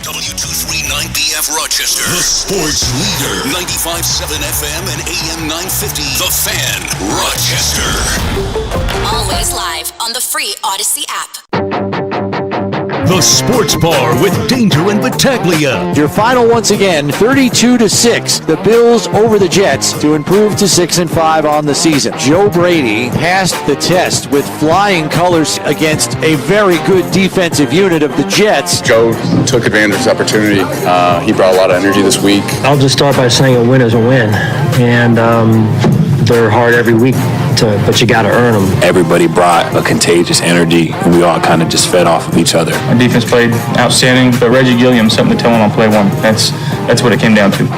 W239BF Rochester. The sports leader. 95.7 FM and AM 950. The Fan, Rochester. Always live on the free Odyssey app. The Sports Bar with Danger and Battaglia. Your final once again, 32-6. The Bills over the Jets to improve to 6-5 on the season. Joe Brady passed the test with flying colors against a very good defensive unit of the Jets. Joe took advantage of his opportunity. He brought a lot of energy this week. I'll just start by saying a win is a win. And they're hard every week, but you got to earn them. Everybody brought a contagious energy, and we all kind of just fed off of each other. Our defense played outstanding, but Reggie Gilliam, something to tell him on play one. That's what it came down to.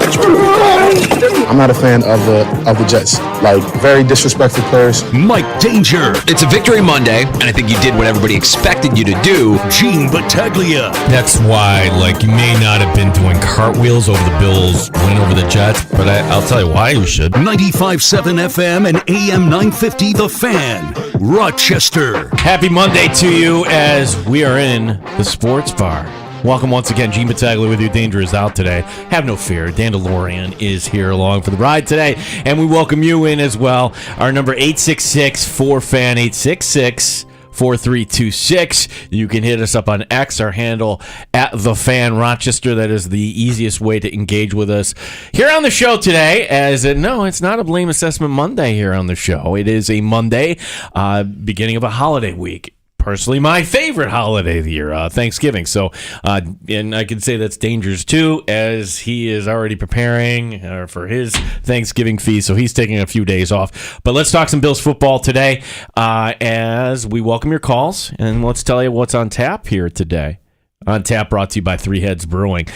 I'm not a fan of the Jets. Like, very disrespectful players. Mike Danger. It's a victory Monday, and I think you did what everybody expected you to do. Gene Battaglia. That's why, you may not have been doing cartwheels over the Bills' win over the Jets, but I'll tell you why you should. 95.7 FM and AM 950, The Fan, Rochester. Happy Monday to you as we are in the sports bar. Welcome once again. Gene Battaglia with you. Danger is out today. Have no fear. Dan DeLorean is here along for the ride today. And we welcome you in as well. Our number 866-4FAN, 866-4326. You can hit us up on X, our handle at The Fan Rochester. That is the easiest way to engage with us here on the show today. No, it's not a Blame Assessment Monday here on the show. It is a Monday, beginning of a holiday week. Personally, my favorite holiday of the year, Thanksgiving. So, and I can say that's Danger's too, as he is already preparing for his Thanksgiving feast. So he's taking a few days off. But let's talk some Bills football today, as we welcome your calls, and let's tell you what's on tap here today. On tap, brought to you by Three Heads Brewing.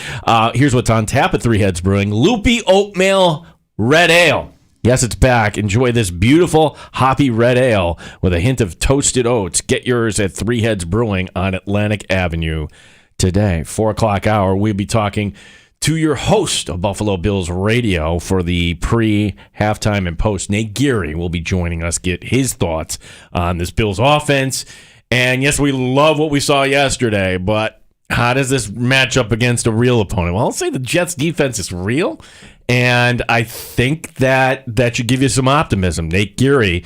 Here's what's on tap at Three Heads Brewing: Loopy Oatmeal Red Ale. Yes, it's back. Enjoy this beautiful hoppy red ale with a hint of toasted oats. Get yours at Three Heads Brewing on Atlantic Avenue today. 4 o'clock hour, we'll be talking to your host of Buffalo Bills Radio for the pre-halftime and post. Nate Geary will be joining us, get his thoughts on this Bills offense. And yes, we love what we saw yesterday, but how does this match up against a real opponent? Well, I'll say the Jets' defense is real. And I think that should give you some optimism. Nate Geary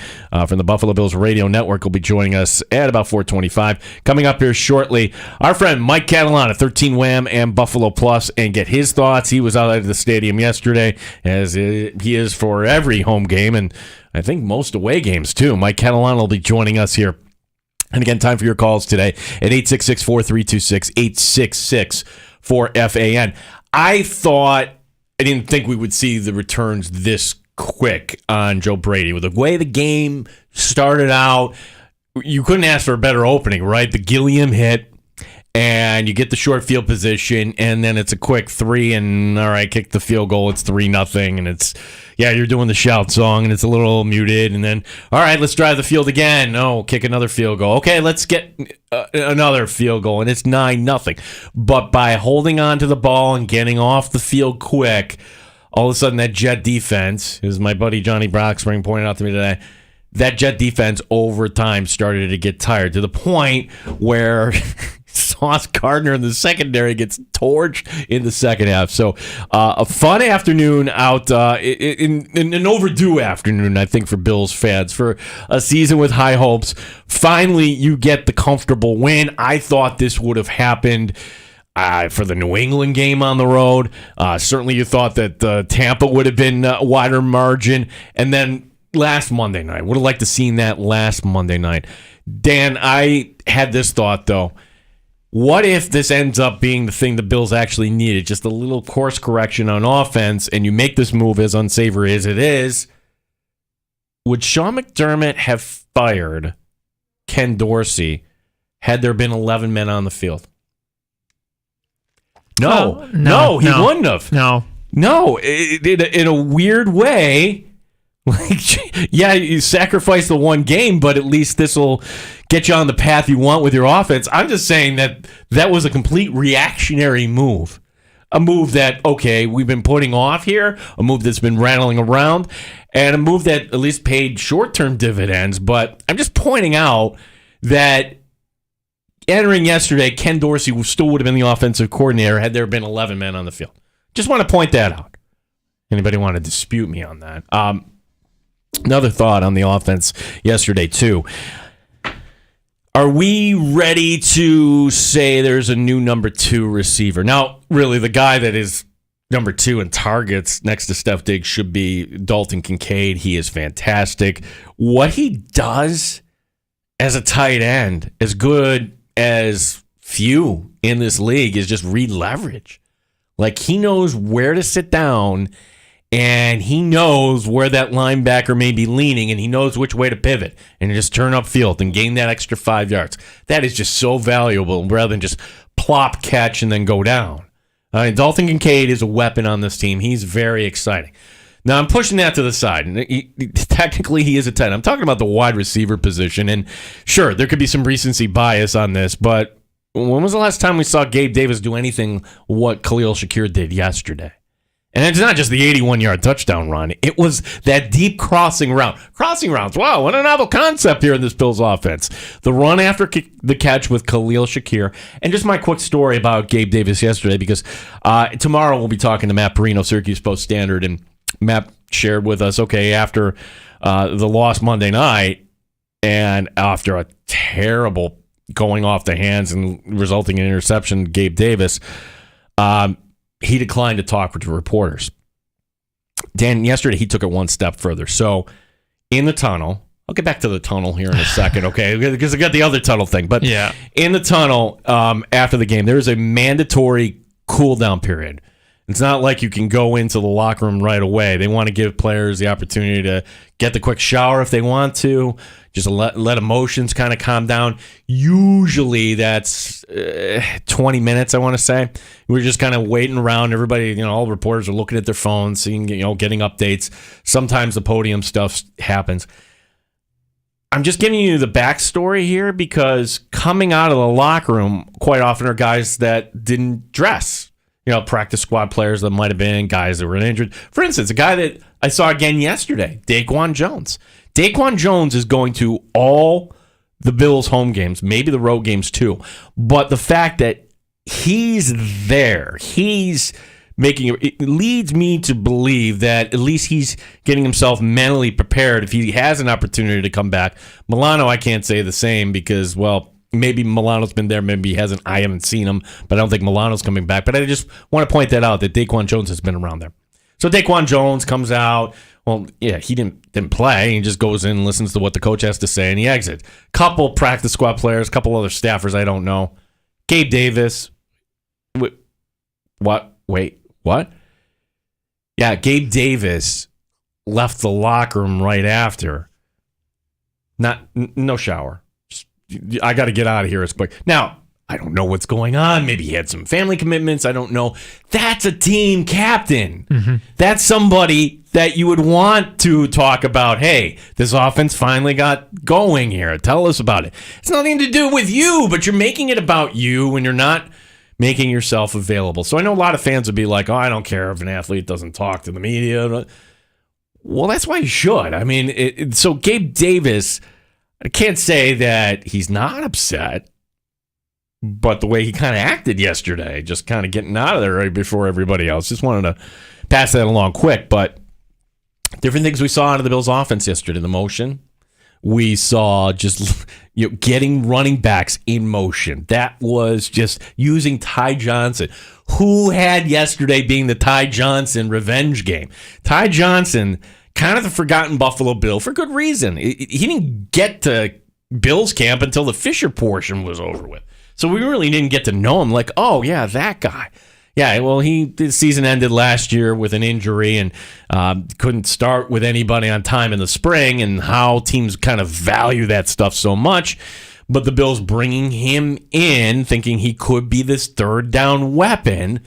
from the Buffalo Bills Radio Network will be joining us at about 4:25. Coming up here shortly, our friend Mike Catalana, 13 Wham and Buffalo Plus, and get his thoughts. He was out at the stadium yesterday, as he is for every home game, and I think most away games too. Mike Catalana will be joining us here. And again, time for your calls today at 866-4326, 866-4FAN. I didn't think we would see the returns this quick on Joe Brady. With the way the game started out, you couldn't ask for a better opening, right? The Gilliam hit, and you get the short field position, and then it's a quick three, and all right, kick the field goal, it's 3-0, and it's, you're doing the shout song, and it's a little muted, and then, all right, let's drive the field again. No, kick another field goal. Okay, let's get another field goal, and it's 9-0. But by holding on to the ball and getting off the field quick, all of a sudden that Jet defense, as my buddy Johnny Brockspring pointed out to me today, that Jet defense over time started to get tired to the point where Sauce Gardner in the secondary gets torched in the second half. So a fun afternoon out, in an overdue afternoon, I think, for Bills fans. For a season with high hopes, finally you get the comfortable win. I thought this would have happened for the New England game on the road. Certainly you thought that Tampa would have been a wider margin. And then last Monday night, would have liked to seen that last Monday night. Dan, I had this thought, though. What if this ends up being the thing the Bills actually needed? Just a little course correction on offense, and you make this move as unsavory as it is. Would Sean McDermott have fired Ken Dorsey had there been 11 men on the field? No, he wouldn't have. No, in a weird way. You sacrifice the one game, but at least this will get you on the path you want with your offense. I'm just saying that was a complete reactionary move. A move that, okay, we've been putting off here, a move that's been rattling around, and a move that at least paid short-term dividends. But I'm just pointing out that entering yesterday, Ken Dorsey still would have been the offensive coordinator had there been 11 men on the field. Just want to point that out. Anybody want to dispute me on that? Another thought on the offense yesterday, too. Are we ready to say there's a new number 2 receiver? Now, really, the guy that is number 2 in targets next to Steph Diggs should be Dalton Kincaid. He is fantastic. What he does as a tight end, as good as few in this league, is just read leverage. Like, he knows where to sit down, and he knows where that linebacker may be leaning, and he knows which way to pivot and just turn upfield and gain that extra 5 yards. That is just so valuable rather than just plop, catch, and then go down. Dalton Kincaid is a weapon on this team. He's very exciting. Now, I'm pushing that to the side. Technically, he is a tight end. I'm talking about the wide receiver position, and sure, there could be some recency bias on this, but when was the last time we saw Gabe Davis do anything what Khalil Shakir did yesterday? And it's not just the 81-yard touchdown run. It was that deep crossing route. Crossing routes, wow, what a novel concept here in this Bills offense. The run after the catch with Khalil Shakir. And just my quick story about Gabe Davis yesterday, because tomorrow we'll be talking to Matt Perino, Syracuse Post-Standard, and Matt shared with us, okay, after the loss Monday night, and after a terrible going off the hands and resulting in interception, Gabe Davis, he declined to talk to reporters. Dan, yesterday he took it one step further. So in the tunnel, I'll get back to the tunnel here in a second, okay? Because I got the other tunnel thing. But yeah, in the tunnel after the game, there is a mandatory cool down period. It's not like you can go into the locker room right away. They want to give players the opportunity to get the quick shower if they want to, just let emotions kind of calm down. Usually that's 20 minutes, I want to say. We're just kind of waiting around. Everybody, all the reporters are looking at their phones, seeing, getting updates. Sometimes the podium stuff happens. I'm just giving you the backstory here because coming out of the locker room quite often are guys that didn't dress. Practice squad players that might have been, guys that were injured. For instance, a guy that I saw again yesterday, Daquan Jones. Daquan Jones is going to all the Bills' home games, maybe the road games too. But the fact that he's there, he's making it leads me to believe that at least he's getting himself mentally prepared if he has an opportunity to come back. Milano, I can't say the same because, well, maybe Milano's been there, maybe he hasn't. I haven't seen him, but I don't think Milano's coming back. But I just want to point that out, that Daquan Jones has been around there. So Daquan Jones comes out. Well, yeah, he didn't play. He just goes in and listens to what the coach has to say, and he exits. Couple practice squad players, couple other staffers, I don't know. Gabe Davis. What? Wait, what? Yeah, Gabe Davis left the locker room right after. No shower. I got to get out of here as quick. Now, I don't know what's going on. Maybe he had some family commitments. I don't know. That's a team captain. Mm-hmm. That's somebody that you would want to talk about, hey, this offense finally got going here. Tell us about it. It's nothing to do with you, but you're making it about you and you're not making yourself available. So I know a lot of fans would be like, oh, I don't care if an athlete doesn't talk to the media. Well, that's why you should. I mean, so Gabe Davis, I can't say that he's not upset, but the way he kind of acted yesterday, just kind of getting out of there right before everybody else, just wanted to pass that along quick. But different things we saw out of the Bills' offense yesterday. The motion, we saw just getting running backs in motion. That was just using Ty Johnson, who had yesterday being the Ty Johnson revenge game. Ty Johnson, kind of the forgotten Buffalo Bill for good reason. He didn't get to Bills camp until the Fisher portion was over with. So we really didn't get to know him like, oh, yeah, that guy. Yeah, well, the season ended last year with an injury and couldn't start with anybody on time in the spring, and how teams kind of value that stuff so much. But the Bills bringing him in, thinking he could be this third down weapon,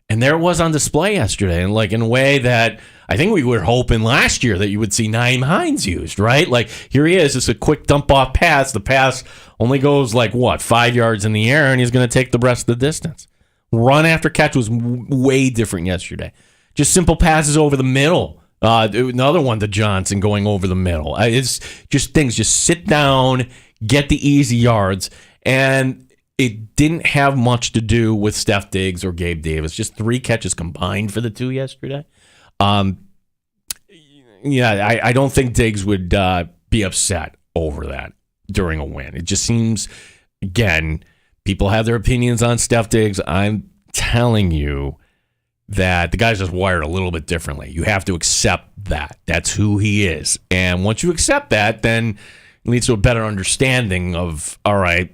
and there it was on display yesterday, and like in a way that I think we were hoping last year that you would see Nyheim Hines used, right? Like, here he is, it's a quick dump-off pass. The pass only goes 5 yards in the air, and he's going to take the rest of the distance. Run after catch was way different yesterday. Just simple passes over the middle. Another one to Johnson going over the middle. It's just things. Just sit down, get the easy yards. And it didn't have much to do with Steph Diggs or Gabe Davis. Just 3 catches combined for the two yesterday. I don't think Diggs would be upset over that during a win. It just seems, again, people have their opinions on Steph Diggs. I'm telling you that the guy's just wired a little bit differently. You have to accept that. That's who he is. And once you accept that, then it leads to a better understanding of, all right,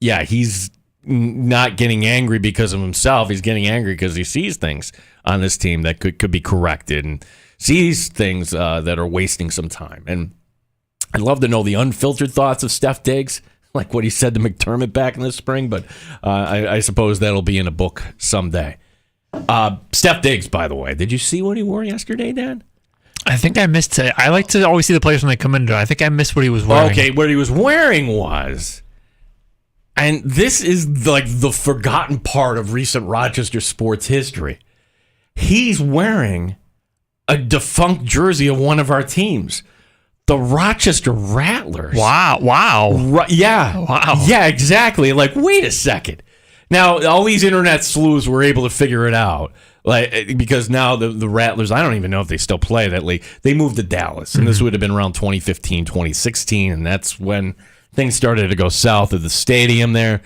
yeah, he's not getting angry because of himself. He's getting angry because he sees things on this team that could be corrected and sees things that are wasting some time. And I'd love to know the unfiltered thoughts of Steph Diggs, like what he said to McDermott back in the spring, but I suppose that'll be in a book someday. Steph Diggs, by the way, did you see what he wore yesterday, Dan? I think I missed it. I like to always see the players when they come in. I think I missed what he was wearing. Okay, what he was wearing was, and this is like the forgotten part of recent Rochester sports history, he's wearing a defunct jersey of one of our teams, the Rochester Rattlers. Wow. Yeah. Wow. Yeah, exactly. Like, wait a second. Now, all these internet sleuths were able to figure it out, like, because now the Rattlers, I don't even know if they still play that league. They moved to Dallas, and this would have been around 2015, 2016, and that's when things started to go south of the stadium there.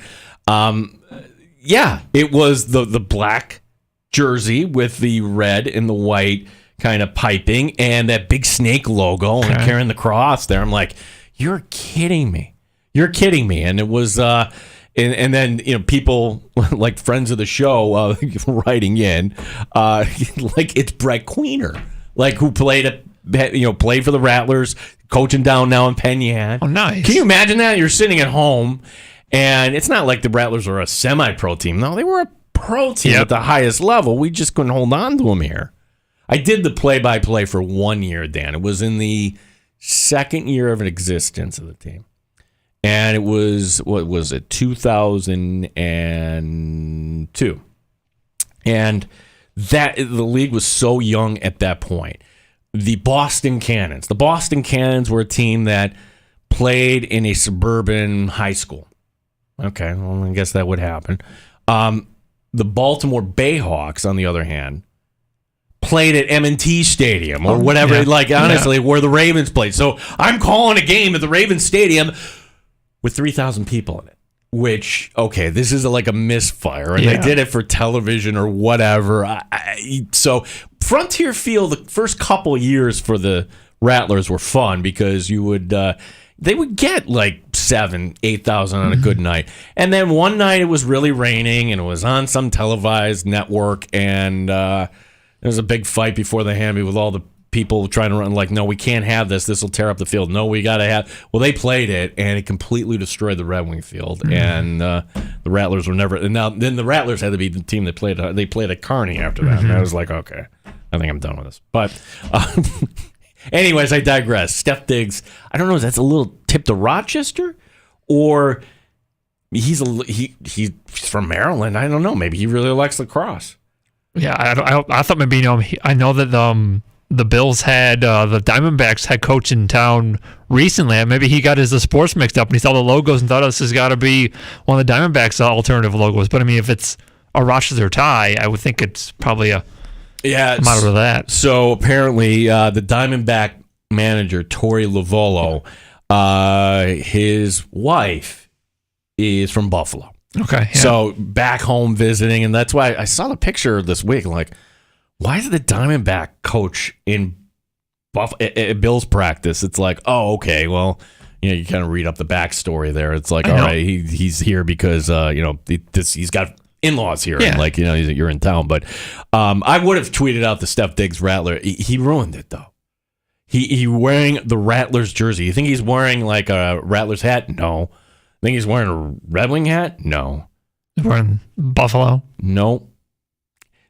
It was the black jersey with the red and the white kind of piping and that big snake logo and carrying the cross there. I'm like, you're kidding me. And it was... And then, people like friends of the show writing in, like it's Brett Queener, like who played for the Rattlers, coaching down now in Penn Yan. Oh, nice. Can you imagine that? You're sitting at home, and it's not like the Rattlers are a semi-pro team. No, they were a pro team at the highest level. We just couldn't hold on to them here. I did the play-by-play for 1 year, Dan. It was in the second year of an existence of the team. And it was, 2002. And that the league was so young at that point. The Boston Cannons were a team that played in a suburban high school. Okay, well, I guess that would happen. The Baltimore Bayhawks, on the other hand, played at M&T Stadium or whatever, where the Ravens played. So I'm calling a game at the Ravens Stadium with 3,000 people in it, which, okay, this is like a misfire, and they did it for television or whatever. So Frontier Field, the first couple years for the Rattlers were fun because they would get like 7,000, 8,000 on a good night. And then one night it was really raining, and it was on some televised network, and there was a big fight before the Hamby with all the people trying to run, like, no, we can't have this. This will tear up the field. No, we got to have... Well, they played it, and it completely destroyed the Red Wing field. And the Rattlers were never... And then the Rattlers had to be the team that played... They played at Kearney after that. And I was like, okay, I think I'm done with this. But anyways, I digress. Steph Diggs, I don't know, that's a little tip to Rochester? Or he's from Maryland. I don't know. Maybe he really likes lacrosse. Yeah, I thought maybe, I know that... the Bills had the Diamondbacks head coach in town recently. Maybe he got his sports mixed up and he saw the logos and thought this has got to be one of the Diamondbacks' alternative logos. But I mean, if it's a Rochester tie, I would think it's probably a matter of that. So apparently, the Diamondback manager Torey Lovolo, his wife is from Buffalo. Okay, yeah. So back home visiting, and that's why I saw the picture this week. Like, why is the Diamondback coach in Bill's practice? It's like, oh, okay, well, you kind of read up the backstory there. It's like, all right, he's here because he's got in-laws here, and you're in town. But I would have tweeted out the Steph Diggs Rattler. He ruined it though. He wearing the Rattlers jersey. You think he's wearing like a Rattlers hat? No. Think he's wearing a Red Wing hat? No. He's wearing Buffalo? No.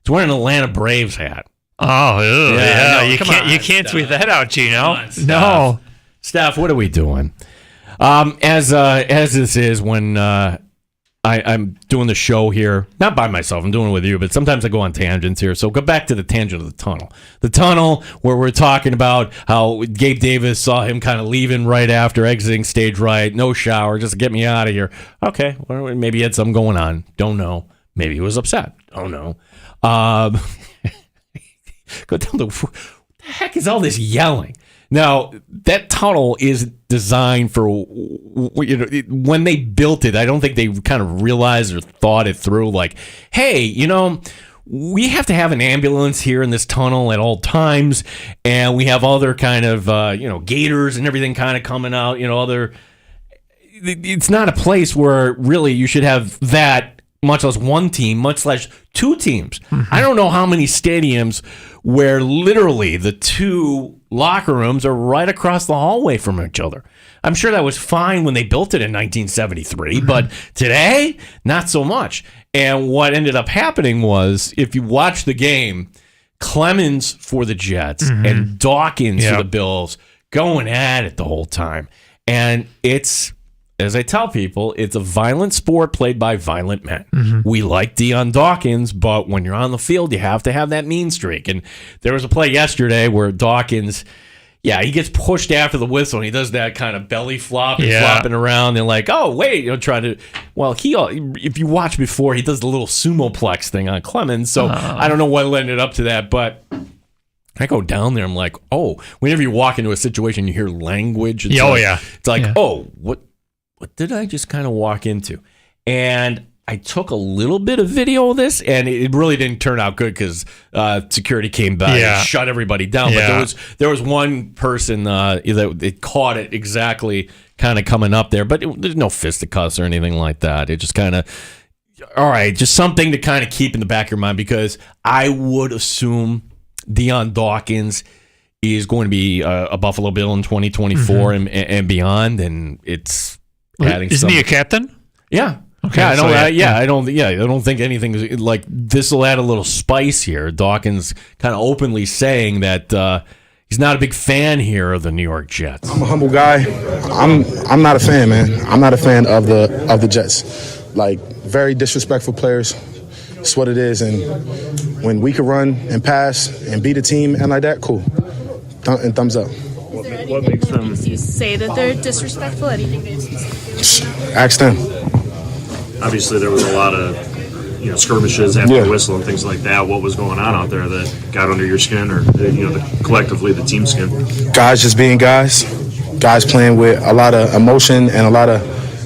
He's wearing an Atlanta Braves hat. Oh, ew, yeah. No, you can't tweet that out, Gino. On, no. Steph, what are we doing? As this is when I'm doing the show here, not by myself, I'm doing it with you, but sometimes I go on tangents here. So go back to the tangent of the tunnel. The tunnel where we're talking about how Gabe Davis saw him kind of leaving right after exiting stage right, no shower, just to get me out of here. Okay, well, maybe he had something going on. Don't know. Maybe he was upset. Don't know. Go down to, what the heck is all this yelling? Now, that tunnel is designed for, when they built it, I don't think they kind of realized or thought it through, like, hey, we have to have an ambulance here in this tunnel at all times, and we have other kind of, gators and everything kind of coming out, it's not a place where really you should have that, much less one team, much less two teams. Mm-hmm. I don't know how many stadiums where literally the two locker rooms are right across the hallway from each other. I'm sure that was fine when they built it in 1973, mm-hmm. but today, not so much. And what ended up happening was, if you watch the game, Clemens for the Jets mm-hmm. and Dawkins for the Bills going at it the whole time. And it's, as I tell people, it's a violent sport played by violent men. Mm-hmm. We like Deion Dawkins, but when you're on the field, you have to have that mean streak. And there was a play yesterday where Dawkins, he gets pushed after the whistle, and he does that kind of belly flop and flopping around. And like, oh, wait, trying to. Well, if you watch before, he does the little sumoplex thing on Clemens. So I don't know what ended up to that, but I go down there. I'm like, oh, whenever you walk into a situation, you hear language. It's it's like, oh, what did I just kind of walk into? And I took a little bit of video of this, and it really didn't turn out good because security came by and shut everybody down. But there was one person that caught it exactly kind of coming up there. But there's no fisticuffs or anything like that. It just kind of, all right, just something to kind of keep in the back of your mind, because I would assume Deion Dawkins is going to be a Buffalo Bill in 2024 mm-hmm. and beyond, and it's adding. Isn't he a captain? Yeah. Okay. Yeah, I don't think anything like this will add a little spice here. Dawkins kind of openly saying that he's not a big fan here of the New York Jets. I'm a humble guy. I'm not a fan, man. I'm not a fan of the Jets. Like, very disrespectful players. It's what it is. And when we can run and pass and beat a team and like that, cool. And thumbs up. What makes them? You say that they're disrespectful. Anything they ask them. Obviously, there was a lot of skirmishes after the whistle and things like that. What was going on out there that got under your skin, or collectively the team skin? Guys just being guys. Guys playing with a lot of emotion and a lot of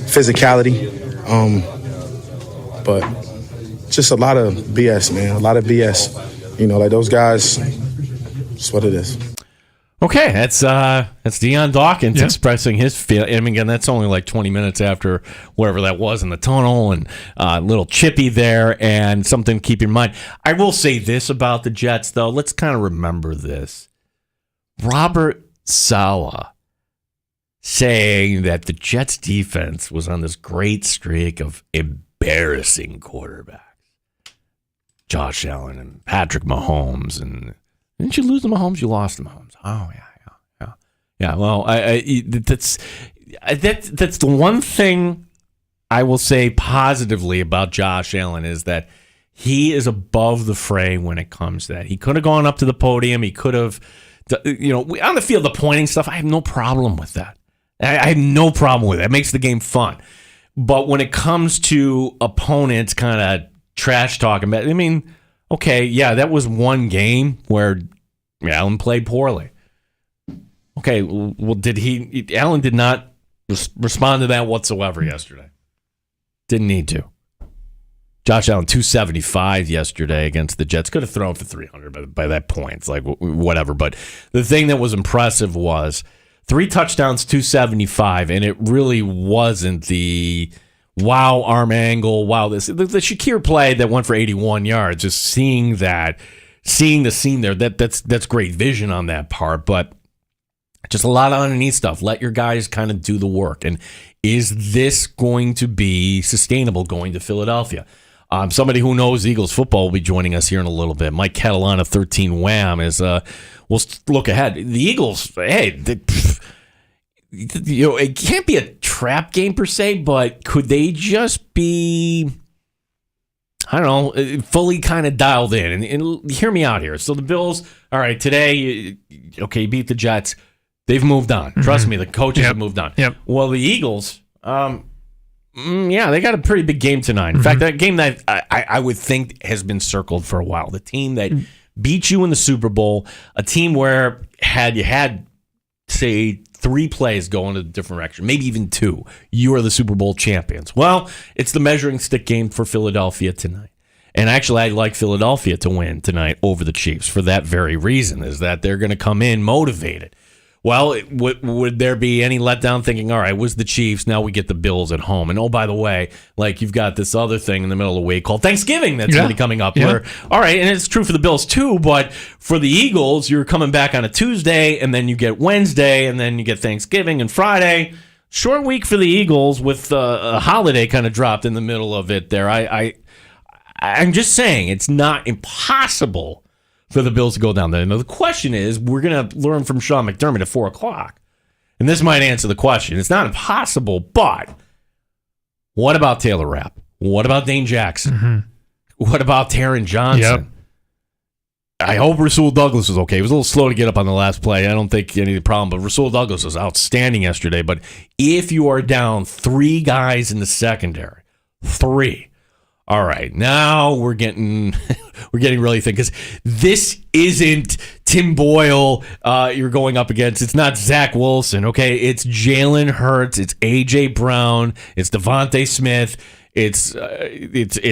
physicality. But just a lot of BS, man. A lot of BS. Like those guys. That's what it is. Okay, that's Deion Dawkins expressing his feeling. I mean, again, that's only like 20 minutes after whatever that was in the tunnel, and a little chippy there, and something to keep in mind. I will say this about the Jets, though. Let's kind of remember this. Robert Saleh saying that the Jets defense was on this great streak of embarrassing quarterbacks. Josh Allen and Patrick Mahomes, and didn't you lose to Mahomes? You lost to Mahomes. Oh yeah. Well, that's the one thing I will say positively about Josh Allen is that he is above the fray when it comes to that. He could have gone up to the podium. He could have, on the field, the pointing stuff. I have no problem with that. I have no problem with it. It makes the game fun. But when it comes to opponents, kind of trash talking about, I mean, okay, that was one game where Allen played poorly. Okay, well, Allen did not respond to that whatsoever yesterday. Didn't need to. Josh Allen, 275 yesterday against the Jets. Could have thrown for 300 by that point. It's like, whatever. But the thing that was impressive was 3 touchdowns, 275, and it really wasn't the wow arm angle, wow this. The Shakir play that went for 81 yards, just seeing the scene there, that's great vision on that part, but just a lot of underneath stuff. Let your guys kind of do the work. And is this going to be sustainable going to Philadelphia? Somebody who knows Eagles football will be joining us here in a little bit. Mike Catalana, 13 Wham, is we'll look ahead. The Eagles, hey, it can't be a trap game per se, but could they just be, I don't know, fully kind of dialed in? And hear me out here. So the Bills, all right, today, okay, beat the Jets. They've moved on. Trust me, the coaches have moved on. Yep. Well, the Eagles, they got a pretty big game tonight. In fact, that game that I would think has been circled for a while. The team that beat you in the Super Bowl, a team where you had, say, 3 plays going in a different direction, maybe even 2, you are the Super Bowl champions. Well, it's the measuring stick game for Philadelphia tonight. And actually, I'd like Philadelphia to win tonight over the Chiefs for that very reason, is that they're going to come in motivated. Well, would there be any letdown thinking, all right, it was the Chiefs, now we get the Bills at home? And, oh, by the way, like you've got this other thing in the middle of the week called Thanksgiving that's going to be coming up. Where, all right, and it's true for the Bills too, but for the Eagles, you're coming back on a Tuesday, and then you get Wednesday, and then you get Thanksgiving and Friday. Short week for the Eagles with a holiday kind of dropped in the middle of it there. I'm just saying it's not impossible for the Bills to go down there. Now, the question is, we're going to learn from Sean McDermott at 4 o'clock. And this might answer the question. It's not impossible, but what about Taylor Rapp? What about Dane Jackson? What about Taron Johnson? I hope Rasul Douglas was okay. He was a little slow to get up on the last play. I don't think any of the problem, but Rasul Douglas was outstanding yesterday. But if you are down 3 guys in the secondary, 3, all right, now we're getting really thick, because this isn't Tim Boyle you're going up against. It's not Zach Wilson, okay? It's Jalen Hurts. It's A.J. Brown. It's Devontae Smith. It's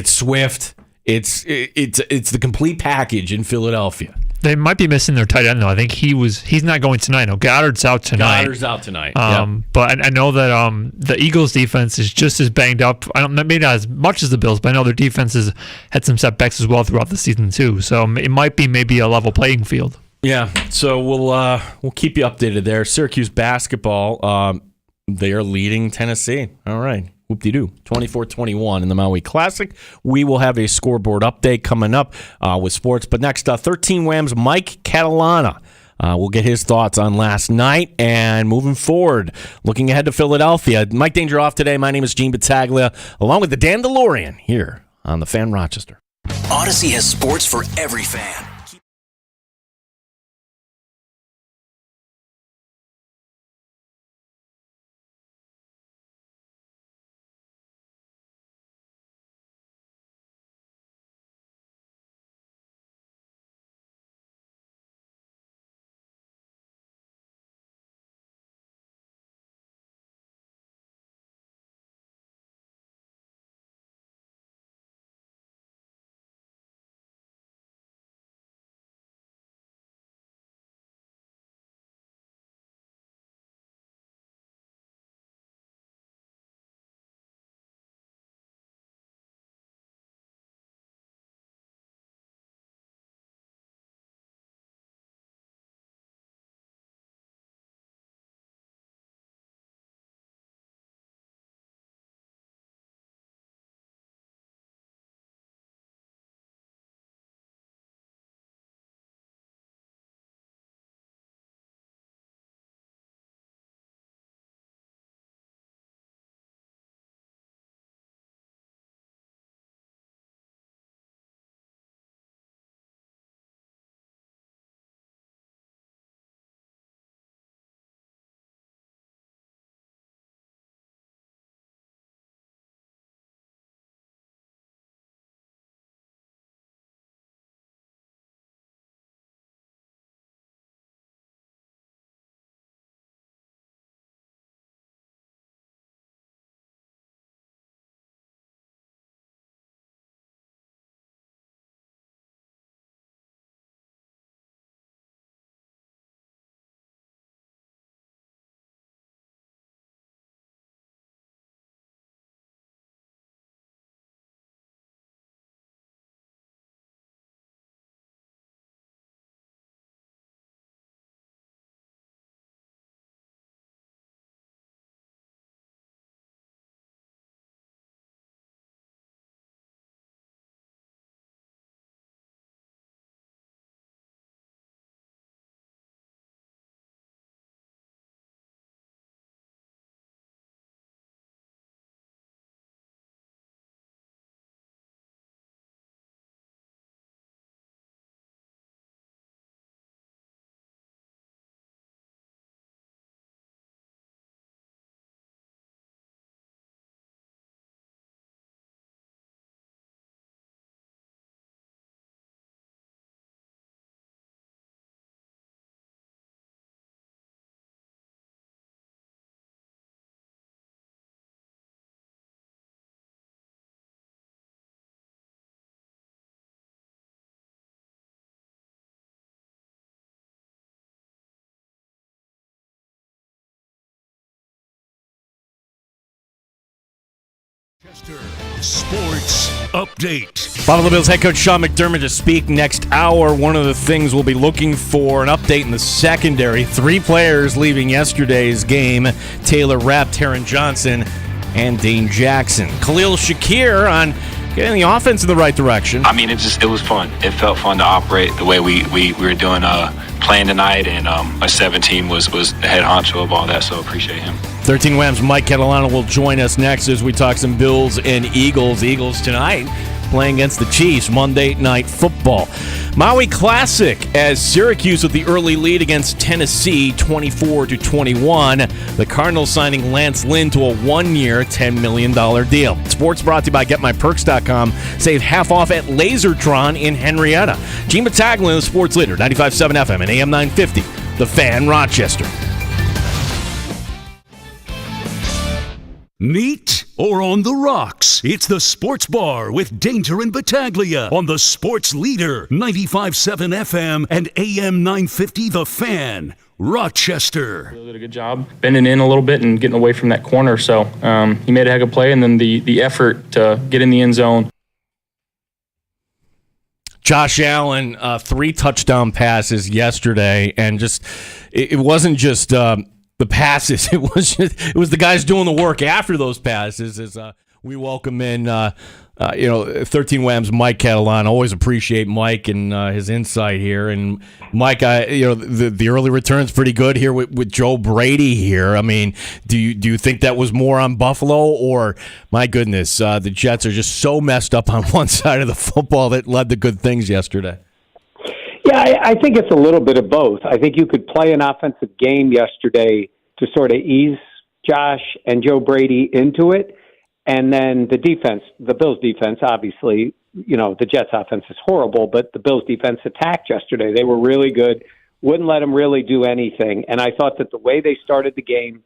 Swift. It's the complete package in Philadelphia. They might be missing their tight end, though. I think he's not going tonight. No, Goddard's out tonight. But I know that the Eagles' defense is just as banged up. Maybe not as much as the Bills, but I know their defense has had some setbacks as well throughout the season too. So it might be maybe a level playing field. Yeah. So we'll keep you updated there. Syracuse basketball, they are leading Tennessee. All right. Whoop-de-doo. 24-21 in the Maui Classic. We will have a scoreboard update coming up with sports. But next, 13 Wham's Mike Catalana. We'll get his thoughts on last night and moving forward, looking ahead to Philadelphia. Mike Danger off today. My name is Gene Battaglia, along with the Dan DeLorean here on the Fan Rochester. Odyssey has sports for every fan. Sports Update. Buffalo Bills head coach Sean McDermott to speak next hour. One of the things we'll be looking for, an update in the secondary. 3 players leaving yesterday's game: Taylor Rapp, Taron Johnson, and Dane Jackson. Khalil Shakir on getting the offense in the right direction. I mean, it was fun. It felt fun to operate the way we were doing playing tonight, and my 17 was the head honcho of all that, so appreciate him. 13 Wham's Mike Catalano will join us next as we talk some Bills and Eagles. Eagles tonight playing against the Chiefs, Monday Night Football. Maui Classic as Syracuse with the early lead against Tennessee, 24-21. The Cardinals signing Lance Lynn to a 1-year, $10 million deal. Sports brought to you by GetMyPerks.com. Save half off at Lasertron in Henrietta. Gene Battaglin, the sports leader, 95.7 FM and AM 950. The Fan, Rochester. Neat or on the rocks? It's the Sports Bar with Danger and Battaglia on the Sports Leader, 95.7 FM and AM 950 The Fan, Rochester. Really did a good job bending in a little bit and getting away from that corner. So he made a heck of a play, and then the effort to get in the end zone. Josh Allen, 3 touchdown passes yesterday, and it wasn't just the passes. It was the guys doing the work after those passes. As we welcome in, 13 Wham's Mike Catalan. Always appreciate Mike and his insight here. And Mike, the early return's pretty good here with Joe Brady here. I mean, do you think that was more on Buffalo, or my goodness, the Jets are just so messed up on one side of the football that led to good things yesterday? Yeah, I think it's a little bit of both. I think you could play an offensive game yesterday to sort of ease Josh and Joe Brady into it. And then the defense, the Bills defense, obviously, the Jets offense is horrible, but the Bills defense attacked yesterday. They were really good, wouldn't let them really do anything. And I thought that the way they started the game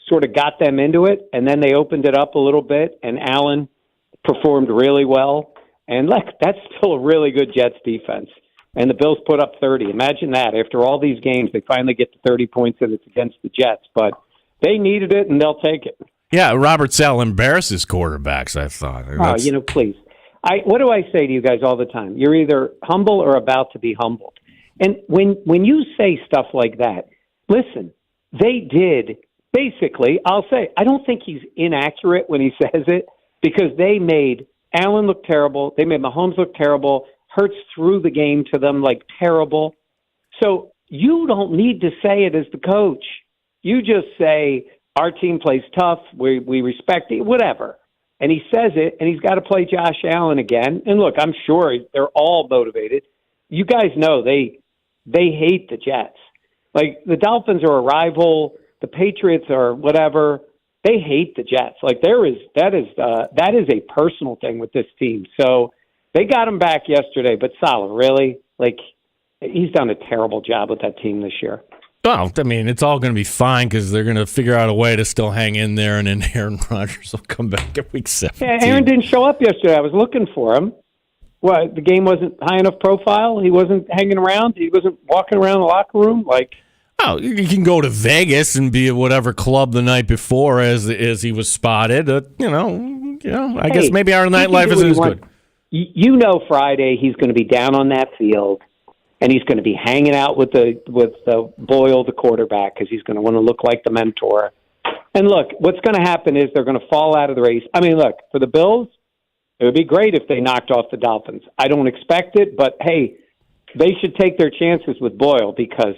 sort of got them into it, and then they opened it up a little bit, and Allen performed really well. And look, that's still a really good Jets defense. And the Bills put up 30. Imagine that. After all these games, they finally get to 30 points, and it's against the Jets. But they needed it, and they'll take it. Yeah, Robert Saleh embarrasses quarterbacks, I thought. Please. What do I say to you guys all the time? You're either humble or about to be humbled. And when you say stuff like that, listen, they did. Basically, I'll say, I don't think he's inaccurate when he says it, because they made Allen look terrible. They made Mahomes look terrible. Hurts threw the game to them like terrible. So you don't need to say it as the coach. You just say, our team plays tough, we respect it, whatever. And he says it, and he's got to play Josh Allen again. And look, I'm sure they're all motivated. You guys know they hate the Jets. Like, the Dolphins are a rival, the Patriots are whatever. They hate the Jets. Like, that is a personal thing with this team. So they got him back yesterday, but Saleh, really? Like, he's done a terrible job with that team this year. Well, I mean, it's all going to be fine because they're going to figure out a way to still hang in there, and then Aaron Rodgers will come back at week 17. Yeah, Aaron didn't show up yesterday. I was looking for him. What, the game wasn't high enough profile? He wasn't hanging around? He wasn't walking around the locker room? Oh, you can go to Vegas and be at whatever club the night before as he was spotted. I guess maybe our nightlife isn't as good. Friday he's going to be down on that field, and he's going to be hanging out with Boyle, the quarterback, because he's going to want to look like the mentor. And look, what's going to happen is they're going to fall out of the race. I mean, look, for the Bills, it would be great if they knocked off the Dolphins. I don't expect it, but hey, they should take their chances with Boyle because,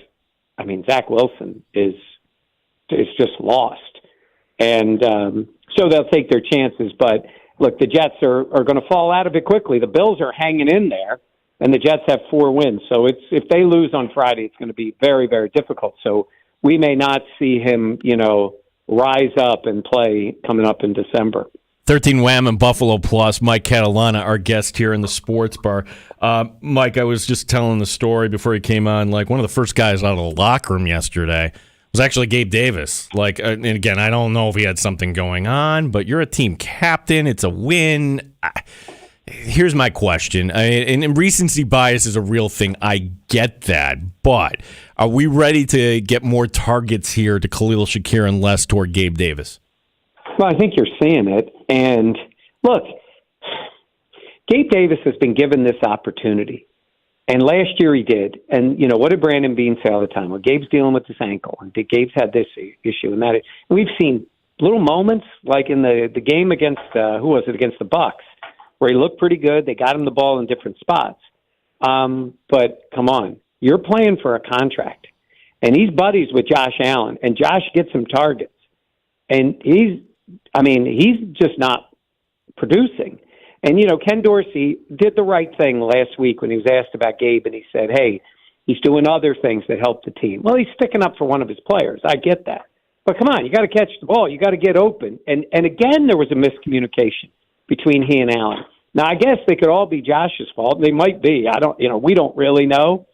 I mean, Zach Wilson is just lost. And so they'll take their chances. But look, the Jets are going to fall out of it quickly. The Bills are hanging in there, and the Jets have 4 wins. So if they lose on Friday, it's going to be very, very difficult. So we may not see him, rise up and play coming up in December. 13 Wham and Buffalo Plus, Mike Catalana, our guest here in the Sports Bar. Mike, I was just telling the story before he came on. Like, one of the first guys out of the locker room yesterday was actually Gabe Davis. Like, and again, I don't know if he had something going on, but you're a team captain. It's a win. Here's my question. And recency bias is a real thing. I get that. But are we ready to get more targets here to Khalil Shakir and less toward Gabe Davis? Well, I think you're seeing it. And look, Gabe Davis has been given this opportunity. And last year he did. And, what did Brandon Bean say all the time? Well, Gabe's dealing with his ankle. And Gabe's had this issue and that. And we've seen little moments like in the game against, against the Bucks, where he looked pretty good. They got him the ball in different spots. But come on, you're playing for a contract. And he's buddies with Josh Allen. And Josh gets him targets. And he's just not producing. And, Ken Dorsey did the right thing last week when he was asked about Gabe, and he said, hey, he's doing other things that help the team. Well, he's sticking up for one of his players. I get that. But come on, you got to catch the ball. You got to get open. And again, there was a miscommunication between he and Allen. Now, I guess they could all be Josh's fault. They might be. We don't really know.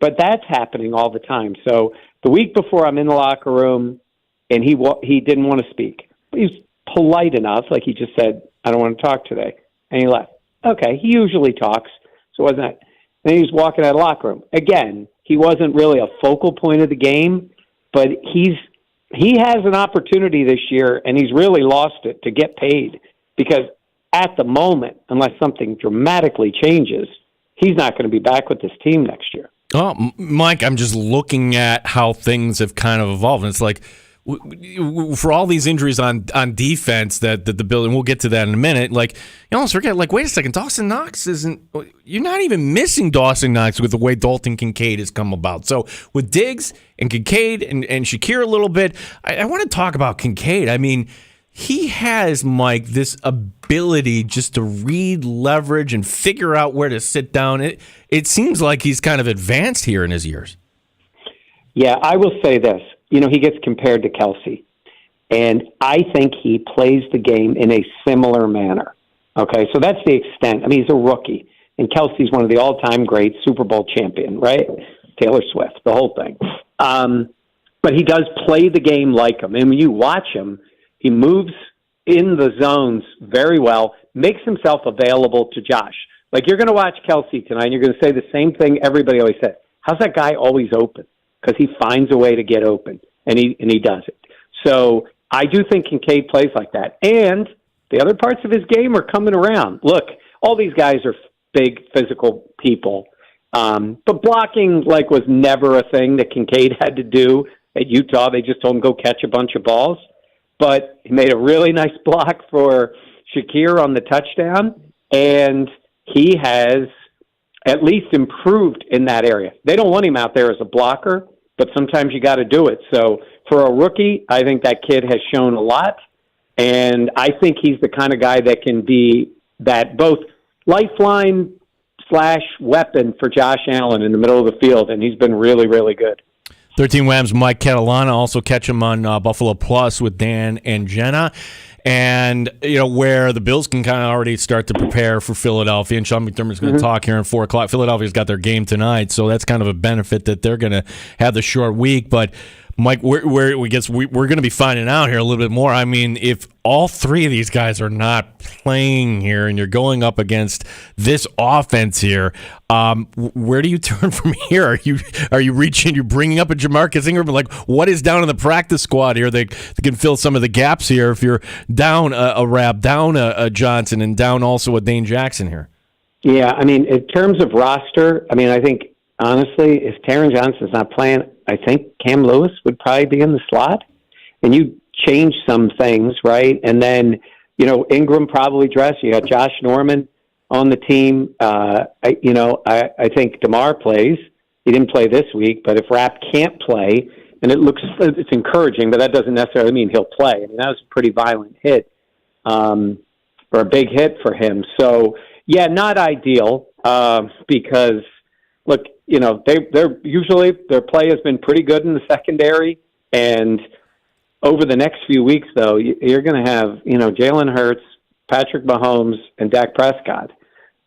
But that's happening all the time. So the week before, I'm in the locker room, and he didn't want to speak. He was polite enough, like he just said, I don't want to talk today. And he left. Okay, he usually talks, so it wasn't that. And he was walking out of the locker room. Again, he wasn't really a focal point of the game, but he has an opportunity this year, and he's really lost it to get paid because at the moment, unless something dramatically changes, he's not going to be back with this team next year. Oh, Mike, I'm just looking at how things have kind of evolved. And it's like, for all these injuries on defense that the building, we'll get to that in a minute, like, you almost forget, like, wait a second, Dawson Knox you're not even missing Dawson Knox with the way Dalton Kincaid has come about. So with Diggs and Kincaid and Shakir a little bit, I want to talk about Kincaid. I mean, he has, Mike, this ability just to read leverage and figure out where to sit down. It seems like he's kind of advanced here in his years. Yeah, I will say this. He gets compared to Kelsey, and I think he plays the game in a similar manner. Okay, so that's the extent. I mean, he's a rookie, and Kelsey's one of the all-time great Super Bowl champion, right? Taylor Swift, the whole thing. But he does play the game like him, and when you watch him, he moves in the zones very well, makes himself available to Josh. Like, you're going to watch Kelsey tonight, and you're going to say the same thing everybody always says. How's that guy always open? Because he finds a way to get open, and he does it. So I do think Kincaid plays like that. And the other parts of his game are coming around. Look, all these guys are big, physical people. But blocking, was never a thing that Kincaid had to do at Utah. They just told him go catch a bunch of balls. But he made a really nice block for Shakir on the touchdown, and he has at least improved in that area. They don't want him out there as a blocker, but sometimes you got to do it. So for a rookie, I think that kid has shown a lot, and I think he's the kind of guy that can be that both lifeline / weapon for Josh Allen in the middle of the field, and he's been really, really good. 13 Wham's Mike Catalana. Also catch him on Buffalo Plus with Dan and Jenna. And, where the Bills can kind of already start to prepare for Philadelphia. And Sean McDermott's going to talk here at 4 o'clock. Philadelphia's got their game tonight, so that's kind of a benefit that they're going to have the short week. But, Mike, we're going to be finding out here a little bit more. I mean, if all three of these guys are not playing here and you're going up against this offense here, where do you turn from here? Are you reaching? You're bringing up a Jamarcus Ingram? Like, what is down in the practice squad here? They can fill some of the gaps here if you're down a Rapp, down a Johnson, and down also a Dane Jackson here. Yeah, I mean, in terms of roster, I think, honestly, if Taron Johnson's not playing, I think Cam Lewis would probably be in the slot. And you change some things, right? And then, Ingram probably dressed. You got Josh Norman on the team. I think DeMar plays. He didn't play this week, but if Rapp can't play, and it's encouraging, but that doesn't necessarily mean he'll play. I mean, that was a pretty violent hit, or a big hit for him. So, yeah, not ideal, because, look, they're usually their play has been pretty good in the secondary, and over the next few weeks, though, you're going to have Jalen Hurts, Patrick Mahomes, and Dak Prescott,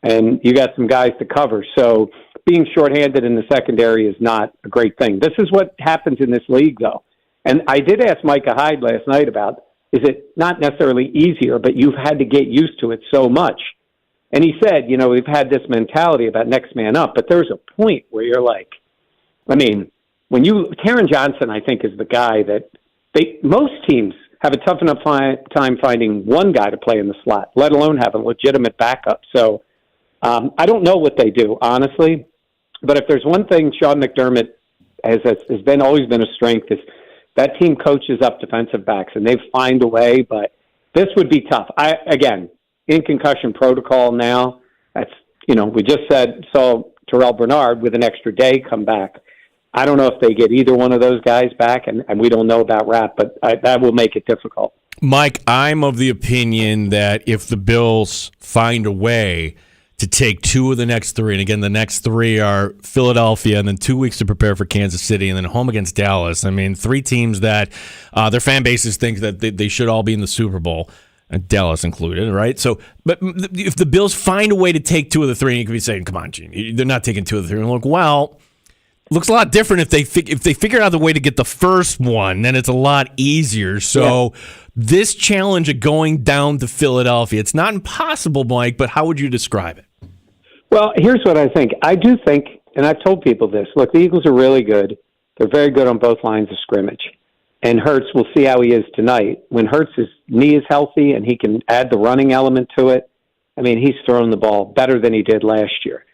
and you got some guys to cover. So being shorthanded in the secondary is not a great thing. This is what happens in this league, though, and I did ask Micah Hyde last night about, is it not necessarily easier, but you've had to get used to it so much. And he said, we've had this mentality about next man up, but there's a point where you're like, Taron Johnson, I think, is the guy that most teams have a tough enough time finding one guy to play in the slot, let alone have a legitimate backup. So I don't know what they do, honestly. But if there's one thing Sean McDermott has always been a strength, is that team coaches up defensive backs, and they find a way. But this would be tough. Again, in concussion protocol now, that's, we just saw Terrell Bernard with an extra day come back. I don't know if they get either one of those guys back, and we don't know about Rapp, but that will make it difficult. Mike, I'm of the opinion that if the Bills find a way to take two of the next three, and again, the next three are Philadelphia, and then 2 weeks to prepare for Kansas City, and then home against Dallas. I mean, three teams that their fan bases think that they should all be in the Super Bowl, Dallas included, right? So, but if the Bills find a way to take two of the three, you could be saying, "Come on, Gene, they're not taking two of the three." And look, well, looks a lot different if they figure out the way to get the first one. Then it's a lot easier. So. Yeah. This challenge of going down to Philadelphia, it's not impossible, Mike, but how would you describe it? Well, here's what I think. I do think, and I've told people this, look, the Eagles are really good. They're very good on both lines of scrimmage. And Hurts, we'll see how he is tonight. When Hurts' knee is healthy and he can add the running element to it, I mean, he's thrown the ball better than he did last year.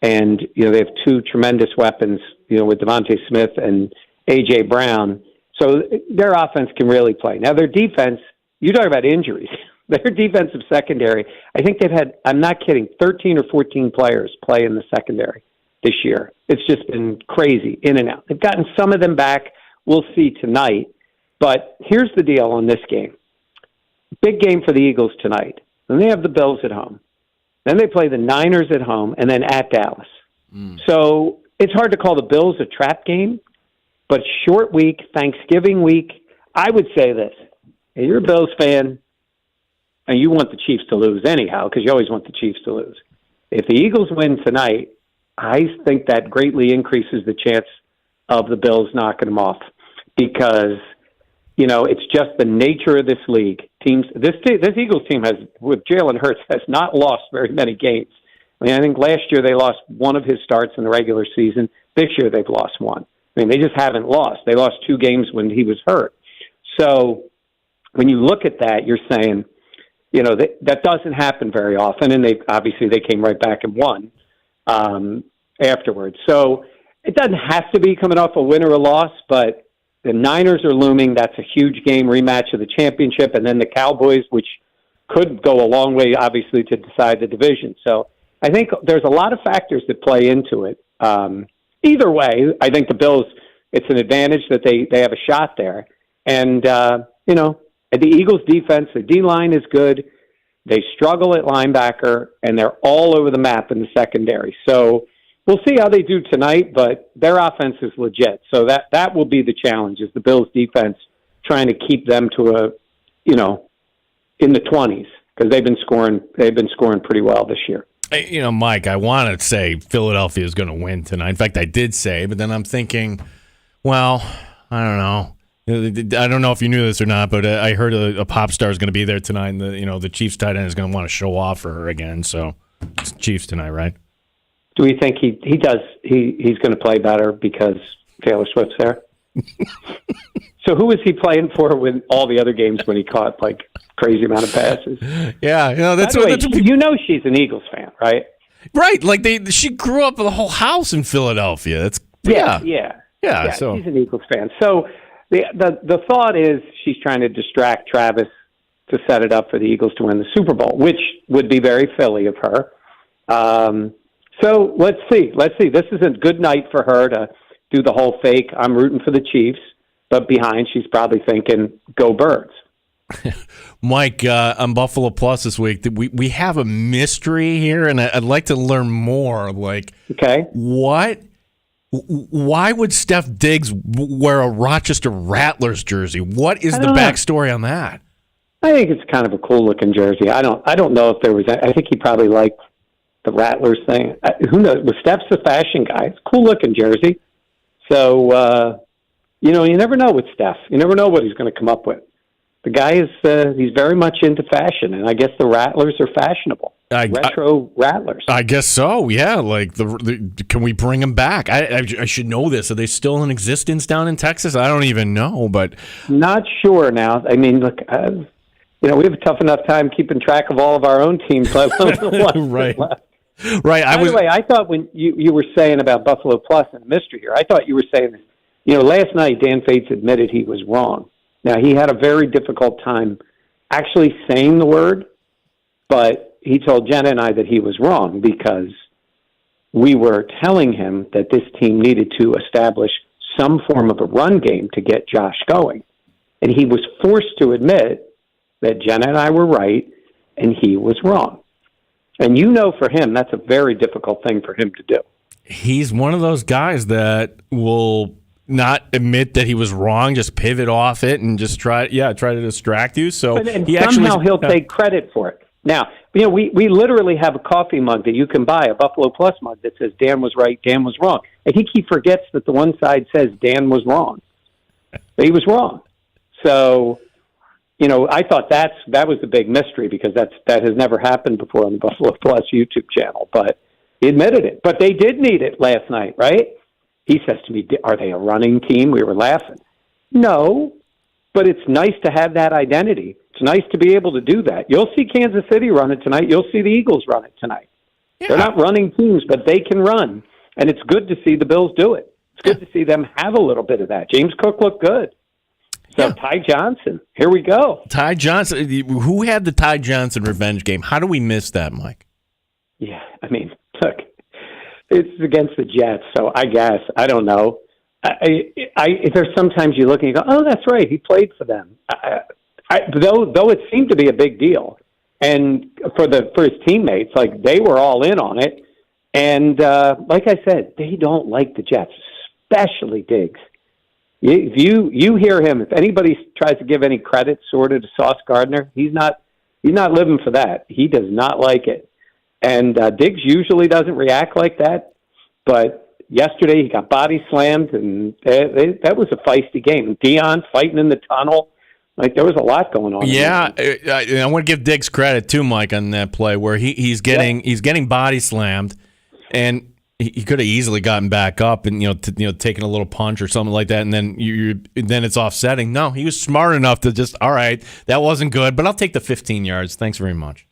And, they have two tremendous weapons, with Devontae Smith and A.J. Brown. So their offense can really play. Now, their defense, you talk about injuries. Their defensive secondary, I think they've had, I'm not kidding, 13 or 14 players play in the secondary this year. It's just been crazy, in and out. They've gotten some of them back. We'll see tonight. But here's the deal on this game. Big game for the Eagles tonight. Then they have the Bills at home. Then they play the Niners at home, and then at Dallas. So it's hard to call the Bills a trap game. But short week, Thanksgiving week, I would say this. Hey, you're a Bills fan, and you want the Chiefs to lose anyhow, because you always want the Chiefs to lose. If the Eagles win tonight, I think that greatly increases the chance of the Bills knocking them off, because, it's just the nature of this league. This Eagles team has, with Jalen Hurts, has not lost very many games. I mean, I think last year they lost one of his starts in the regular season. This year they've lost one. I mean, they just haven't lost. They lost 2 games when he was hurt. So when you look at that, you're saying, that doesn't happen very often. And they came right back and won afterwards. So it doesn't have to be coming off a win or a loss, but the Niners are looming. That's a huge game, rematch of the championship. And then the Cowboys, which could go a long way, obviously, to decide the division. So I think there's a lot of factors that play into it. Either way, I think the Bills, it's an advantage that they have a shot there. And, the Eagles' defense, the D-line is good. They struggle at linebacker, and they're all over the map in the secondary. So we'll see how they do tonight, but their offense is legit. So that will be the challenge, is the Bills' defense trying to keep them to in the 20s, because they've been scoring pretty well this year. Mike, I want to say Philadelphia is going to win tonight. In fact, I did say, but then I'm thinking, well, I don't know. I don't know if you knew this or not, but I heard a pop star is going to be there tonight, and the Chiefs tight end is going to want to show off for her again. So it's Chiefs tonight, right? Do we think he does? He's going to play better because Taylor Swift's there? So who was he playing for with all the other games when he caught crazy amount of passes? Yeah, that's what she's an Eagles fan, right? Right, she grew up with the whole house in Philadelphia. That's yeah. So she's an Eagles fan. So the thought is she's trying to distract Travis to set it up for the Eagles to win the Super Bowl, which would be very Philly of her. So let's see. This is a good night for her to do the whole fake, I'm rooting for the Chiefs, but behind she's probably thinking, go Birds. Mike, on Buffalo Plus this week, we have a mystery here, and I'd like to learn more. Okay, what? Why would Steph Diggs wear a Rochester Rattlers jersey? What is the backstory on that? I think it's kind of a cool looking jersey. I don't know if there was. I think he probably liked the Rattlers thing. Who knows? Well, Steph's a fashion guy. It's a cool looking jersey. So, you never know with Steph. You never know what he's going to come up with. The guy is, he's very much into fashion, and I guess the Rattlers are fashionable. retro Rattlers. I guess so. Yeah, like can we bring them back? I should know this. Are they still in existence down in Texas? I don't even know, but not sure now. I mean, look, we have a tough enough time keeping track of all of our own teams. Right. Right. By the way, I thought when you were saying about Buffalo Plus and the mystery here, I thought you were saying, last night Dan Fates admitted he was wrong. Now, he had a very difficult time actually saying the word, but he told Jenna and I that he was wrong because we were telling him that this team needed to establish some form of a run game to get Josh going. And he was forced to admit that Jenna and I were right and he was wrong. And for him, that's a very difficult thing for him to do. He's one of those guys that will not admit that he was wrong, just pivot off it and just try to distract you. So and somehow he'll take credit for it. Now, we literally have a coffee mug that you can buy, a Buffalo Plus mug that says Dan was right, Dan was wrong. I think he forgets that the one side says Dan was wrong. He was wrong. So, I thought that was the big mystery because that has never happened before on the Buffalo Plus YouTube channel. But he admitted it. But they did need it last night, right? He says to me, "Are they a running team?" We were laughing. No, but it's nice to have that identity. It's nice to be able to do that. You'll see Kansas City run it tonight. You'll see the Eagles run it tonight. Yeah. They're not running teams, but they can run. And it's good to see the Bills do it. It's good to see them have a little bit of that. James Cook looked good. So Ty Johnson, here we go. Ty Johnson, who had the Ty Johnson revenge game? How do we miss that, Mike? Yeah, I mean, look, it's against the Jets, so I guess, I don't know. There's sometimes you look and you go, oh, that's right, he played for them. Though it seemed to be a big deal, and for his teammates, like they were all in on it. And like I said, they don't like the Jets, especially Diggs. If you hear him, if anybody tries to give any credit sort of to Sauce Gardner, he's not living for that. He does not like it. And Diggs usually doesn't react like that, but yesterday he got body slammed, and that was a feisty game. Deion fighting in the tunnel. Like, there was a lot going on. Yeah, I want to give Diggs credit too, Mike, on that play where he's getting body slammed, and he could have easily gotten back up and taken a little punch or something like that, and then then it's offsetting. No, he was smart enough to just, all right, that wasn't good, but I'll take the 15 yards. Thanks very much.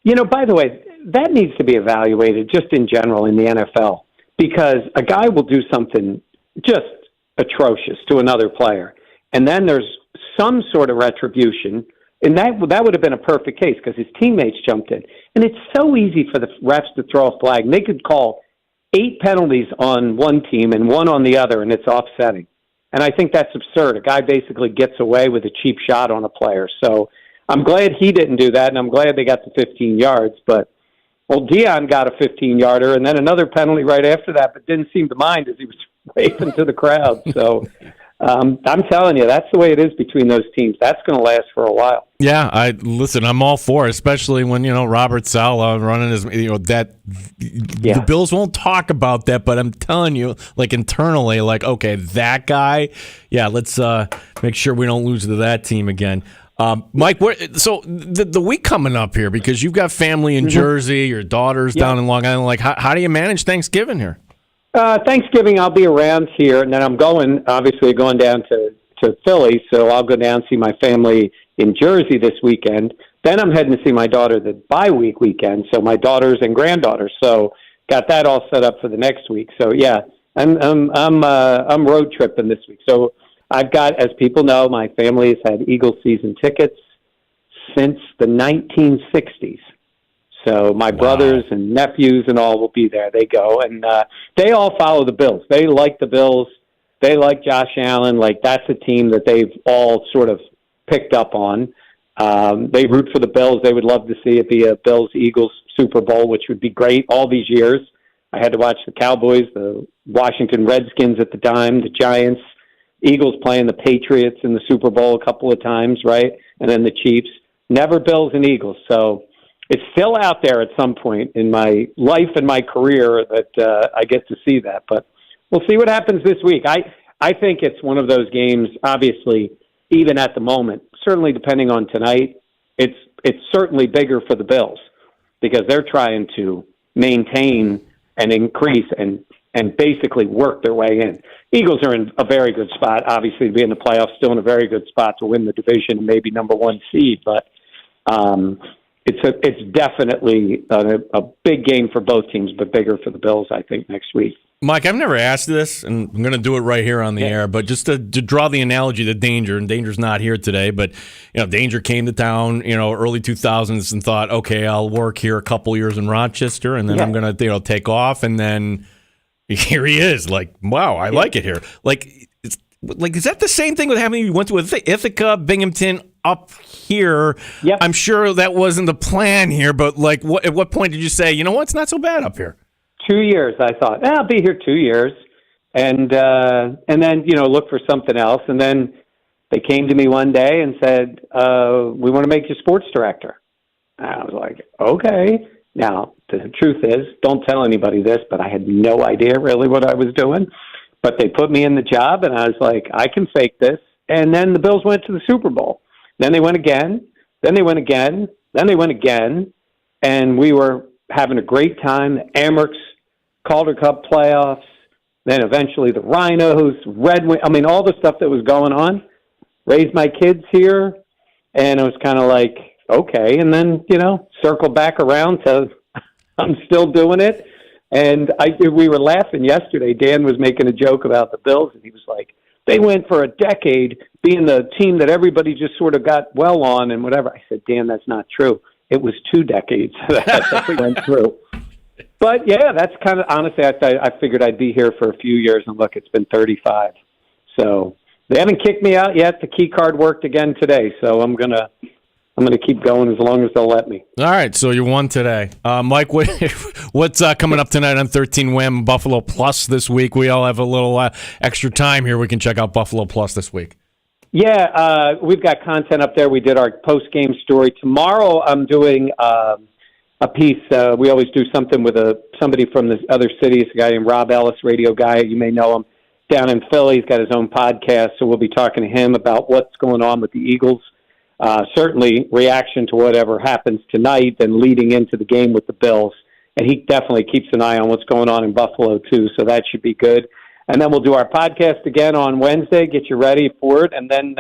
By the way, that needs to be evaluated just in general in the NFL, because a guy will do something just atrocious to another player, and then there's some sort of retribution, and that would have been a perfect case because his teammates jumped in. And it's so easy for the refs to throw a flag. They could call 8 penalties on one team and 1 on the other, and it's offsetting. And I think that's absurd. A guy basically gets away with a cheap shot on a player. So I'm glad he didn't do that, and I'm glad they got the 15 yards. But, Deion got a 15-yarder and then another penalty right after that, but didn't seem to mind as he was waving to the crowd. So I'm telling you, that's the way it is between those teams. That's going to last for a while. Yeah, I'm all for it, especially when Robert Saleh running his the Bills won't talk about that, but I'm telling you, like internally, like, okay, that guy, yeah, let's make sure we don't lose to that team again. Mike, so the week coming up here, because you've got family in Jersey, your daughter's down in Long Island. Like, how do you manage Thanksgiving here? Thanksgiving, I'll be around here, and then I'm going down to Philly, so I'll go down and see my family in Jersey this weekend. Then I'm heading to see my daughter the bye-week weekend, so my daughters and granddaughters. So got that all set up for the next week. So yeah, I'm road tripping this week. So I've got, as people know, my family has had Eagles season tickets since the 1960s. So my brothers and nephews and all will be there. They go, and they all follow the Bills. They like the Bills. They like Josh Allen. Like, that's a team that they've all sort of picked up on. They root for the Bills. They would love to see it be a Bills-Eagles Super Bowl, which would be great all these years. I had to watch the Cowboys, the Washington Redskins at the time, the Giants, Eagles playing the Patriots in the Super Bowl a couple of times, right? And then the Chiefs. Never Bills and Eagles. So it's still out there at some point in my life and my career that I get to see that. But we'll see what happens this week. I think it's one of those games, obviously, even at the moment, certainly depending on tonight, it's certainly bigger for the Bills. because they're trying to maintain and increase and basically work their way in. Eagles are in a very good spot, obviously, to be in the playoffs, still in a very good spot to win the division and maybe number one seed. But it's definitely a big game for both teams, but bigger for the Bills, I think, next week. Mike, I've never asked this, and I'm going to do it right here on the air, but just to draw the analogy to Danger, and Danger's not here today, but Danger came to town, early 2000s and thought, okay, I'll work here a couple years in Rochester, and then I'm going to take off, and then here he is, like, wow, I like it here. Is that the same thing with having you went to Ithaca, Binghamton, up here? Yep. I'm sure that wasn't the plan here, but at what point did you say, you know what, it's not so bad up here? 2 years, I thought, I'll be here 2 years, and then look for something else. And then they came to me one day and said, "We want to make you sports director." And I was like, "Okay." Now the truth is, don't tell anybody this, but I had no idea really what I was doing. But they put me in the job, and I was like, "I can fake this." And then the Bills went to the Super Bowl. Then they went again. Then they went again. Then they went again, and we were having a great time. The Amerks Calder Cup playoffs, then eventually the Rhinos, Red Wing. I mean, all the stuff that was going on. Raised my kids here, and it was kind of like, okay. And then, circle back around to I'm still doing it. And we were laughing yesterday. Dan was making a joke about the Bills, and he was like, they went for a decade being the team that everybody just sort of got well on and whatever. I said, Dan, that's not true. It was 2 decades that we went through. But, yeah, that's kind of, honestly, I figured I'd be here for a few years, and look, it's been 35. So they haven't kicked me out yet. The key card worked again today, so I'm gonna keep going as long as they'll let me. All right, so you won today. Mike, what's coming up tonight on 13 Wham Buffalo Plus this week? We all have a little extra time here. We can check out Buffalo Plus this week. Yeah, we've got content up there. We did our post-game story. Tomorrow I'm doing a piece. We always do something with somebody from the other cities, a guy named Rob Ellis, radio guy. You may know him down in Philly. He's got his own podcast, so we'll be talking to him about what's going on with the Eagles. Certainly reaction to whatever happens tonight and leading into the game with the Bills. And he definitely keeps an eye on what's going on in Buffalo, too, so that should be good. And then we'll do our podcast again on Wednesday, get you ready for it. And then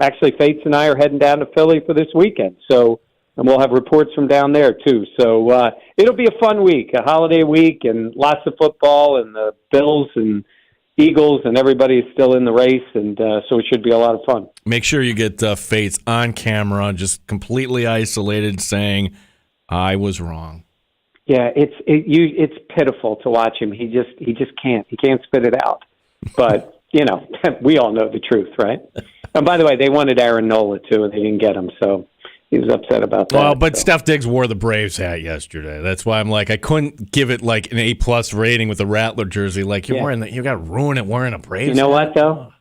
actually Fates and I are heading down to Philly for this weekend. And we'll have reports from down there, too. So it'll be a fun week, a holiday week, and lots of football, and the Bills and Eagles, and everybody is still in the race, and so it should be a lot of fun. Make sure you get Fates on camera, just completely isolated, saying, I was wrong. Yeah, it's pitiful to watch him. He just can't. He can't spit it out. But, we all know the truth, right? And by the way, they wanted Aaron Nola, too, and they didn't get him, so he was upset about that. Well, but Steph Diggs wore the Braves hat yesterday. That's why I'm like, I couldn't give it like an A+ rating with the Rattler jersey. Like you got to ruin it wearing a Braves. You know what though?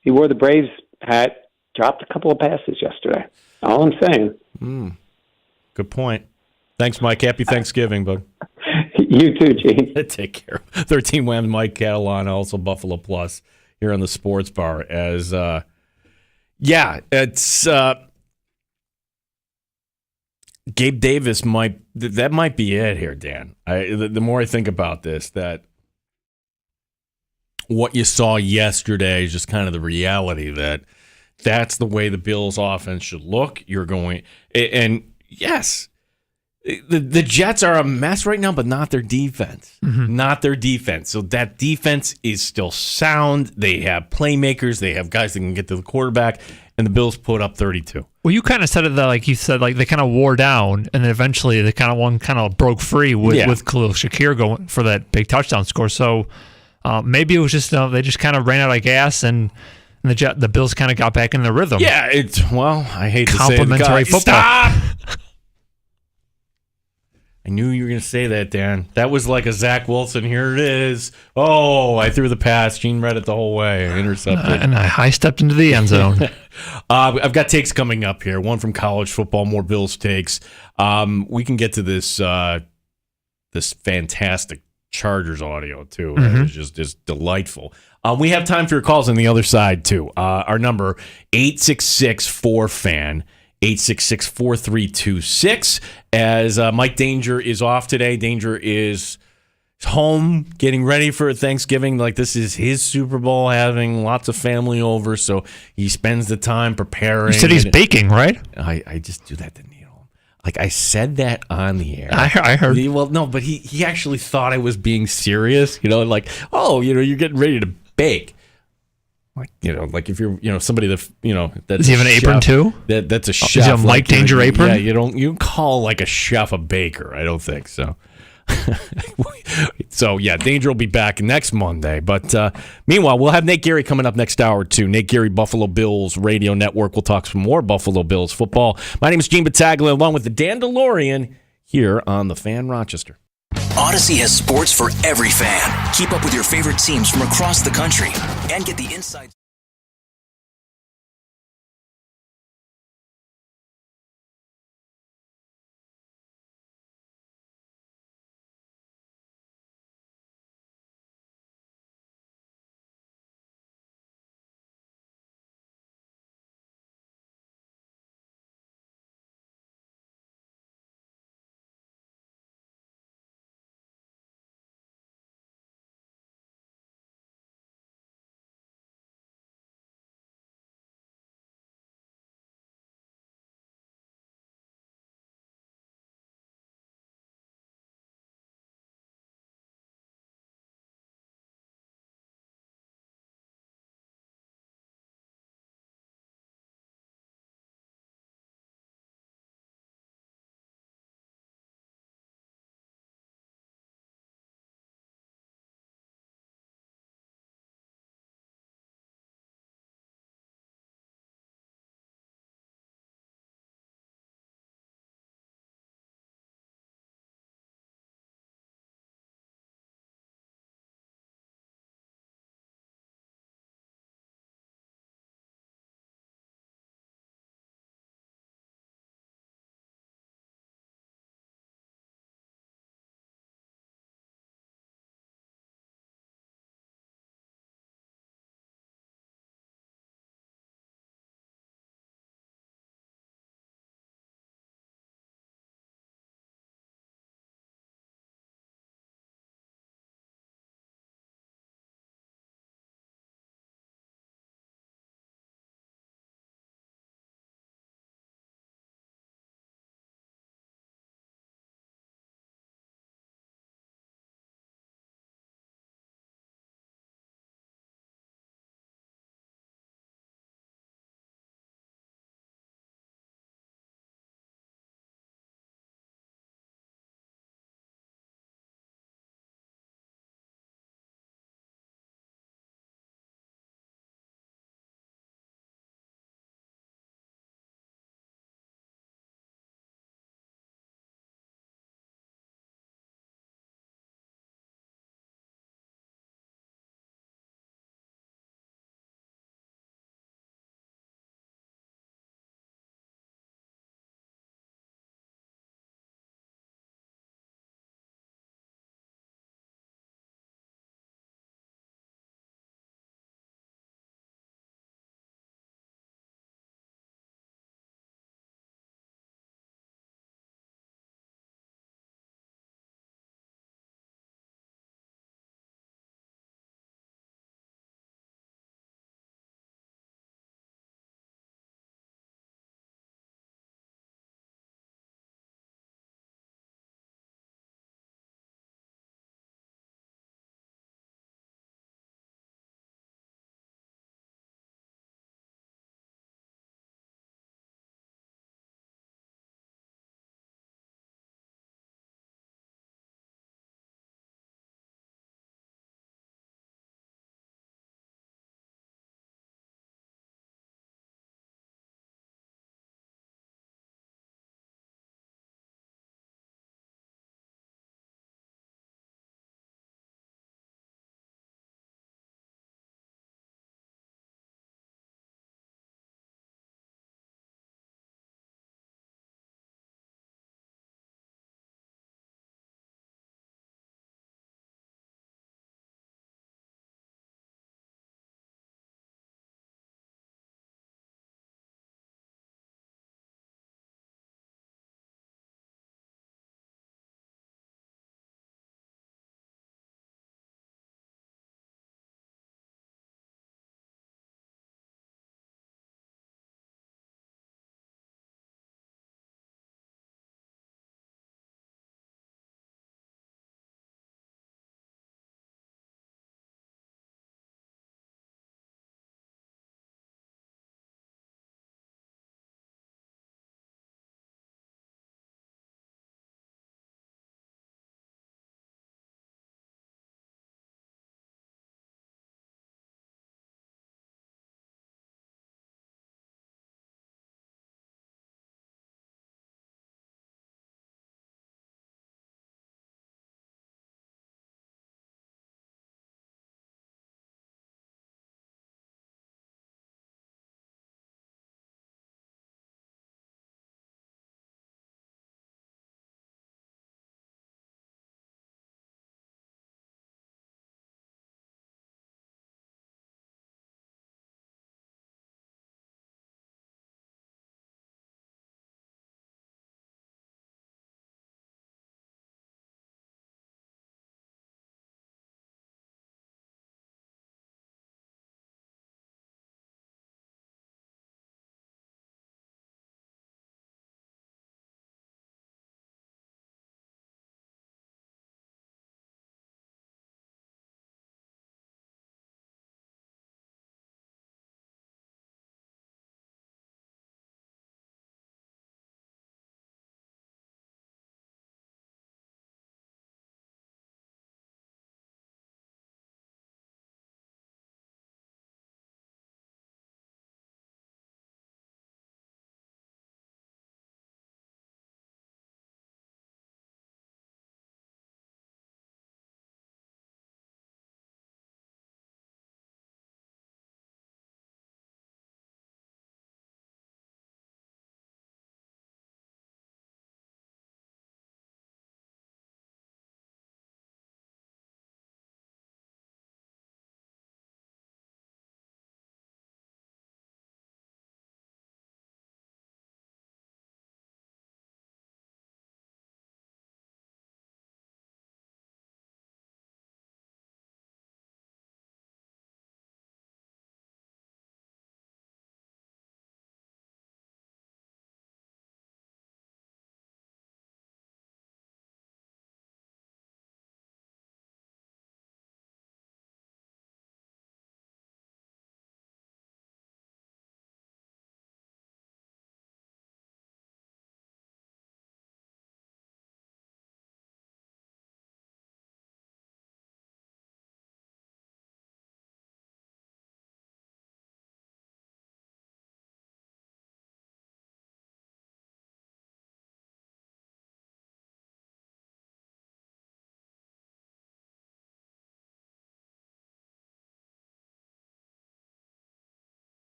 He wore the Braves hat, dropped a couple of passes yesterday. All I'm saying. Good point. Thanks, Mike. Happy Thanksgiving, bud. You too, Gene. Take care. 13 Wham, Mike Catalana, also Buffalo Plus here on the Sports Bar. As it's. Gabe Davis might be it here, Dan. The more I think about this, that what you saw yesterday is just kind of the reality that that's the way the Bills' offense should look. You're going, and yes, the Jets are a mess right now, but not their defense. Mm-hmm. Not their defense. So that defense is still sound. They have playmakers. They have guys that can get to the quarterback. And the Bills put up 32. Well, you kind of said it that, like you said, like they kind of wore down, and then eventually they kind of broke free with Khalil Shakir going for that big touchdown score. So maybe it was just they just kind of ran out of gas, and the Bills kind of got back in the rhythm. Yeah, I hate to say it. Complimentary football. Stop! I knew you were going to say that, Dan. That was like a Zach Wilson. Here it is. Oh, I threw the pass. Gene read it the whole way. Intercepted. And I high-stepped into the end zone. I've got takes coming up here. One from college football, more Bills takes. We can get to this fantastic Chargers audio, too. Mm-hmm. It was just delightful. We have time for your calls on the other side, too. Our number, 866-4FAN. 866-4326. As Mike Danger is off today. Danger is home getting ready for Thanksgiving. Like, this is his Super Bowl, having lots of family over, so he spends the time preparing. You said he's baking, right? I just do that to Neil. Like, I said that on the air. I heard. Well, no, but he actually thought I was being serious. Like, oh, you're getting ready to bake. Like, like if you're, somebody that, that's does he have an apron too? That's a chef. Is he a Mike Danger apron? Yeah, you call like a chef a baker. I don't think so. So, yeah, Danger will be back next Monday. But meanwhile, we'll have Nate Geary coming up next hour, too. Nate Geary, Buffalo Bills Radio Network. We'll talk some more Buffalo Bills football. My name is Gene Battaglia, along with the Dan DeLorean, here on The Fan Rochester. Odyssey has sports for every fan. Keep up with your favorite teams from across the country and get the inside.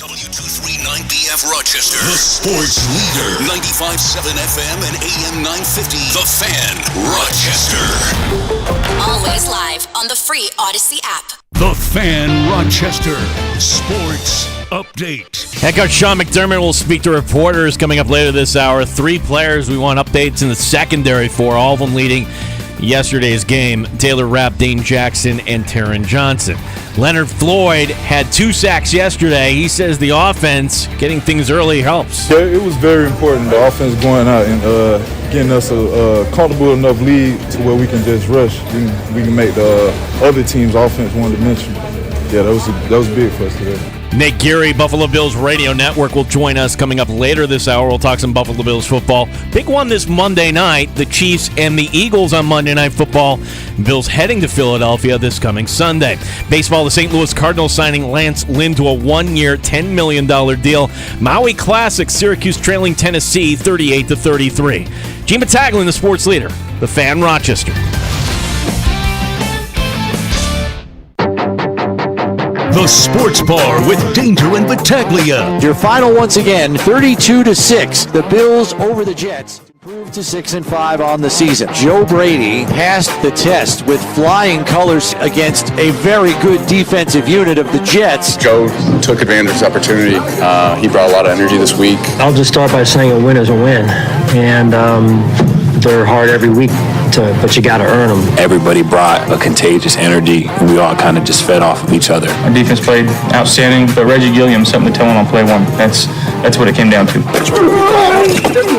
W239BF Rochester, the sports leader. 95.7 FM and AM 950, The Fan, Rochester. Always live on the free Odyssey app. The Fan, Rochester, sports update. Head coach Sean McDermott will speak to reporters coming up later this hour. 3 players we want updates in the secondary for, all of them leading yesterday's game: Taylor Rapp, Dane Jackson, and Taron Johnson. Leonard Floyd had 2 sacks yesterday. He says the offense, getting things early, helps. Yeah, it was very important, the offense going out and getting us a comfortable enough lead to where we can just rush. We can make the other team's offense one-dimensional. Yeah, that was big for us today. Nate Geary, Buffalo Bills Radio Network, will join us coming up later this hour. We'll talk some Buffalo Bills football. Big one this Monday night, the Chiefs and the Eagles on Monday Night Football. Bills heading to Philadelphia this coming Sunday. Baseball, the St. Louis Cardinals signing Lance Lynn to a 1-year, $10 million deal. Maui Classic, Syracuse trailing Tennessee 38-33. Gene Battaglin, the sports leader, the Fan, Rochester. The Sports Bar with Danger and Battaglia. Your final once again, 32-6. The Bills over the Jets. Improved to 6-5 on the season. Joe Brady passed the test with flying colors against a very good defensive unit of the Jets. Joe took advantage of his opportunity. He brought a lot of energy this week. I'll just start by saying a win is a win. And they're hard every week, but you got to earn them. Everybody brought a contagious energy, and we all kind of just fed off of each other. Our defense played outstanding, but Reggie Gilliam something to tell him on play one. That's what it came down to.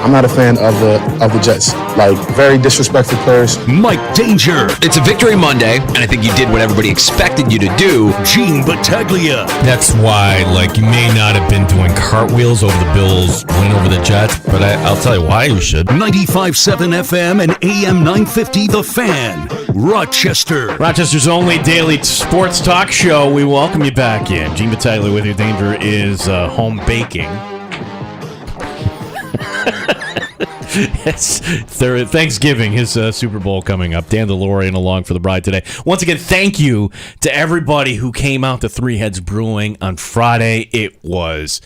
I'm not a fan of the Jets. Like, very disrespectful players. Mike Danger. It's a victory Monday, and I think you did what everybody expected you to do. Gene Battaglia. That's why, you may not have been doing cartwheels over the Bills' win over the Jets, but I'll tell you why you should. 95.7 FM and AM 950, The Fan, Rochester. Rochester's only daily sports talk show. We welcome you back in. Gene Battaglia with you. Danger is home baking. It's Thanksgiving, his Super Bowl coming up. Dan DeLorean along for the bride today. Once again, thank you to everybody who came out to Three Heads Brewing on Friday. It was,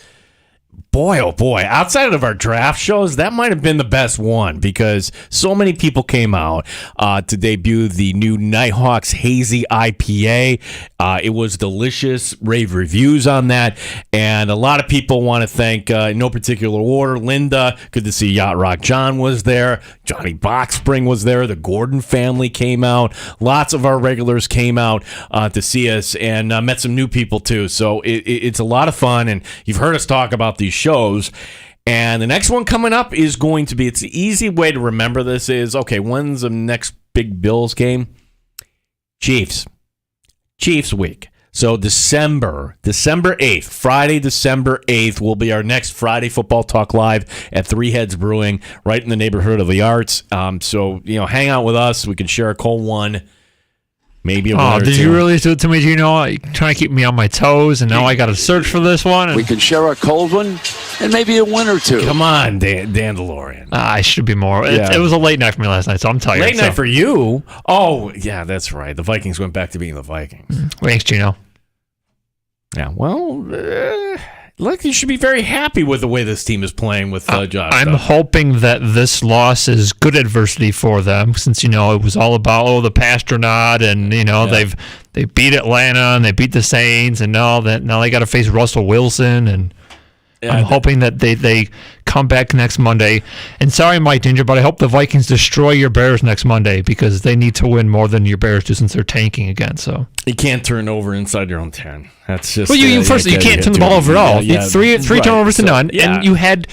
boy, oh boy, outside of our draft shows, that might have been the best one because so many people came out to debut the new Nighthawks Hazy IPA. It was delicious. Rave reviews on that. And a lot of people want to thank, in no particular order, Linda. Good to see Yacht Rock John was there. Johnny Boxspring was there. The Gordon family came out. Lots of our regulars came out to see us and met some new people too. So it's a lot of fun. And you've heard us talk about these shows. And the next one coming up is going to be, it's the easy way to remember this is, okay, when's the next big Bills game? Chiefs week. So December 8th, Friday, December 8th will be our next Friday Football Talk Live at Three Heads Brewing, right in the neighborhood of the Arts. So, hang out with us. We can share a cold one. Maybe a winner or two. Did you really do it to me? Do you know, trying to keep me on my toes, and now I got to search for this one? We can share a cold one and maybe a win or two. Come on, Dan DeLorean. I should be more. Yeah. It was a late night for me last night, so I'm tired. Late night for you? Oh, yeah, that's right. The Vikings went back to being the Vikings. Thanks, Gino. Yeah, well, look, you should be very happy with the way this team is playing with Josh. I'm hoping that this loss is good adversity for them, since it was all about the Pastronaut, and they beat Atlanta and they beat the Saints, and now they got to face Russell Wilson, and I'm hoping that they come back next Monday. And sorry, Mike Danger, but I hope the Vikings destroy your Bears next Monday because they need to win more than your Bears do since they're tanking again. So you can't turn over inside your own 10. That's just. Well, you can't turn the ball over at all. Three turnovers to none, and you had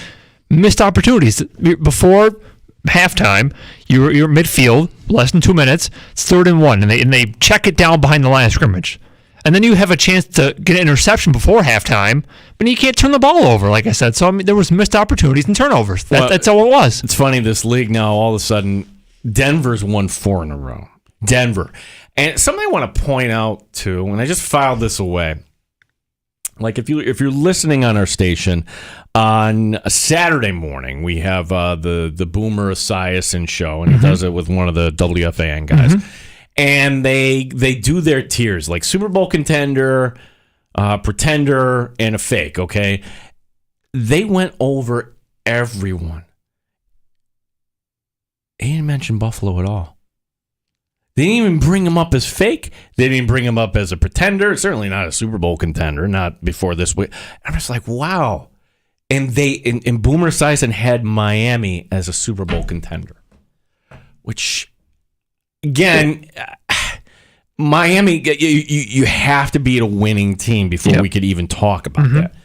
missed opportunities before halftime. You're midfield, less than 2 minutes. It's 3rd and 1, and they check it down behind the line of scrimmage. And then you have a chance to get an interception before halftime, but you can't turn the ball over, like I said. So, there was missed opportunities and turnovers. That's all it was. It's funny, this league now, all of a sudden, Denver's won 4 in a row. Denver. And something I want to point out, too, and I just filed this away. Like, if you're listening on our station, on a Saturday morning, we have the Boomer Esiason show, and he does it with one of the WFAN guys. Mm-hmm. And they do their tiers, like Super Bowl contender, pretender, and a fake, okay? They went over everyone. They didn't mention Buffalo at all. They didn't even bring him up as fake. They didn't bring him up as a pretender. Certainly not a Super Bowl contender, not before this week. I'm just like, wow. And Boomer Esiason had Miami as a Super Bowl contender, which, again, Miami, you have to beat a winning team before we could even talk about that.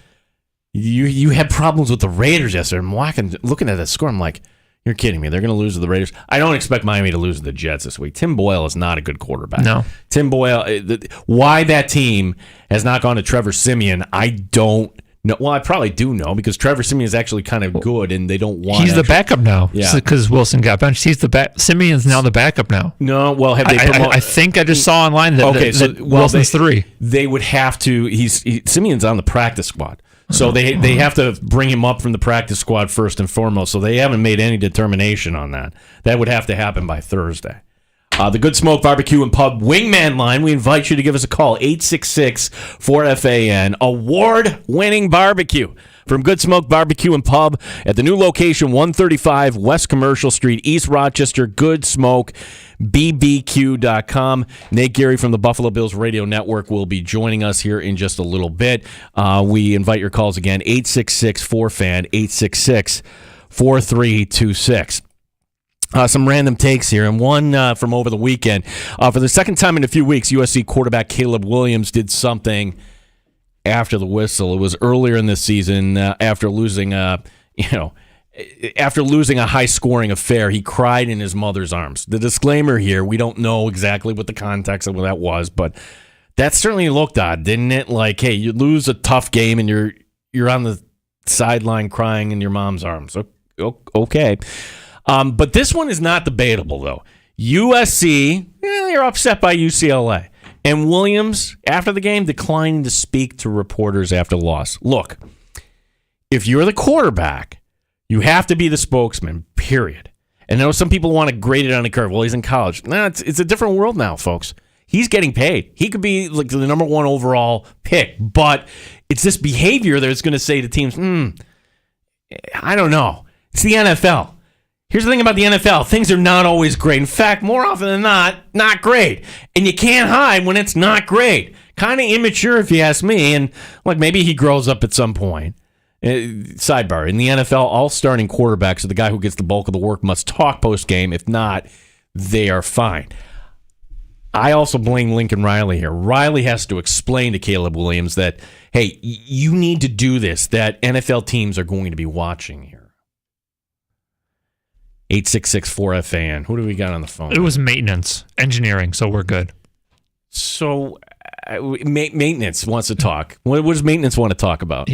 You had problems with the Raiders yesterday. I'm looking at that score. I'm like, you're kidding me. They're going to lose to the Raiders. I don't expect Miami to lose to the Jets this week. Tim Boyle is not a good quarterback. No. Tim Boyle, why that team has not gone to Trevor Siemian, I don't know. Well, I probably do know because Trevor Siemian is actually kind of good and they don't want He's the backup now. Yeah. Because Wilson got benched. He's the Simeon's now the backup now. No, well, have they promoted? I think I just saw online that, Wilson's 3. They would have to. Simeon's on the practice squad. So they have to bring him up from the practice squad first and foremost. So they haven't made any determination on that. That would have to happen by Thursday. The Good Smoke Barbecue and Pub Wingman line, we invite you to give us a call, 866-4FAN. Award-winning barbecue from Good Smoke Barbecue and Pub at the new location, 135 West Commercial Street, East Rochester, goodsmokebbq.com. Nate Geary from the Buffalo Bills Radio Network will be joining us here in just a little bit. We invite your calls again, 866-4FAN, 866-4326. Some random takes here, and one from over the weekend. For the second time in a few weeks, USC quarterback Caleb Williams did something after the whistle. It was earlier in this season after losing a high-scoring affair. He cried in his mother's arms. The disclaimer here: we don't know exactly what the context of that was, but that certainly looked odd, didn't it? Like, hey, you lose a tough game and you're on the sideline crying in your mom's arms. Okay. But this one is not debatable, though. USC, they're upset by UCLA. And Williams, after the game, declining to speak to reporters after the loss. Look, if you're the quarterback, you have to be the spokesman, period. And I know some people want to grade it on a curve. Well, he's in college. No, it's a different world now, folks. He's getting paid. He could be like the number one overall pick. But it's this behavior that's going to say to teams, I don't know. It's the NFL. Here's the thing about the NFL. Things are not always great. In fact, more often than not great. And you can't hide when it's not great. Kind of immature, if you ask me. And like maybe he grows up at some point. Sidebar. In the NFL, all starting quarterbacks, so the guy who gets the bulk of the work, must talk post-game. If not, they are fine. I also blame Lincoln Riley here. Riley has to explain to Caleb Williams that, hey, you need to do this, that NFL teams are going to be watching here. 866-4FAN. Who do we got on the phone? It was maintenance, engineering, so we're good. So maintenance wants to talk. What does maintenance want to talk about?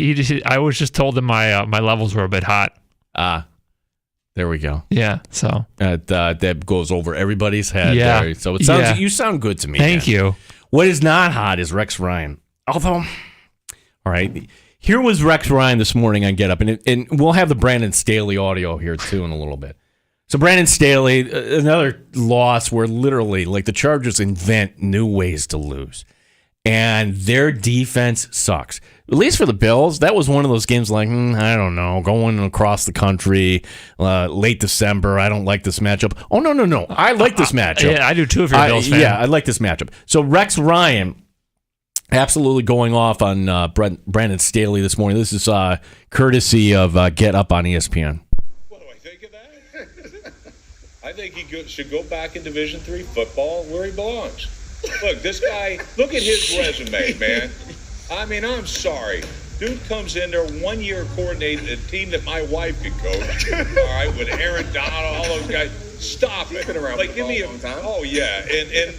I was just told that my levels were a bit hot. There we go. Yeah, so that goes over everybody's head. Yeah. There. So it sounds you sound good to me. Thank you. What is not hot is Rex Ryan. Although, all right, here was Rex Ryan this morning on Get Up, and we'll have the Brandon Staley audio here too in a little bit. So Brandon Staley, another loss where literally, like, the Chargers invent new ways to lose. And their defense sucks. At least for the Bills, that was one of those games like, I don't know, going across the country, late December, I don't like this matchup. Oh, no. I like this matchup. Yeah, I do too if you're a Bills fan. Yeah, I like this matchup. So Rex Ryan absolutely going off on Brandon Staley this morning. This is courtesy of Get Up on ESPN. I think he should go back in Division III football where he belongs. Look, this guy, look at his resume, man. I mean, I'm sorry. Dude comes in there, 1 year coordinated a team that my wife could coach. All right, with Aaron Donald, all those guys. Stop it. Been around like, give me a long time. Oh yeah, and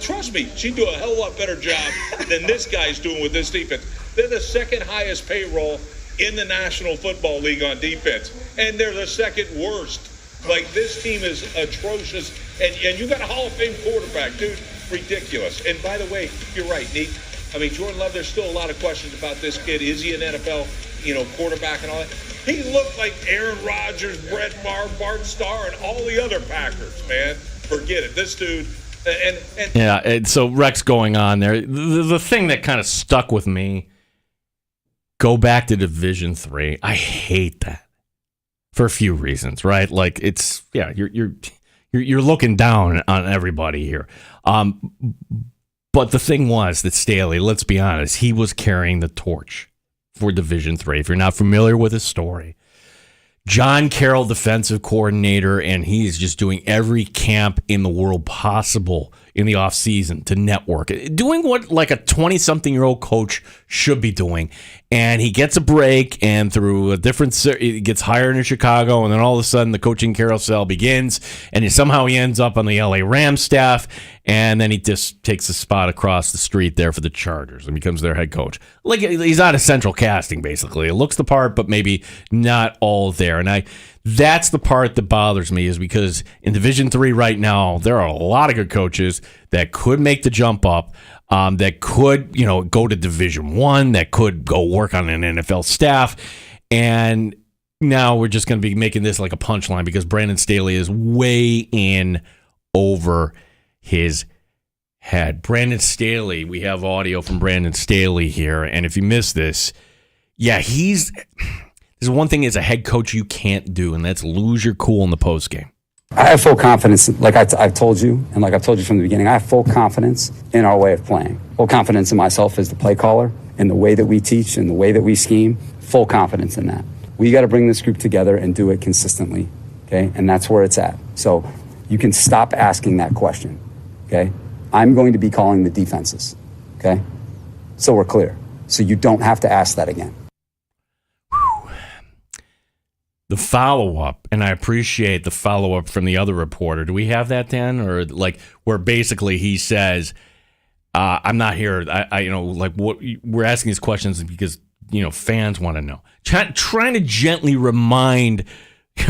trust me, she'd do a hell of a lot better job than this guy's doing with this defense. They're the second highest payroll in the National Football League on defense, and they're the second worst. Like, this team is atrocious, and you got a Hall of Fame quarterback, dude. Ridiculous. And by the way, you're right, Nick. I mean, Jordan Love, there's still a lot of questions about this kid. Is he an NFL, quarterback and all that? He looked like Aaron Rodgers, Brett Favre, Bart Starr, and all the other Packers, man. Forget it. This dude, And so Rex going on there. The thing that kind of stuck with me, go back to Division III. I hate that for a few reasons, right? Like you're looking down on everybody here. But the thing was that Staley, let's be honest, he was carrying the torch for Division III. If you're not familiar with his story, John Carroll, defensive coordinator, and he's just doing every camp in the world possible in the offseason to network. Doing what like a 20-something-year-old coach should be doing. And he gets a break, and through a different, he gets hired in Chicago, and then all of a sudden the coaching carousel begins, and somehow he ends up on the LA Rams staff, and then he just takes a spot across the street there for the Chargers and becomes their head coach. Like, he's out of central casting, basically. It looks the part, but maybe not all there. And that's the part that bothers me, is because in Division III right now, there are a lot of good coaches that could make the jump up, that could, go to Division I, that could go work on an NFL staff. And now we're just going to be making this like a punchline because Brandon Staley is way in over his head. Brandon Staley, we have audio from Brandon Staley here. And if you missed this, there's one thing as a head coach you can't do, and that's lose your cool in the postgame. I have full confidence, like I've told you, and like I've told you from the beginning, I have full confidence in our way of playing. Full confidence in myself as the play caller, in the way that we teach, in the way that we scheme. Full confidence in that. We got to bring this group together and do it consistently, okay? And that's where it's at. So you can stop asking that question, okay? I'm going to be calling the defenses, okay? So we're clear. So you don't have to ask that again. The follow-up, and I appreciate the follow-up from the other reporter. Do we have that, Dan? Or like where basically he says, I'm not here. What we're asking these questions because, fans want to know. Trying to gently remind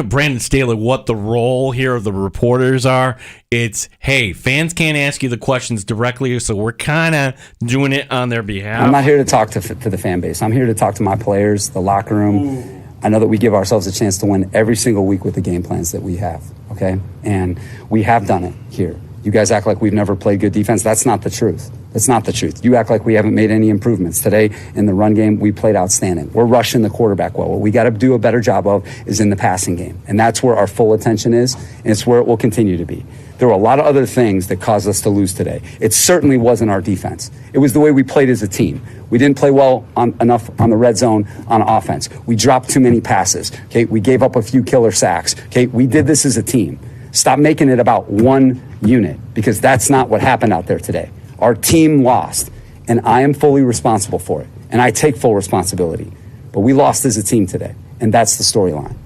Brandon Staley what the role here of the reporters are. It's, hey, fans can't ask you the questions directly, so we're kind of doing it on their behalf. I'm not here to talk to the fan base. I'm here to talk to my players, the locker room. Ooh. I know that we give ourselves a chance to win every single week with the game plans that we have, okay? And we have done it here. You guys act like we've never played good defense. That's not the truth. That's not the truth. You act like we haven't made any improvements. Today, in the run game, we played outstanding. We're rushing the quarterback well. What we got to do a better job of is in the passing game. And that's where our full attention is, and it's where it will continue to be. There were a lot of other things that caused us to lose today. It certainly wasn't our defense. It was the way we played as a team. We didn't play well enough on the red zone on offense. We dropped too many passes. Okay, we gave up a few killer sacks. Okay, we did this as a team. Stop making it about one unit, because that's not what happened out there today. Our team lost, and I am fully responsible for it, and I take full responsibility. But we lost as a team today, and that's the storyline.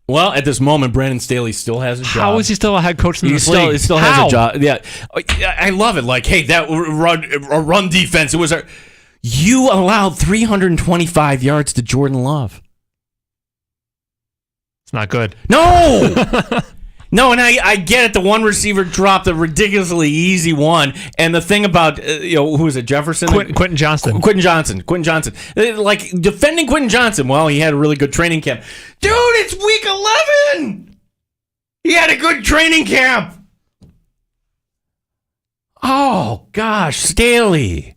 Well, at this moment, Brandon Staley still has a job. How is he still a head coach in this league? He still has a job. Yeah, I love it. Like, hey, that run defense. You allowed 325 yards to Jordan Love. It's not good. No. No, and I get it. The one receiver dropped a ridiculously easy one, and the thing about who is it? Jefferson, Quentin Johnson. Quentin Johnson. Like defending Quentin Johnson. Well, he had a really good training camp. Dude, it's week 11. He had a good training camp. Oh gosh, Staley.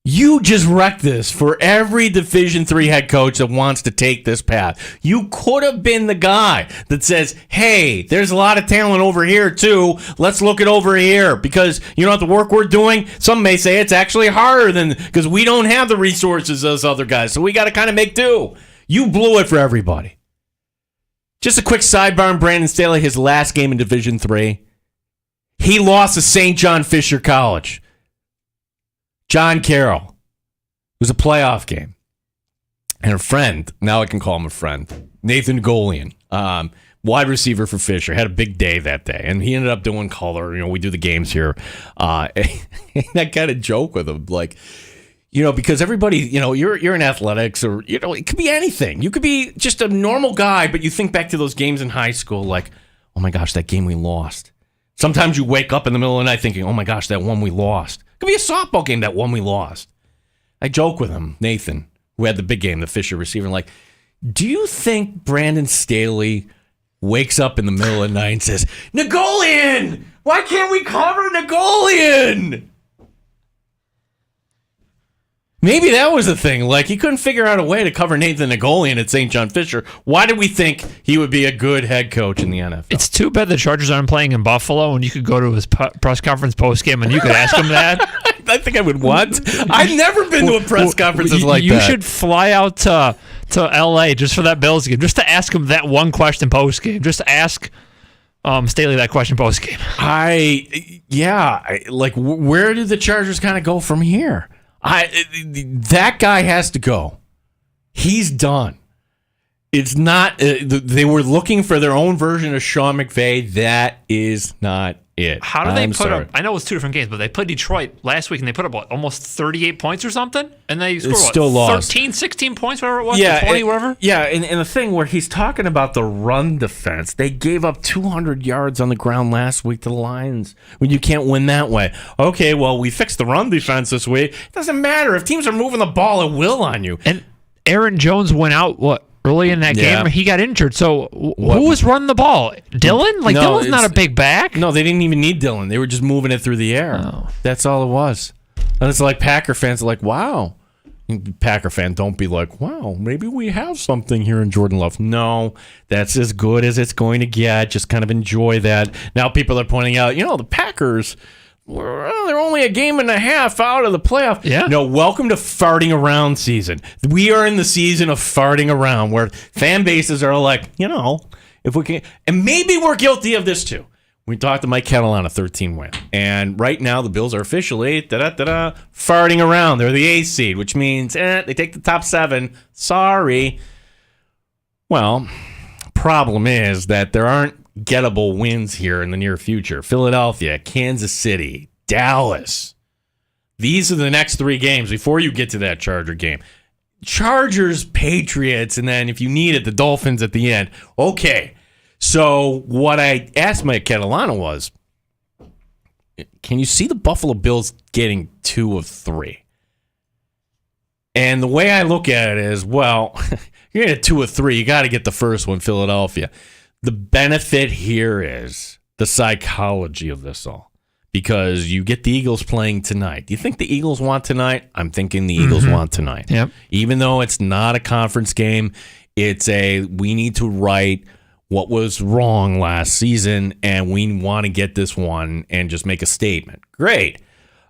You just wrecked this for every Division III head coach that wants to take this path. You could have been the guy that says, hey, there's a lot of talent over here too. Let's look it over here, because you know what the work we're doing, some may say it's actually harder because we don't have the resources as other guys, so we got to kind of make do. You blew it for everybody. Just a quick sidebar on Brandon Staley, his last game in Division III. He lost to St. John Fisher College. John Carroll. It was a playoff game. And a friend, now I can call him a friend, Nathan Golian, wide receiver for Fisher, had a big day that day. And he ended up doing color. We do the games here. That kind of joke with him. Like, because everybody, you're in athletics or, it could be anything. You could be just a normal guy, but you think back to those games in high school like, oh my gosh, that game we lost. Sometimes you wake up in the middle of the night thinking, oh my gosh, that one we lost. It could be a softball game, that one we lost. I joke with him, Nathan, who had the big game, the Fisher receiver, like, do you think Brandon Staley wakes up in the middle of the night and says, Nagolian, Why can't we cover Nagolian? Maybe that was the thing. Like, he couldn't figure out a way to cover Nathan Nagolian at St. John Fisher. Why did we think he would be a good head coach in the NFL? It's too bad the Chargers aren't playing in Buffalo, and you could go to his press conference post-game, and you could ask him that. I think I would want. I've never been to a press conferences like that. You should fly out to L.A. just for that Bills game, just to ask him that one question post-game. Just ask Staley that question post-game. Where do the Chargers kind of go from here? That guy has to go. He's done. It's not. They were looking for their own version of Sean McVay. That is not it. How do they put up? I know it was 2 different games, but they played Detroit last week and they put up almost 38 points or something, and they scored lost 13, 16 points, whatever it was, 20, whatever. Yeah, and the thing where he's talking about the run defense, they gave up 200 yards on the ground last week to the Lions. When you can't win that way, okay, well, we fixed the run defense this week. It doesn't matter if teams are moving the ball at will on you. And Aaron Jones went out early in that game, he got injured. So who was running the ball? Dylan? Dylan's not a big back. No, they didn't even need Dylan. They were just moving it through the air. Oh. That's all it was. And it's like Packer fans are like, wow. Packer fan, don't be like, wow, maybe we have something here in Jordan Love. No, that's as good as it's going to get. Just kind of enjoy that. Now people are pointing out, the Packers, they're only a game and a half out of the playoff. Yeah. No, welcome to farting around season. We are in the season of farting around where fan bases are like, if we can, and maybe we're guilty of this too. We talked to Mike Kettle on a 13 win, and right now the Bills are officially farting around. They're the 8th seed, which means they take the top 7. Sorry. Well, problem is that there aren't gettable wins here in the near future. Philadelphia, Kansas City, Dallas. These are the next 3 games before you get to that Charger game. Chargers, Patriots, and then if you need it, the Dolphins at the end. Okay. So what I asked Mike Catalano was, can you see the Buffalo Bills getting 2 of 3? And the way I look at it is, well, you're going to get 2 of 3. You got to get the first one, Philadelphia. The benefit here is the psychology of this all, because you get the Eagles playing tonight. Do you think the Eagles want tonight? I'm thinking the Eagles want tonight. Yep. Even though it's not a conference game, we need to right what was wrong last season, and we want to get this one and just make a statement. Great.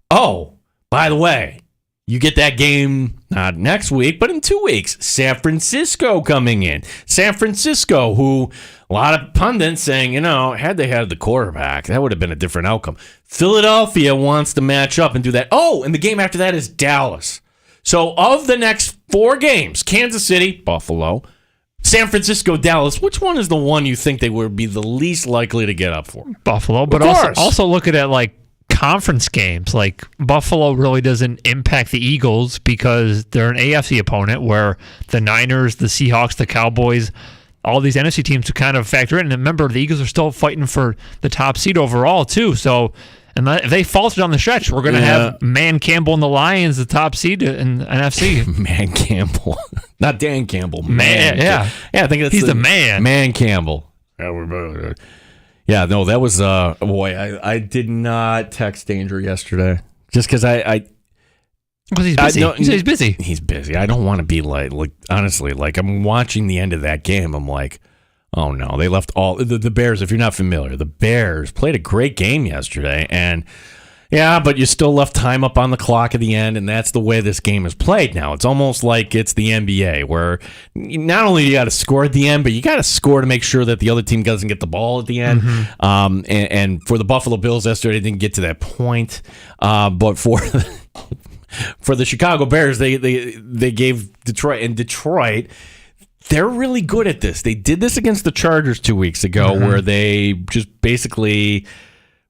Oh, by the way, you get that game not next week, but in 2 weeks. San Francisco coming in. San Francisco, who a lot of pundits saying, had they had the quarterback, that would have been a different outcome. Philadelphia wants to match up and do that. Oh, and the game after that is Dallas. So of the next 4 games, Kansas City, Buffalo, San Francisco, Dallas, which one is the one you think they would be the least likely to get up for? Buffalo, but also look at it like conference games. Like Buffalo really doesn't impact the Eagles because they're an AFC opponent, where the Niners, the Seahawks, the Cowboys, all these NFC teams to kind of factor in. And remember, the Eagles are still fighting for the top seed overall too. So, and if they falter down the stretch, we're going to have Man Campbell and the Lions, the top seed in NFC. Man Campbell, not Dan Campbell. Yeah. I think he's the man. Man Campbell. Yeah, no, that was boy. I did not text Danger yesterday just because because he's busy. He's busy. He's busy. I don't want to be like honestly, like I'm watching the end of that game. I'm like, oh no, they left all the Bears. If you're not familiar, the Bears played a great game yesterday, and yeah, but you still left time up on the clock at the end, and that's the way this game is played now. It's almost like it's the NBA, where not only you got to score at the end, but you got to score to make sure that the other team doesn't get the ball at the end. And for the Buffalo Bills yesterday, they didn't get to that point, but for the Chicago Bears, they gave Detroit, and Detroit, they're really good at this. They did this against the Chargers 2 weeks ago, where they just basically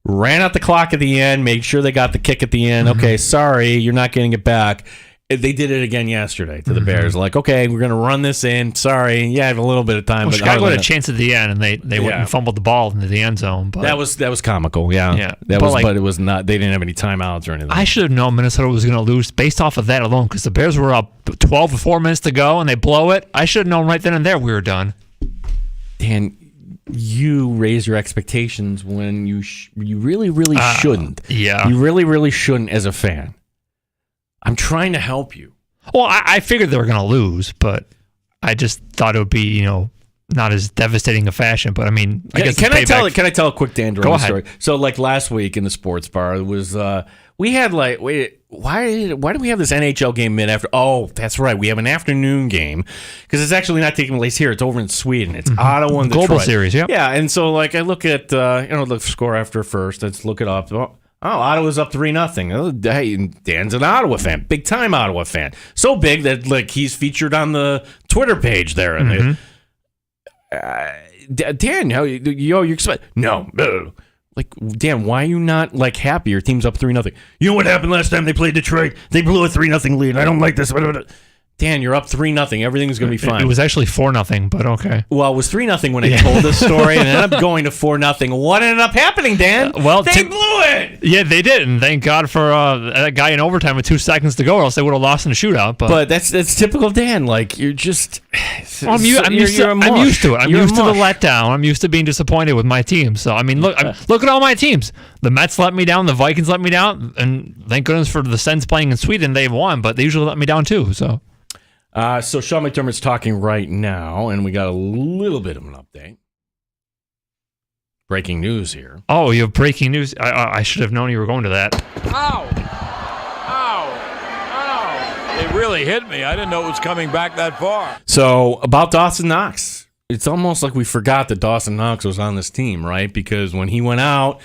ran out the clock at the end, made sure they got the kick at the end. Okay, sorry, you're not getting it back. They did it again yesterday to the Bears. Like, okay, we're going to run this in. Sorry, I have a little bit of time. Well, Chicago had a chance at the end, and they went and fumbled the ball into the end zone. But that was comical. Yeah. But it was not. They didn't have any timeouts or anything. I should have known Minnesota was going to lose based off of that alone, because the Bears were up 12 with 4 minutes to go, and they blow it. I should have known right then and there we were done. Dan, you raise your expectations when you really, really shouldn't. Yeah. You really, really shouldn't as a fan. I'm trying to help you. Well, I figured they were going to lose, but I just thought it would be, not as devastating a fashion. But I mean, I guess Can I tell a quick Dan Go ahead. story? So, like last week in the sports bar, it was we had why do we have this NHL game mid after? Oh, that's right, we have an afternoon game because it's actually not taking place here. It's over in Sweden. It's Ottawa and Global Detroit. series. Yeah, and so like I look at the score after first. Let's look it up. Oh, Ottawa's up 3-0. Oh, hey, Dan's an Ottawa fan, big time Ottawa fan. So big that like he's featured on the Twitter page there. And Dan, how you expect? No. Like, Dan, why are you not like happy? Your team's up 3-0. You know what happened last time they played Detroit? They blew a 3-0 lead. I don't like this. Dan, you're up 3-0. Everything's going to be fine. It was actually 4-0, but okay. Well, it was 3-0 when I told this story, and ended up going to 4-0. What ended up happening, Dan? They blew it. Yeah, they did, and thank God for that guy in overtime with 2 seconds to go, or else they would have lost in the shootout. But that's typical Dan. Like, you're just... I'm used to it. I'm used to the letdown. I'm used to being disappointed with my team. So, I mean, look at all my teams. The Mets let me down. The Vikings let me down. And thank goodness for the Sens playing in Sweden. They've won, but they usually let me down too. So Sean McDermott's talking right now, and we got a little bit of an update. Breaking news here. Oh, you have breaking news? I should have known you were going to that. Ow! It really hit me. I didn't know it was coming back that far. So, about Dawson Knox. It's almost like we forgot that Dawson Knox was on this team, right? Because when he went out,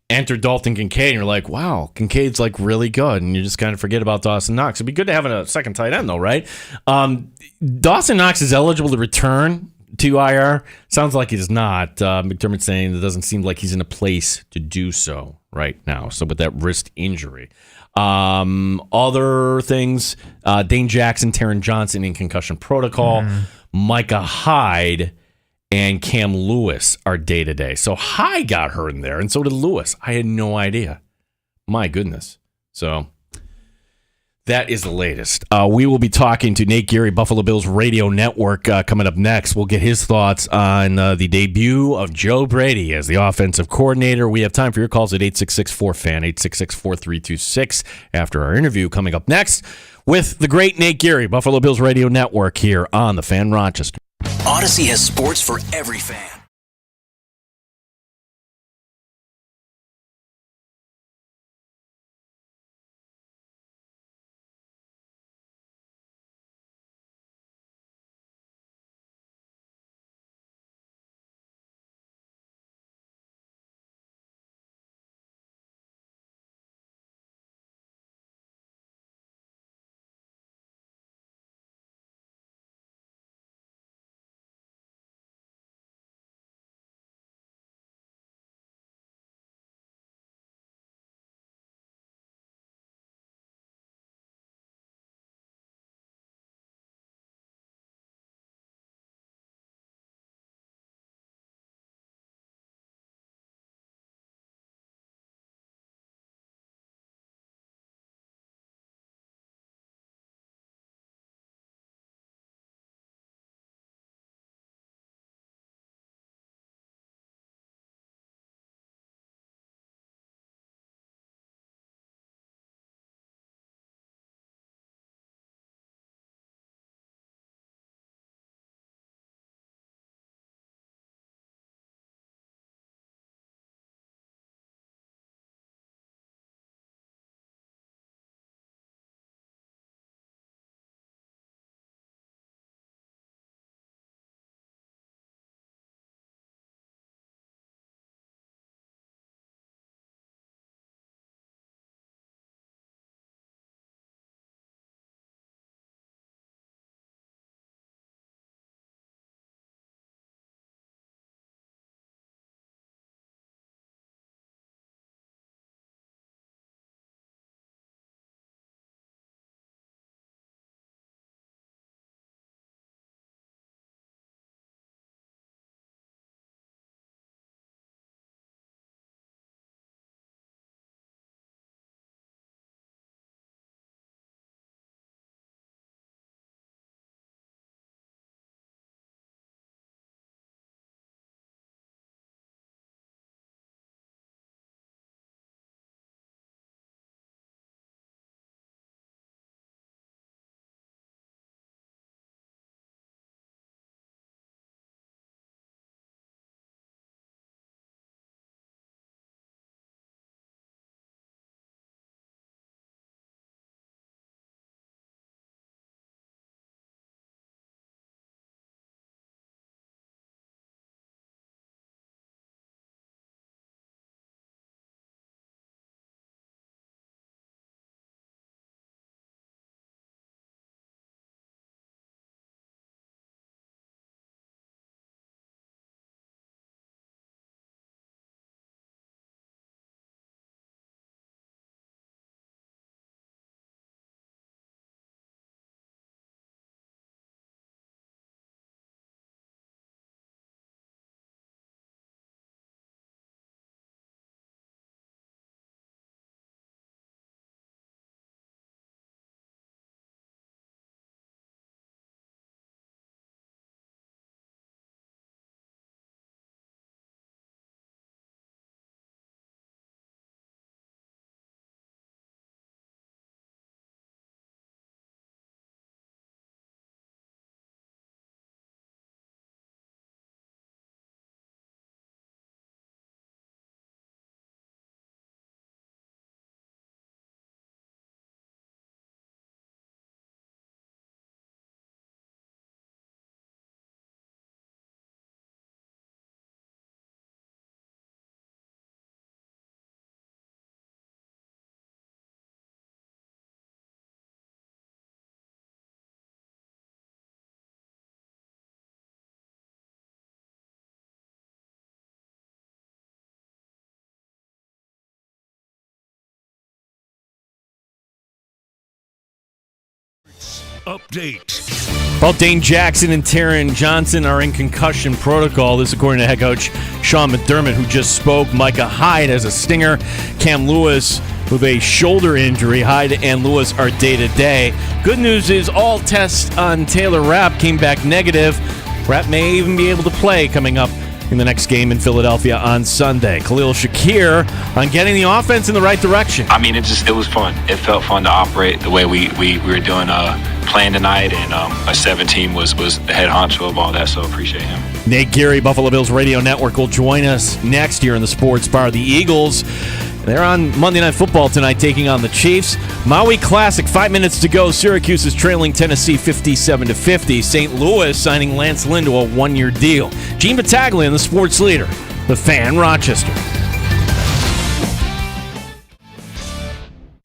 entered Dalton Kincaid, and you're like, wow, Kincaid's like really good, and you just kind of forget about Dawson Knox. It'd be good to have a second tight end, though, right? Dawson Knox is eligible to return to IR. Sounds like he's not. McDermott's saying it doesn't seem like he's in a place to do so right now. So with that wrist injury. Other things, Dane Jackson, Taron Johnson in concussion protocol. Micah Hyde and Cam Lewis are day-to-day. So Hyde got hurt in there, and so did Lewis. I had no idea. My goodness. So that is the latest. We will be talking to Nate Geary, Buffalo Bills Radio Network, coming up next. We'll get his thoughts on the debut of Joe Brady as the offensive coordinator. We have time for your calls at 866-4FAN, 866-4326, after our interview coming up next with the great Nate Geary, Buffalo Bills Radio Network, here on The Fan Rochester. Odyssey has sports for every fan. update. Well, Dane Jackson and Taron Johnson are in concussion protocol. This according to head coach Sean McDermott, who just spoke. Micah Hyde has a stinger. Cam Lewis with a shoulder injury. Hyde and Lewis are day-to-day. Good news is all tests on Taylor Rapp came back negative. Rapp may even be able to play coming up in the next game in Philadelphia on Sunday. Khalil Shakir on getting the offense in the right direction. I mean, it was fun. It felt fun to operate the way we were doing playing tonight, and our 17 was the head honcho of all that, so appreciate him. Nate Geary, Buffalo Bills Radio Network, will join us next year in the Sports Bar. The Eagles, they're on Monday Night Football tonight taking on the Chiefs. Maui Classic, 5 minutes to go. Syracuse is trailing Tennessee 57-50. St. Louis signing Lance Lynn to a one-year deal. Gene Battaglia in the Sports Leader, the Fan, Rochester.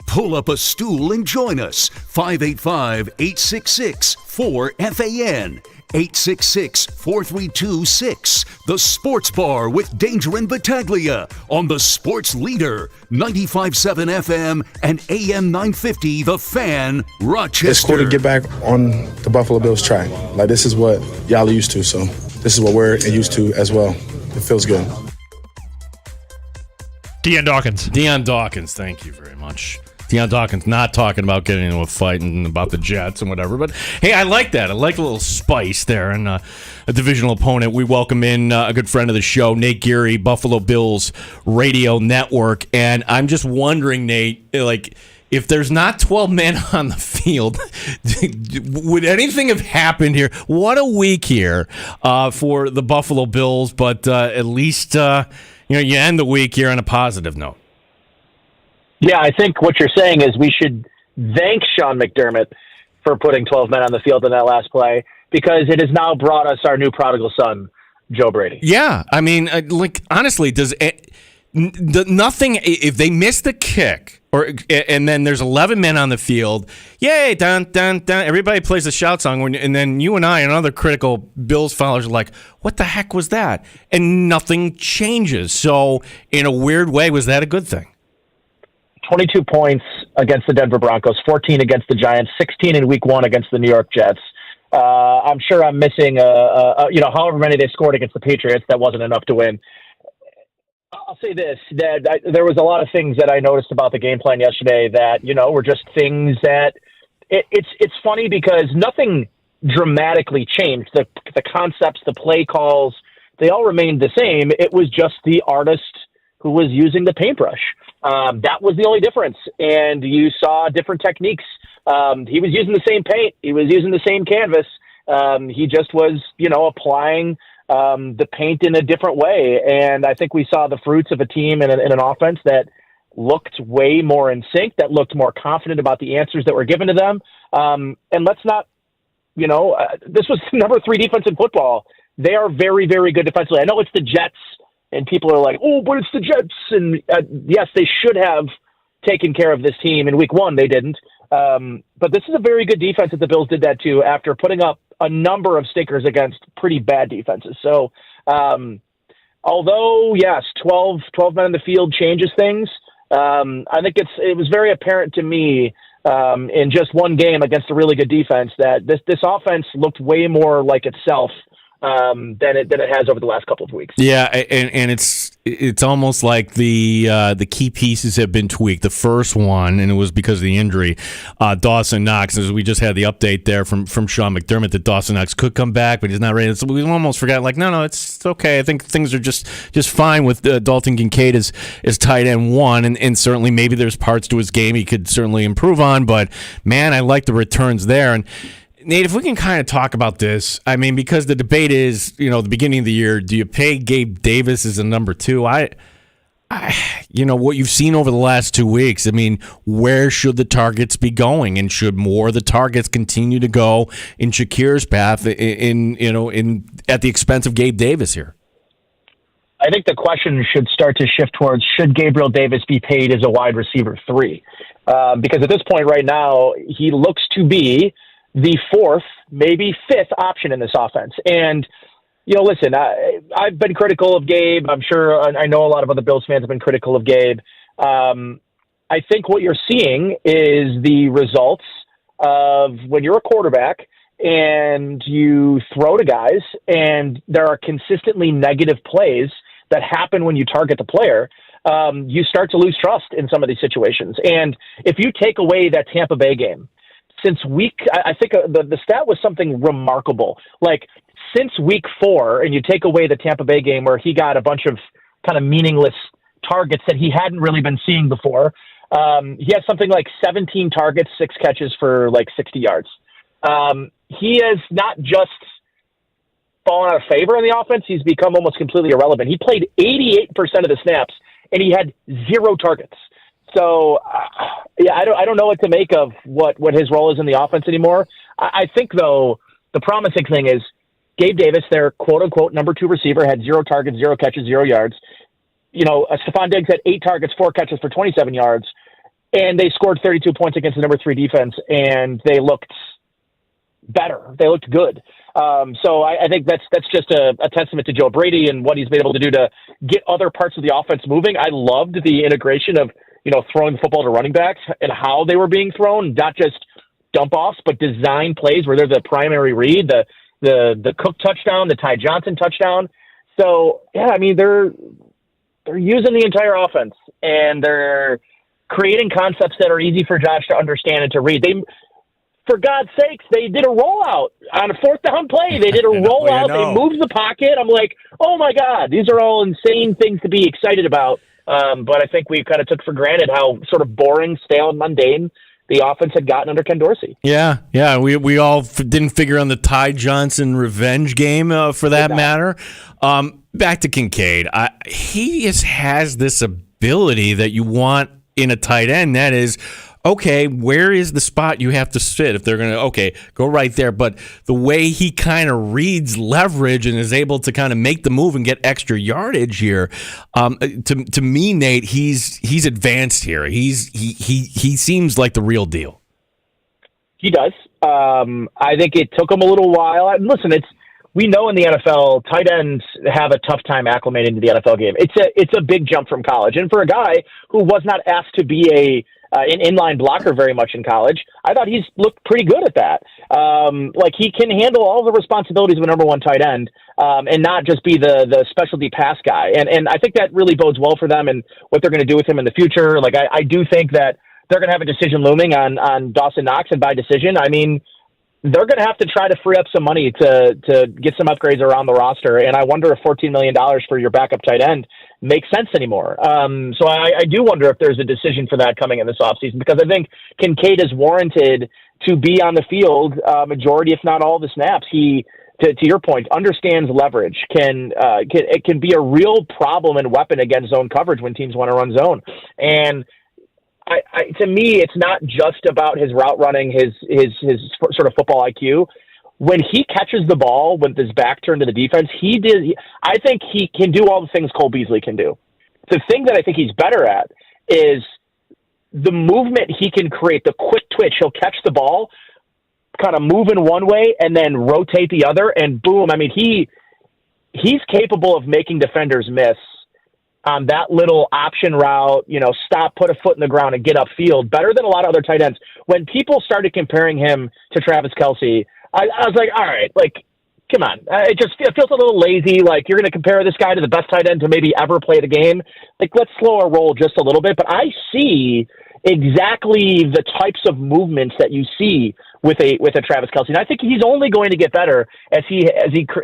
Pull up a stool and join us. 585-866-4FAN. 866-4326. The Sports Bar with Danger and Battaglia on the Sports Leader, 95.7 FM and AM 950, The Fan, Rochester. It's cool to get back on the Buffalo Bills track. Like, this is what y'all are used to, so this is what we're used to as well. It feels good. Deion Dawkins, thank you very much. Deion Dawkins not talking about getting into a fight and about the Jets and whatever. But, hey, I like that. I like a little spice there. And a divisional opponent. We welcome in a good friend of the show, Nate Geary, Buffalo Bills Radio Network. And I'm just wondering, Nate, like, if there's not 12 men on the field, would anything have happened here? What a week here for the Buffalo Bills. But at least, you end the week here on a positive note. Yeah, I think what you're saying is we should thank Sean McDermott for putting 12 men on the field in that last play, because it has now brought us our new prodigal son, Joe Brady. Yeah, I mean, honestly, nothing, if they miss the kick, and then there's 11 men on the field, yay, dun, dun, dun, everybody plays the shout song, and then you and I and other critical Bills followers are like, what the heck was that? And nothing changes. So, in a weird way, was that a good thing? 22 points against the Denver Broncos, 14 against the Giants, 16 in Week 1 against the New York Jets. I'm sure I'm missing, however many they scored against the Patriots. That wasn't enough to win. I'll say this, that there was a lot of things that I noticed about the game plan yesterday that, were just things that it's funny because nothing dramatically changed. The concepts, the play calls, they all remained the same. It was just the artist who was using the paintbrush. That was the only difference. And you saw different techniques. He was using the same paint. He was using the same canvas. He just was, applying the paint in a different way. And I think we saw the fruits of a team in an offense that looked way more in sync, that looked more confident about the answers that were given to them. And let's not, this was number 3 defense in football. They are very, very good defensively. I know it's the Jets, and people are like, oh, but it's the Jets. And yes, they should have taken care of this team in Week 1. They didn't. But this is a very good defense that the Bills did that too, after putting up a number of stinkers against pretty bad defenses. So although, yes, 12 men in the field changes things, I think it was very apparent to me in just one game against a really good defense that this offense looked way more like itself than it has over the last couple of weeks. Yeah, and it's almost like the key pieces have been tweaked. The first one, and it was because of the injury, Dawson Knox, as we just had the update there from Sean McDermott that Dawson Knox could come back, but he's not ready. So we almost forgot, no, it's okay. I think things are just fine with Dalton Kincaid as tight end 1, and certainly maybe there's parts to his game he could certainly improve on, but man, I like the returns there. And Nate, if we can kind of talk about this, I mean, because the debate is, the beginning of the year, do you pay Gabe Davis as a number 2? I what you've seen over the last 2 weeks, I mean, where should the targets be going? And should more of the targets continue to go in Shakir's path at the expense of Gabe Davis here? I think the question should start to shift towards, should Gabriel Davis be paid as a wide receiver 3? Because at this point right now, he looks to be the 4th, maybe 5th option in this offense. And, listen, I've been critical of Gabe. I'm sure I know a lot of other Bills fans have been critical of Gabe. I think what you're seeing is the results of when you're a quarterback and you throw to guys and there are consistently negative plays that happen when you target the player, you start to lose trust in some of these situations. And if you take away that Tampa Bay game, I think the stat was something remarkable. Like, since week 4, and you take away the Tampa Bay game where he got a bunch of kind of meaningless targets that he hadn't really been seeing before, he has something like 17 targets, 6 catches for like 60 yards. He has not just fallen out of favor in the offense, he's become almost completely irrelevant. He played 88% of the snaps, and he had 0 targets. So, I don't know what to make of what his role is in the offense anymore. I think, though, the promising thing is Gabe Davis, their quote-unquote number 2 receiver, had 0 targets, 0 catches, 0 yards. Stephon Diggs had 8 targets, 4 catches for 27 yards, and they scored 32 points against the number 3 defense, and they looked better. They looked good. So I think that's just a testament to Joe Brady and what he's been able to do to get other parts of the offense moving. I loved the integration of, throwing the football to running backs and how they were being thrown, not just dump offs, but design plays where they're the primary read, the Cook touchdown, the Ty Johnson touchdown. So, yeah, I mean, they're using the entire offense, and they're creating concepts that are easy for Josh to understand and to read. For God's sakes, they did a rollout on a 4th down play. They did a rollout. They moved the pocket. I'm like, oh, my God, these are all insane things to be excited about. But I think we kind of took for granted how sort of boring, stale, and mundane the offense had gotten under Ken Dorsey. Yeah. We all didn't figure on the Ty Johnson revenge game for that matter. Back to Kincaid. He just has this ability that you want in a tight end. That is, okay, where is the spot you have to sit if they're going to, go right there. But the way he kind of reads leverage and is able to kind of make the move and get extra yardage here, to me, Nate, he's advanced here. He seems like the real deal. He does. I think it took him a little while. Listen, we know in the NFL, tight ends have a tough time acclimating to the NFL game. It's a big jump from college. And for a guy who was not asked to be an inline blocker very much in college, I thought he's looked pretty good at that. Like, he can handle all the responsibilities of a number 1 tight end, and not just be the specialty pass guy. And I think that really bodes well for them and what they're going to do with him in the future. Like, I do think that they're going to have a decision looming on Dawson Knox, and by decision, I mean, they're going to have to try to free up some money to get some upgrades around the roster. And I wonder if $14 million for your backup tight end makes sense anymore. So I do wonder if there's a decision for that coming in this offseason, because I think Kincaid is warranted to be on the field majority, if not all, the snaps. He, to your point, understands leverage, it can be a real problem and weapon against zone coverage when teams want to run zone. And to me, it's not just about his route running, his sort of football IQ. When he catches the ball with his back turned to the defense, I think he can do all the things Cole Beasley can do. The thing that I think he's better at is the movement he can create, the quick twitch. He'll catch the ball, kind of move in one way, and then rotate the other, and boom. I mean, he's capable of making defenders miss on that little option route, stop, put a foot in the ground, and get upfield, better than a lot of other tight ends. When people started comparing him to Travis Kelce, I was like, all right, like, come on. It feels a little lazy. Like, you're going to compare this guy to the best tight end to maybe ever play the game. Like, let's slow our roll just a little bit. But I see exactly the types of movements that you see with a Travis Kelce. And I think he's only going to get better as he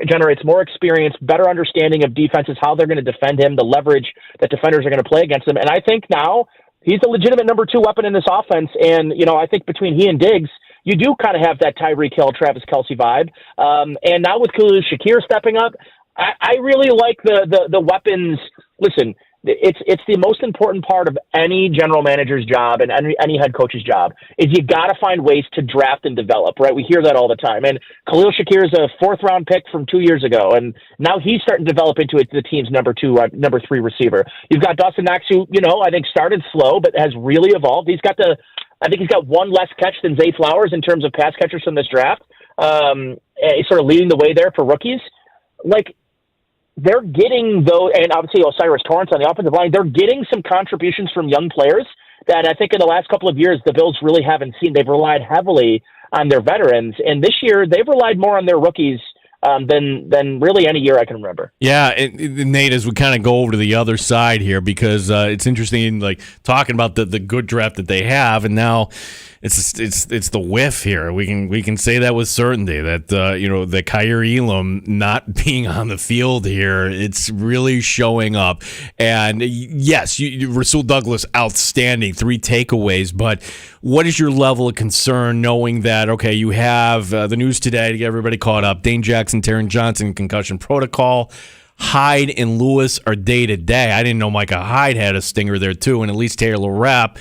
generates more experience, better understanding of defenses, how they're going to defend him, the leverage that defenders are going to play against him. And I think now he's a legitimate number 2 weapon in this offense. And, I think between he and Diggs, you do kind of have that Tyreek Hill, Travis Kelce vibe. And now with Khalil Shakir stepping up, I really like the weapons. Listen, it's the most important part of any general manager's job and any head coach's job is you got to find ways to draft and develop, right? We hear that all the time. And Khalil Shakir is a 4th round pick from 2 years ago. And now he's starting to develop into the team's number 3 receiver. You've got Dawson Knox, who, I think started slow, but has really evolved. I think he's got 1 less catch than Zay Flowers in terms of pass catchers from this draft. He's sort of leading the way there for rookies. Like, they're getting, though, and obviously Osiris Torrance on the offensive line, they're getting some contributions from young players that I think in the last couple of years, the Bills really haven't seen. They've relied heavily on their veterans, and this year they've relied more on their rookies than really any year I can remember. Yeah, Nate, as we kind of go over to the other side here, because it's interesting, like talking about the good draft that they have, and now it's the whiff here. We can say that with certainty that the Kyer Elam not being on the field here, it's really showing up. And yes, Rasul Douglas, outstanding, 3 takeaways. But what is your level of concern knowing that you have the news today to get everybody caught up? Dane Jackson, Taron Johnson, concussion protocol. Hyde and Lewis are day to day. I didn't know Micah Hyde had a stinger there too, and at least Taylor Rapp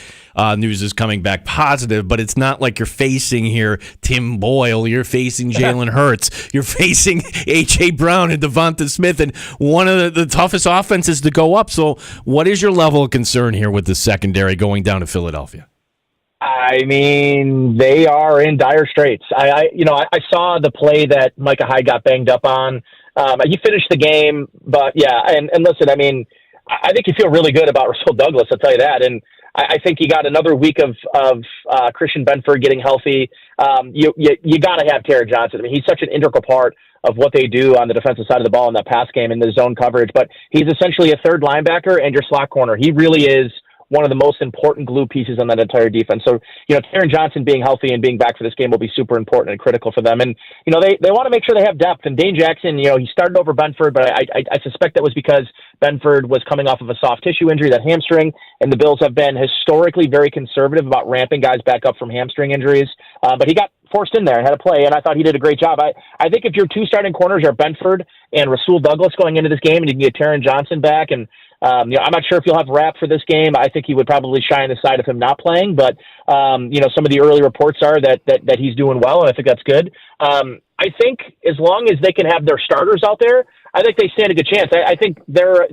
news is coming back positive. But it's not like you're facing here Tim Boyle. You're facing Jalen Hurts. You're facing A.J. Brown and Devonta Smith, and one of the toughest offenses to go up. So, what is your level of concern here with the secondary going down to Philadelphia? I mean, they are in dire straits. I saw the play that Micah Hyde got banged up on. He finished the game, but yeah, and listen, I mean, I think you feel really good about Rasul Douglas, I'll tell you that. And I think you got another week of Christian Benford getting healthy. You got to have Taron Johnson. I mean, he's such an integral part of what they do on the defensive side of the ball in that pass game in the zone coverage, but he's essentially a third linebacker and your slot corner. He really is one of the most important glue pieces on that entire defense. So, Taron Johnson being healthy and being back for this game will be super important and critical for them. And, they want to make sure they have depth. And Dane Jackson, he started over Benford, but I suspect that was because Benford was coming off of a soft tissue injury, that hamstring, and the Bills have been historically very conservative about ramping guys back up from hamstring injuries. But he got forced in there and had to play, and I thought he did a great job. I think if your 2 starting corners are Benford and Rasul Douglas going into this game, and you can get Taron Johnson back, and I'm not sure if you'll have Rapp for this game. I think he would probably shine the side of him not playing, but some of the early reports are that he's doing well, and I think that's good. I think as long as they can have their starters out there, I think they stand a good chance. I think they're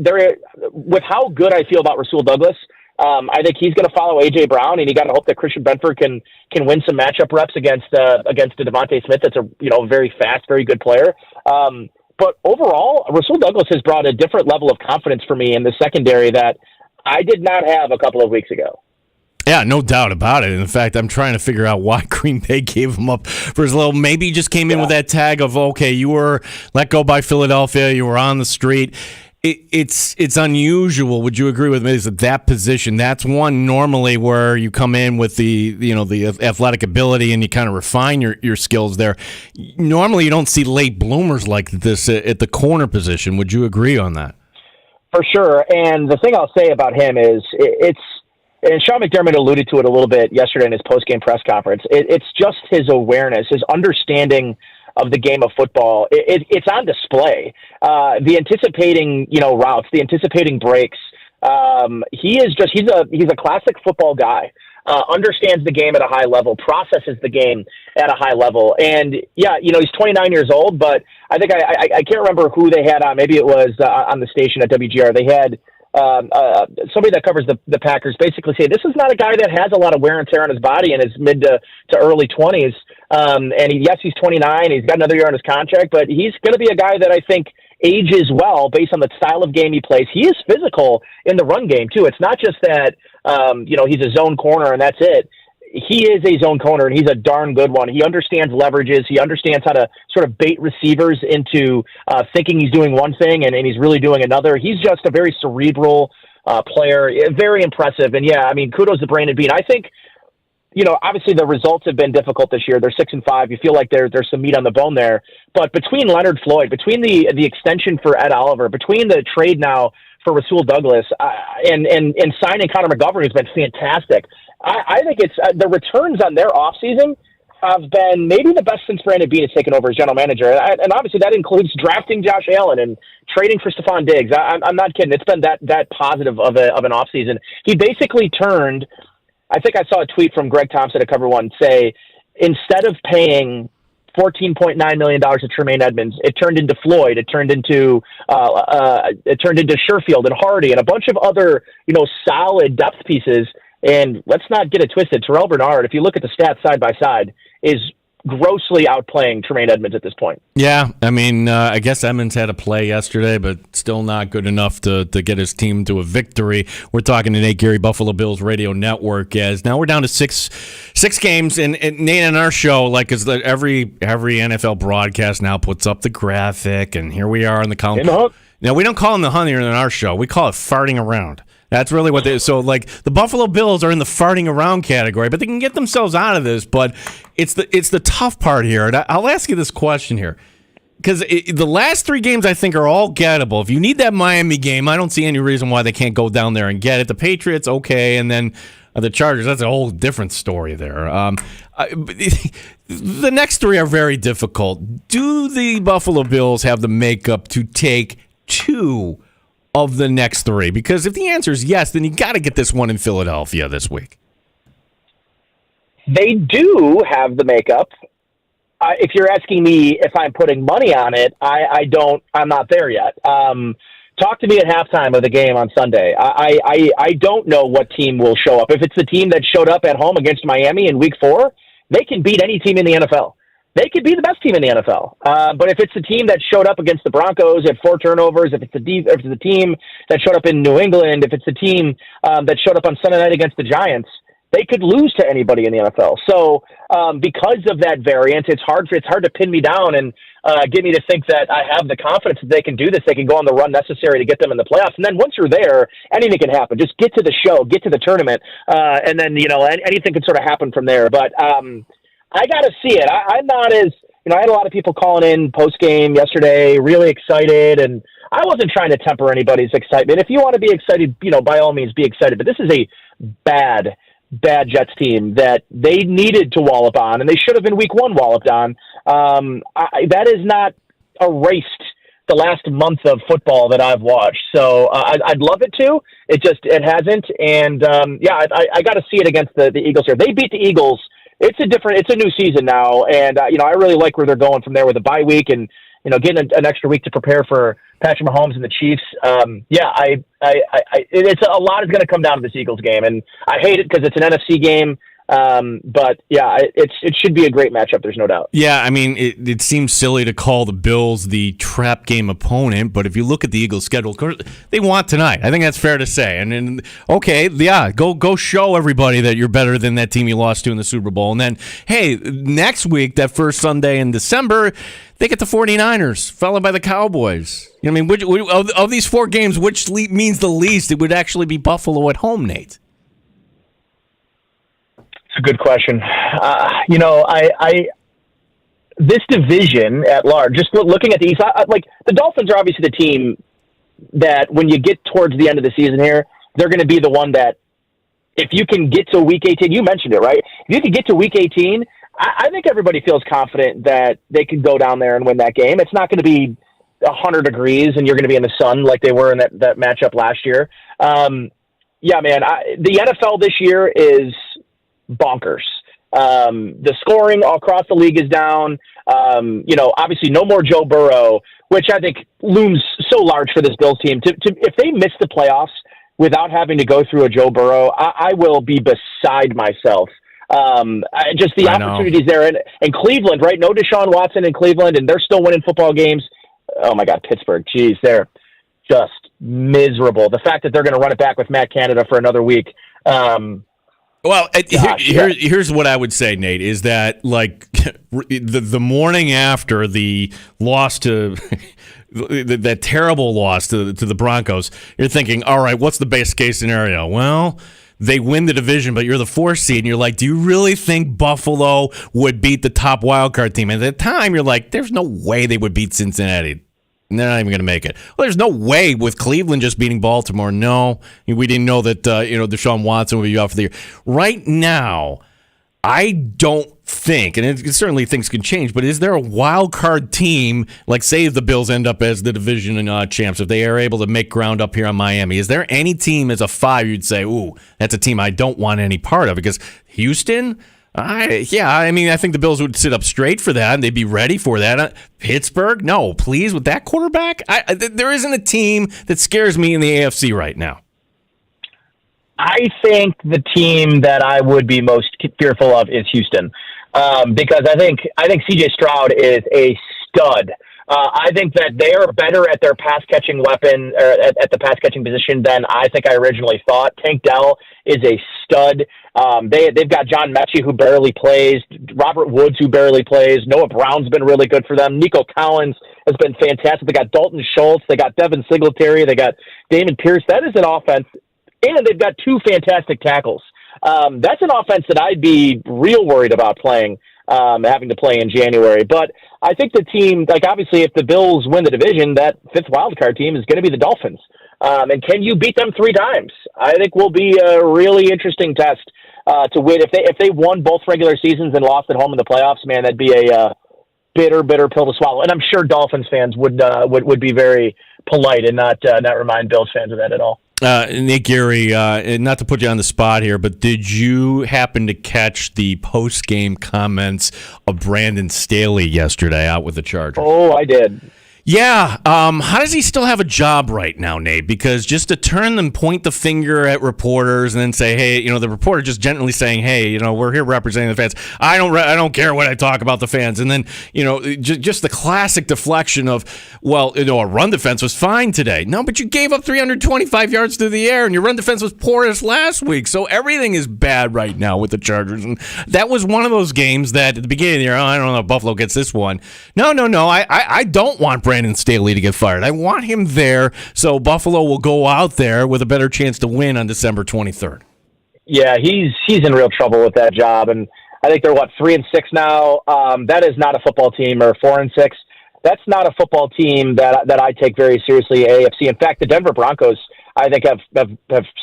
with how good I feel about Rasul Douglas. I think he's going to follow A.J. Brown, and you got to hope that Christian Benford can win some matchup reps against the Devonta Smith. That's a very fast, very good player. But overall, Rasul Douglas has brought a different level of confidence for me in the secondary that I did not have a couple of weeks ago. Yeah, no doubt about it. In fact, I'm trying to figure out why Green Bay gave him up for his little. Maybe he just came in with that tag of, okay, you were let go by Philadelphia, you were on the street. It's unusual. Would you agree with me? Is that position? That's one normally where you come in with the athletic ability and you kind of refine your skills there. Normally, you don't see late bloomers like this at the corner position. Would you agree on that? For sure. And the thing I'll say about him is and Sean McDermott alluded to it a little bit yesterday in his post-game press conference. It's just his awareness, his understanding of the game of football. It's on display. The anticipating, routes, the anticipating breaks. He's a classic football guy. Understands the game at a high level, processes the game at a high level. And he's 29 years old, but I think I can't remember who they had on. Maybe it was on the station at WGR. They had somebody that covers the Packers basically say this is not a guy that has a lot of wear and tear on his body in his mid to early 20s. And he's 29. He's got another year on his contract, but he's going to be a guy that I think ages well based on the style of game he plays. He is physical in the run game too. It's not just that, he's a zone corner and that's it. He is a zone corner, and he's a darn good one. He understands leverages. He understands how to sort of bait receivers into thinking he's doing one thing and he's really doing another. He's just a very cerebral player, very impressive. And, kudos to Brandon Beane. I think, obviously the results have been difficult this year. They're 6-5. You feel like there's some meat on the bone there. But between Leonard Floyd, between the extension for Ed Oliver, between the trade now for Rasul Douglas, and signing Connor McGovern has been fantastic. I think it's the returns on their offseason have been maybe the best since Brandon Beane has taken over as general manager. And obviously that includes drafting Josh Allen and trading for Stephon Diggs. I'm not kidding. It's been that positive of an offseason. He basically turned, I think I saw a tweet from Greg Thompson at Cover One say, instead of paying $14.9 million to Tremaine Edmonds, it turned into Floyd. It turned into Sherfield and Hardy and a bunch of other, solid depth pieces. And let's not get it twisted. Terrell Bernard, if you look at the stats side by side, is grossly outplaying Tremaine Edmonds at this point. Yeah, I mean, I guess Edmonds had a play yesterday, but still not good enough to get his team to a victory. We're talking to Nate Geary, Buffalo Bills Radio Network, as now we're down to six games, and Nate, on our show, like, is that every NFL broadcast now puts up the graphic, and here we are in the column. Now, we don't call him the hunt here in our show. We call it farting around. That's really what they. So, like, the Buffalo Bills are in the farting around category, but they can get themselves out of this. But it's the tough part here. And I'll ask you this question here, because the last 3 games I think are all gettable. If you need that Miami game, I don't see any reason why they can't go down there and get it. The Patriots, okay, and then the Chargers. That's a whole different story there. The next 3 are very difficult. Do the Buffalo Bills have the makeup to take 2 of the next 3? Because if the answer is yes, then you got to get this one in Philadelphia this week. They do have the makeup. If you're asking me if I'm putting money on it, I'm not there yet. Talk to me at halftime of the game on Sunday. I don't know what team will show up. If it's the team that showed up at home against Miami in week 4, they can beat any team in the NFL. They could be the best team in the NFL. But if it's the team that showed up against the Broncos at 4 turnovers, if it's the team that showed up in New England, if it's the team that showed up on Sunday night against the Giants, they could lose to anybody in the NFL. So because of that variance, it's hard to pin me down and get me to think that I have the confidence that they can do this. They can go on the run necessary to get them in the playoffs. And then once you're there, anything can happen. Just get to the show, get to the tournament, and then anything can sort of happen from there. But I got to see it. I'm not as, I had a lot of people calling in post-game yesterday, really excited, and I wasn't trying to temper anybody's excitement. If you want to be excited, by all means be excited, but this is a bad Jets team that they needed to wallop on, and they should have been week 1 walloped on. That is not erased the last month of football that I've watched. So I'd love it to. It hasn't. And I got to see it against the Eagles here. They beat the Eagles. It's a new season now. And, I really like where they're going from there with a bye week and, getting an extra week to prepare for Patrick Mahomes and the Chiefs. It's a lot is going to come down to this Eagles game, and I hate it because it's an NFC game. But yeah, it should be a great matchup. There's no doubt. Yeah, I mean, it seems silly to call the Bills the trap game opponent, but if you look at the Eagles' schedule, they want tonight. I think that's fair to say. And then, okay, yeah, go show everybody that you're better than that team you lost to in the Super Bowl. And then, hey, next week, that first Sunday in December, they get the 49ers, followed by the Cowboys. I mean, of these 4 games, which means the least? It would actually be Buffalo at home, Nate. A good question. This division at large, just looking at the East, like the Dolphins are obviously the team that when you get towards the end of the season here, they're going to be the one that if you can get to week 18, you mentioned it, right? If you can get to week 18, I think everybody feels confident that they can go down there and win that game. It's not going to be 100 degrees and you're going to be in the sun like they were in that matchup last year. The NFL this year is bonkers. The scoring all across the league is down. Obviously no more Joe Burrow, which I think looms so large for this Bills team. If they miss the playoffs without having to go through a Joe Burrow, I will be beside myself. Just the opportunities there in Cleveland, right? No Deshaun Watson in Cleveland, and they're still winning football games. Oh my God, Pittsburgh. Geez, they're just miserable. The fact that they're going to run it back with Matt Canada for another week. Here's what I would say, Nate, is that like the morning after the loss to that terrible loss to the Broncos, you're thinking, all right, what's the best case scenario? Well, they win the division, but you're the 4th seed, and you're like, do you really think Buffalo would beat the top wildcard team? And at the time, you're like, there's no way they would beat Cincinnati. And they're not even going to make it. Well, there's no way with Cleveland just beating Baltimore. No, we didn't know that Deshaun Watson would be out for the year. Right now, I don't think, and certainly things can change, but is there a wild card team, like say if the Bills end up as the division champs, if they are able to make ground up here on Miami, is there any team as a 5 you'd say, ooh, that's a team I don't want any part of? Because Houston, I think the Bills would sit up straight for that, and they'd be ready for that. Pittsburgh, no, please, with that quarterback? There isn't a team that scares me in the AFC right now. I think the team that I would be most fearful of is Houston. because I think C.J. Stroud is a stud. I think that they are better at their pass catching weapon, or at the pass catching position than I think I originally thought. Tank Dell is a stud. They've got John Mechie, who barely plays, Robert Woods, who barely plays. Noah Brown's been really good for them. Nico Collins has been fantastic. They got Dalton Schultz. They got Devin Singletary. They got Damon Pierce. That is an offense, and they've got two fantastic tackles. That's an offense that I'd be real worried about playing, having to play in January. But I think the team, like obviously if the Bills win the division, that fifth wildcard team is going to be the Dolphins. And can you beat them 3 times? I think will be a really interesting test to win. If they won both regular seasons and lost at home in the playoffs, man, that'd be a bitter pill to swallow. And I'm sure Dolphins fans would be very polite and not remind Bills fans of that at all. Nick Geary, not to put you on the spot here, but did you happen to catch the post-game comments of Brandon Staley yesterday out with the Chargers? Oh, I did. Yeah. How does he still have a job right now, Nate? Because just to turn and point the finger at reporters and then say, hey, the reporter just gently saying, hey, we're here representing the fans. I don't care what I talk about the fans. And then, just the classic deflection of, well, our run defense was fine today. No, but you gave up 325 yards through the air and your run defense was porous last week. So everything is bad right now with the Chargers. And that was one of those games that at the beginning of the year, I don't know if Buffalo gets this one. No. I don't want Brandon Staley to get fired. I want him there so Buffalo will go out there with a better chance to win on December 23rd. Yeah, he's in real trouble with that job, and I think they're 3-6 now. That is not a football team, or 4-6. That's not a football team that I take very seriously. AFC. In fact, the Denver Broncos, I think, have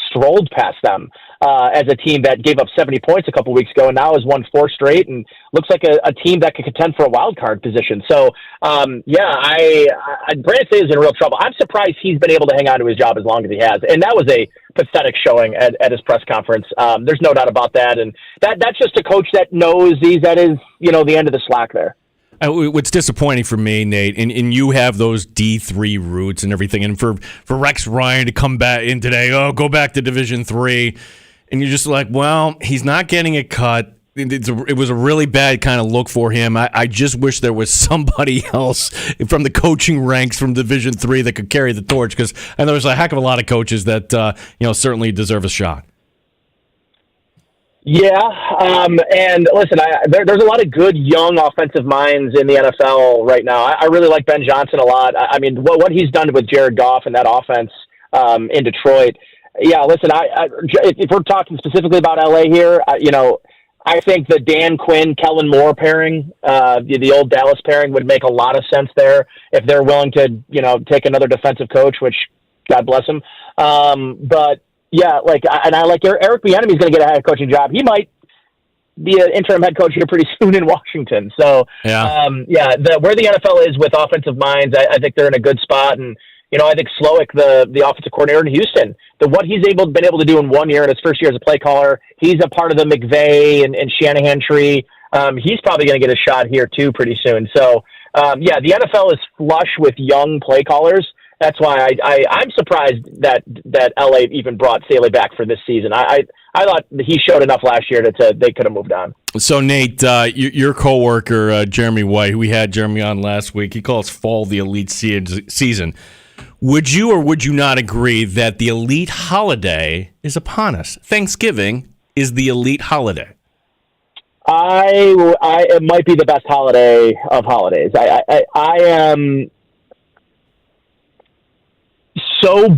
strolled past them as a team that gave up 70 points a couple weeks ago and now has won 4 straight and looks like a team that could contend for a wild card position. So, Brandon Staley is in real trouble. I'm surprised he's been able to hang on to his job as long as he has. And that was a pathetic showing at his press conference. There's no doubt about that. And that's just a coach that knows he's at his, the end of the slack there. What's disappointing for me, Nate, and you have those D3 roots and everything, and for Rex Ryan to come back in today, go back to Division 3, and you're just like, well, he's not getting it cut. It was a really bad kind of look for him. I just wish there was somebody else from the coaching ranks from Division 3 that could carry the torch, because I know there's a heck of a lot of coaches that certainly deserve a shot. Yeah, and listen, there's a lot of good young offensive minds in the NFL right now. I really like Ben Johnson a lot. I mean, what he's done with Jared Goff and that offense in Detroit. Yeah, listen, if we're talking specifically about LA here, I think the Dan Quinn, Kellen Moore pairing, the old Dallas pairing, would make a lot of sense there if they're willing to, take another defensive coach, which God bless him. But yeah, and I like Eric Bieniemy is going to get a head coaching job. He might be an interim head coach here pretty soon in Washington. So, where the NFL is with offensive minds, I think they're in a good spot. And, I think Slowick, the offensive coordinator in Houston, what he's been able to do in 1 year in his first year as a play caller, he's a part of the McVay and Shanahan tree. He's probably going to get a shot here too pretty soon. So, the NFL is flush with young play callers. That's why I'm surprised that LA even brought Staley back for this season. I thought he showed enough last year that they could have moved on. So, Nate, your coworker, Jeremy White, we had Jeremy on last week, he calls fall the elite season. Would you or would you not agree that the elite holiday is upon us? Thanksgiving is the elite holiday. It might be the best holiday of holidays. I am so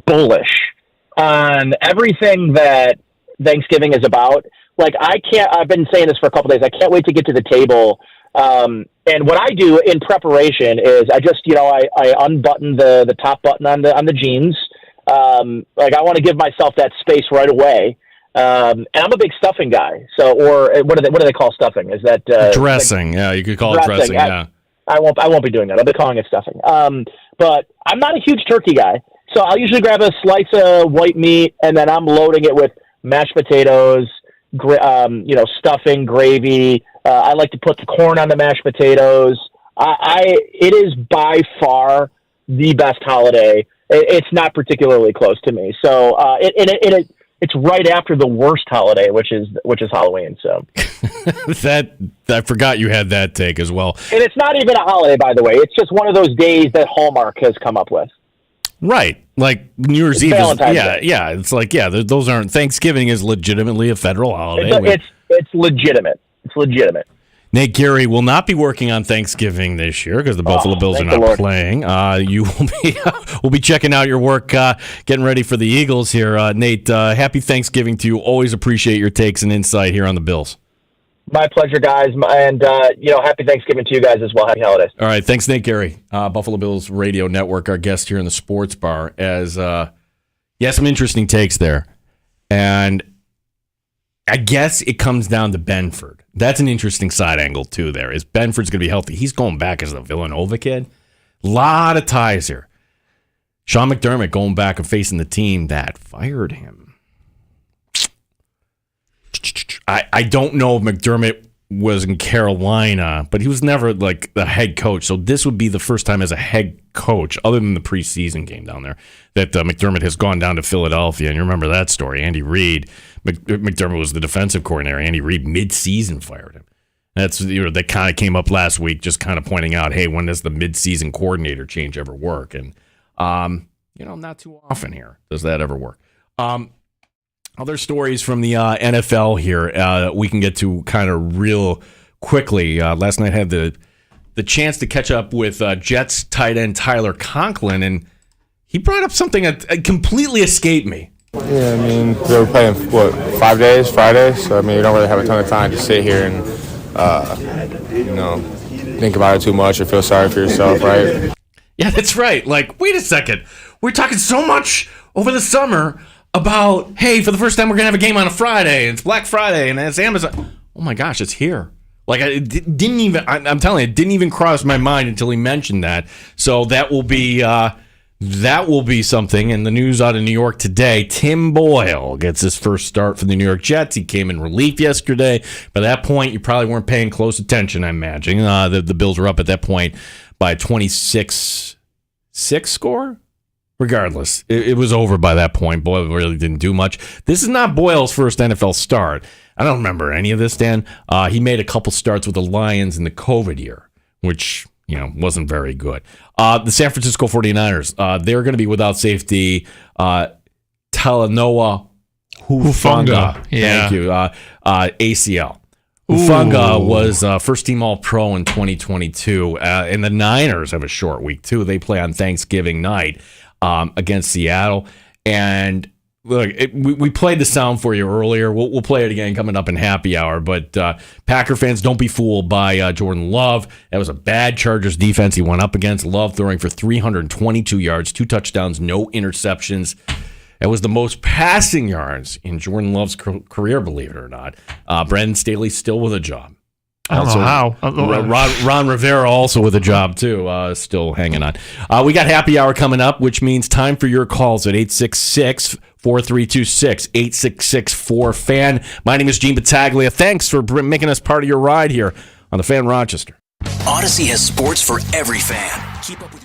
bullish on everything that Thanksgiving is about. I've been saying this for a couple days. I can't wait to get to the table. And what I do in preparation is I just, I unbutton the top button on the jeans. I want to give myself that space right away. And I'm a big stuffing guy. So, or what do they call stuffing? Is that dressing? Yeah, you could call it dressing. Yeah. I won't be doing that. I'll be calling it stuffing. But I'm not a huge turkey guy. So I'll usually grab a slice of white meat and then I'm loading it with mashed potatoes, stuffing, gravy. I like to put the corn on the mashed potatoes. It is by far the best holiday. It's not particularly close to me. So, it it's right after the worst holiday, which is Halloween. So I forgot you had that take as well. and it's not even a holiday, by the way. It's just one of those days that Hallmark has come up with. Right. Like New Year's It's Eve Valentine's is, Day. yeah. It's like, those aren't, Thanksgiving is legitimately a federal holiday. It's legitimate. It's legitimate. Nate Geary will not be working on Thanksgiving this year because the Buffalo Bills are thank the not Lord. playing. You will be we'll be checking out your work, getting ready for the Eagles here. Nate, happy Thanksgiving to you. Always appreciate your takes and insight here on the Bills. My pleasure, guys, and happy Thanksgiving to you guys as well. Happy holidays. All right, thanks, Nate Geary, Buffalo Bills Radio Network, our guest here in the Sports Bar. As some interesting takes there, and I guess it comes down to Benford. That's an interesting side angle too. There is Benford's going to be healthy. He's going back as the Villanova kid. Lot of ties here. Sean McDermott going back and facing the team that fired him. I don't know if McDermott was in Carolina, but he was never like the head coach. So this would be the first time as a head coach, other than the preseason game down there, that McDermott has gone down to Philadelphia. And you remember that story. Andy Reid, McDermott was the defensive coordinator. Andy Reid mid-season fired him. That's that kind of came up last week, just kind of pointing out, hey, when does the mid-season coordinator change ever work? And not too often here does that ever work. Other stories from the NFL here we can get to kind of real quickly. Last night I had the chance to catch up with Jets tight end Tyler Conklin, and he brought up something that completely escaped me. Yeah, I mean, they were playing, 5 days, Friday, so, I mean, you don't really have a ton of time to sit here and, think about it too much or feel sorry for yourself, right? Yeah, that's right. Like, wait a second. We're talking so much over the summer about, hey, for the first time we're going to have a game on a Friday, and it's Black Friday, and it's Amazon. Oh my gosh, it's here. Like, I'm telling you, it didn't even cross my mind until he mentioned that. So that will be something. And the news out of New York today, Tim Boyle gets his first start for the New York Jets. He came in relief yesterday. By that point, you probably weren't paying close attention, I imagine. The Bills were up at that point by 26-6 score. Regardless, it was over by that point. Boyle really didn't do much. This is not Boyle's first NFL start. I don't remember any of this, Dan. He made a couple starts with the Lions in the COVID year, which wasn't very good. The San Francisco 49ers, they're going to be without safety Talanoa Hufanga. Yeah. Thank you. ACL. Hufanga was first-team All-Pro in 2022, and the Niners have a short week, too. They play on Thanksgiving night against Seattle. And look, we played the sound for you earlier. We'll play it again coming up in happy hour. But Packer fans, don't be fooled by Jordan Love. That was a bad Chargers defense he went up against. Love throwing for 322 yards, 2 touchdowns, no interceptions. That was the most passing yards in Jordan Love's career, believe it or not. Brandon Staley's still with a job. I don't know how. Ron Rivera also with a job, too, still hanging on. We got happy hour coming up, which means time for your calls at 866-4326, 866-4FAN. My name is Gene Battaglia. Thanks for making us part of your ride here on the Fan Rochester. Odyssey has sports for every fan. Keep up with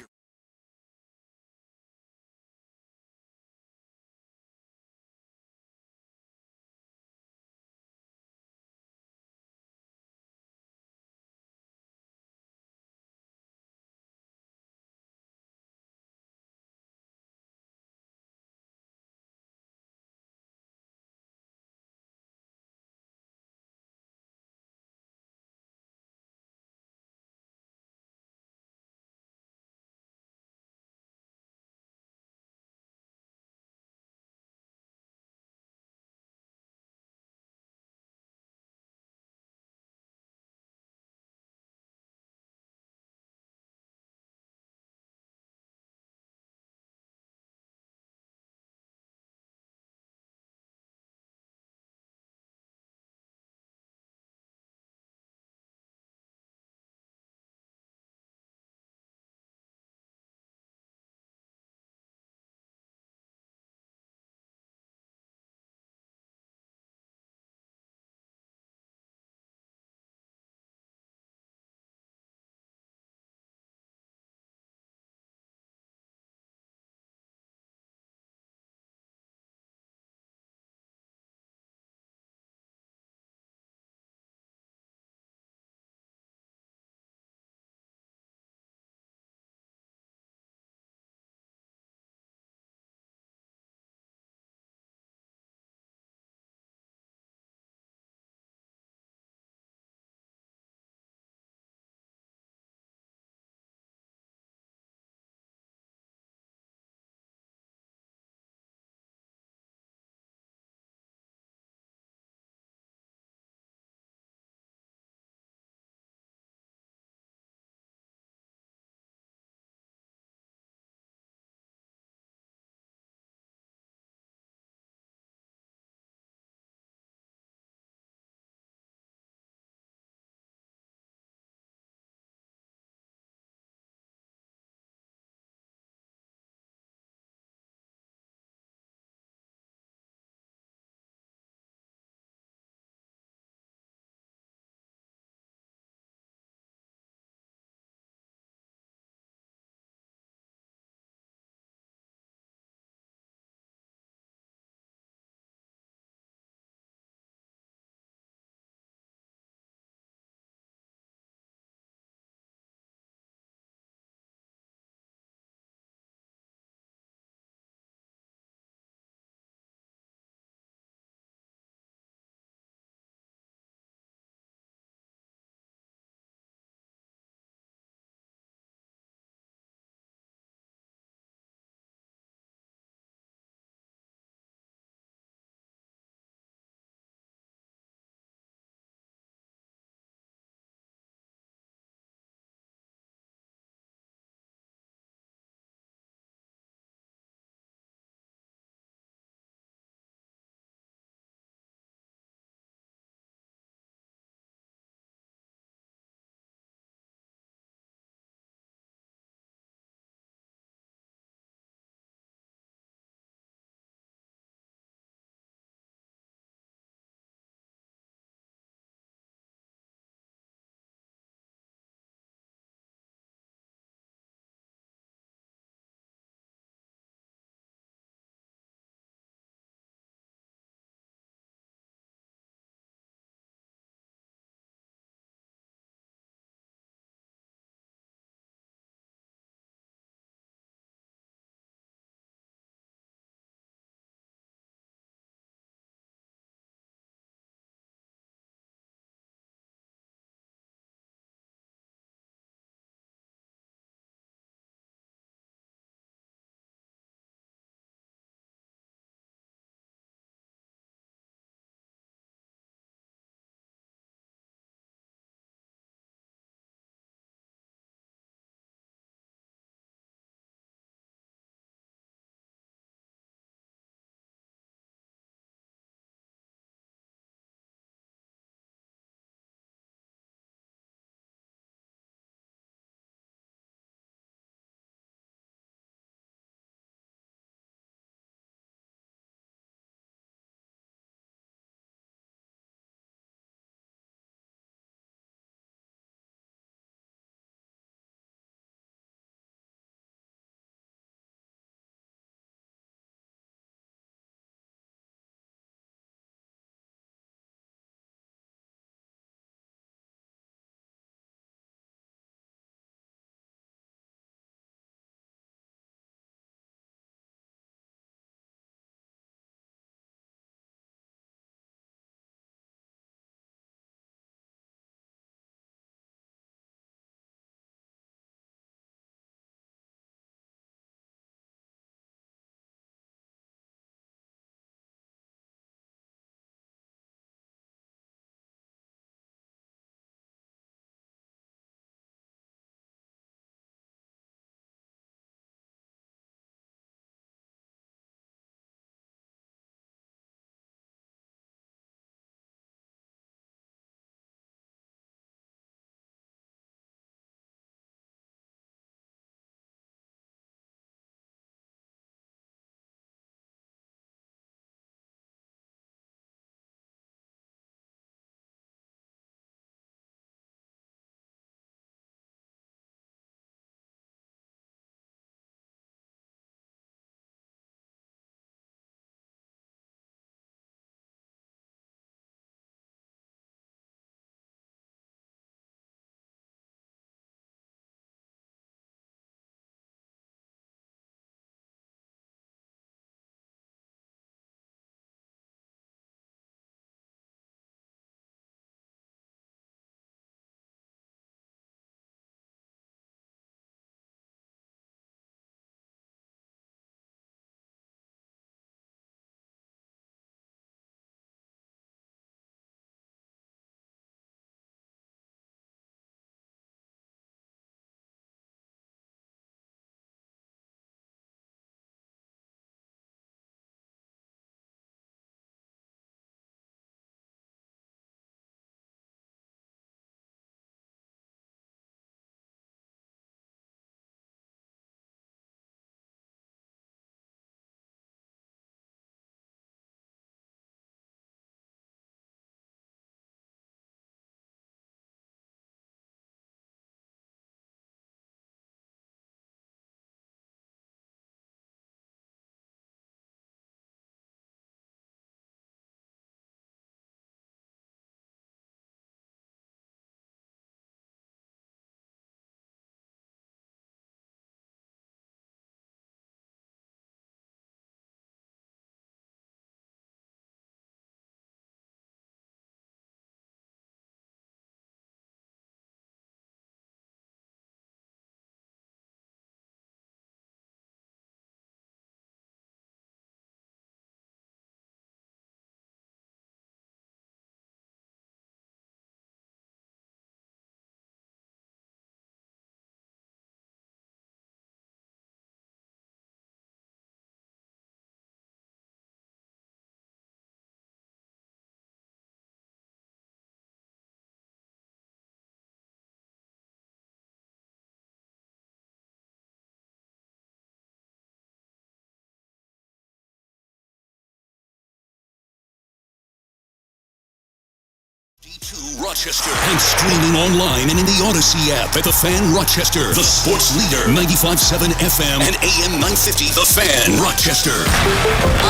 Rochester. And streaming online and in the Odyssey app at The Fan Rochester. The sports leader, 95.7 FM and AM 950. The Fan Rochester.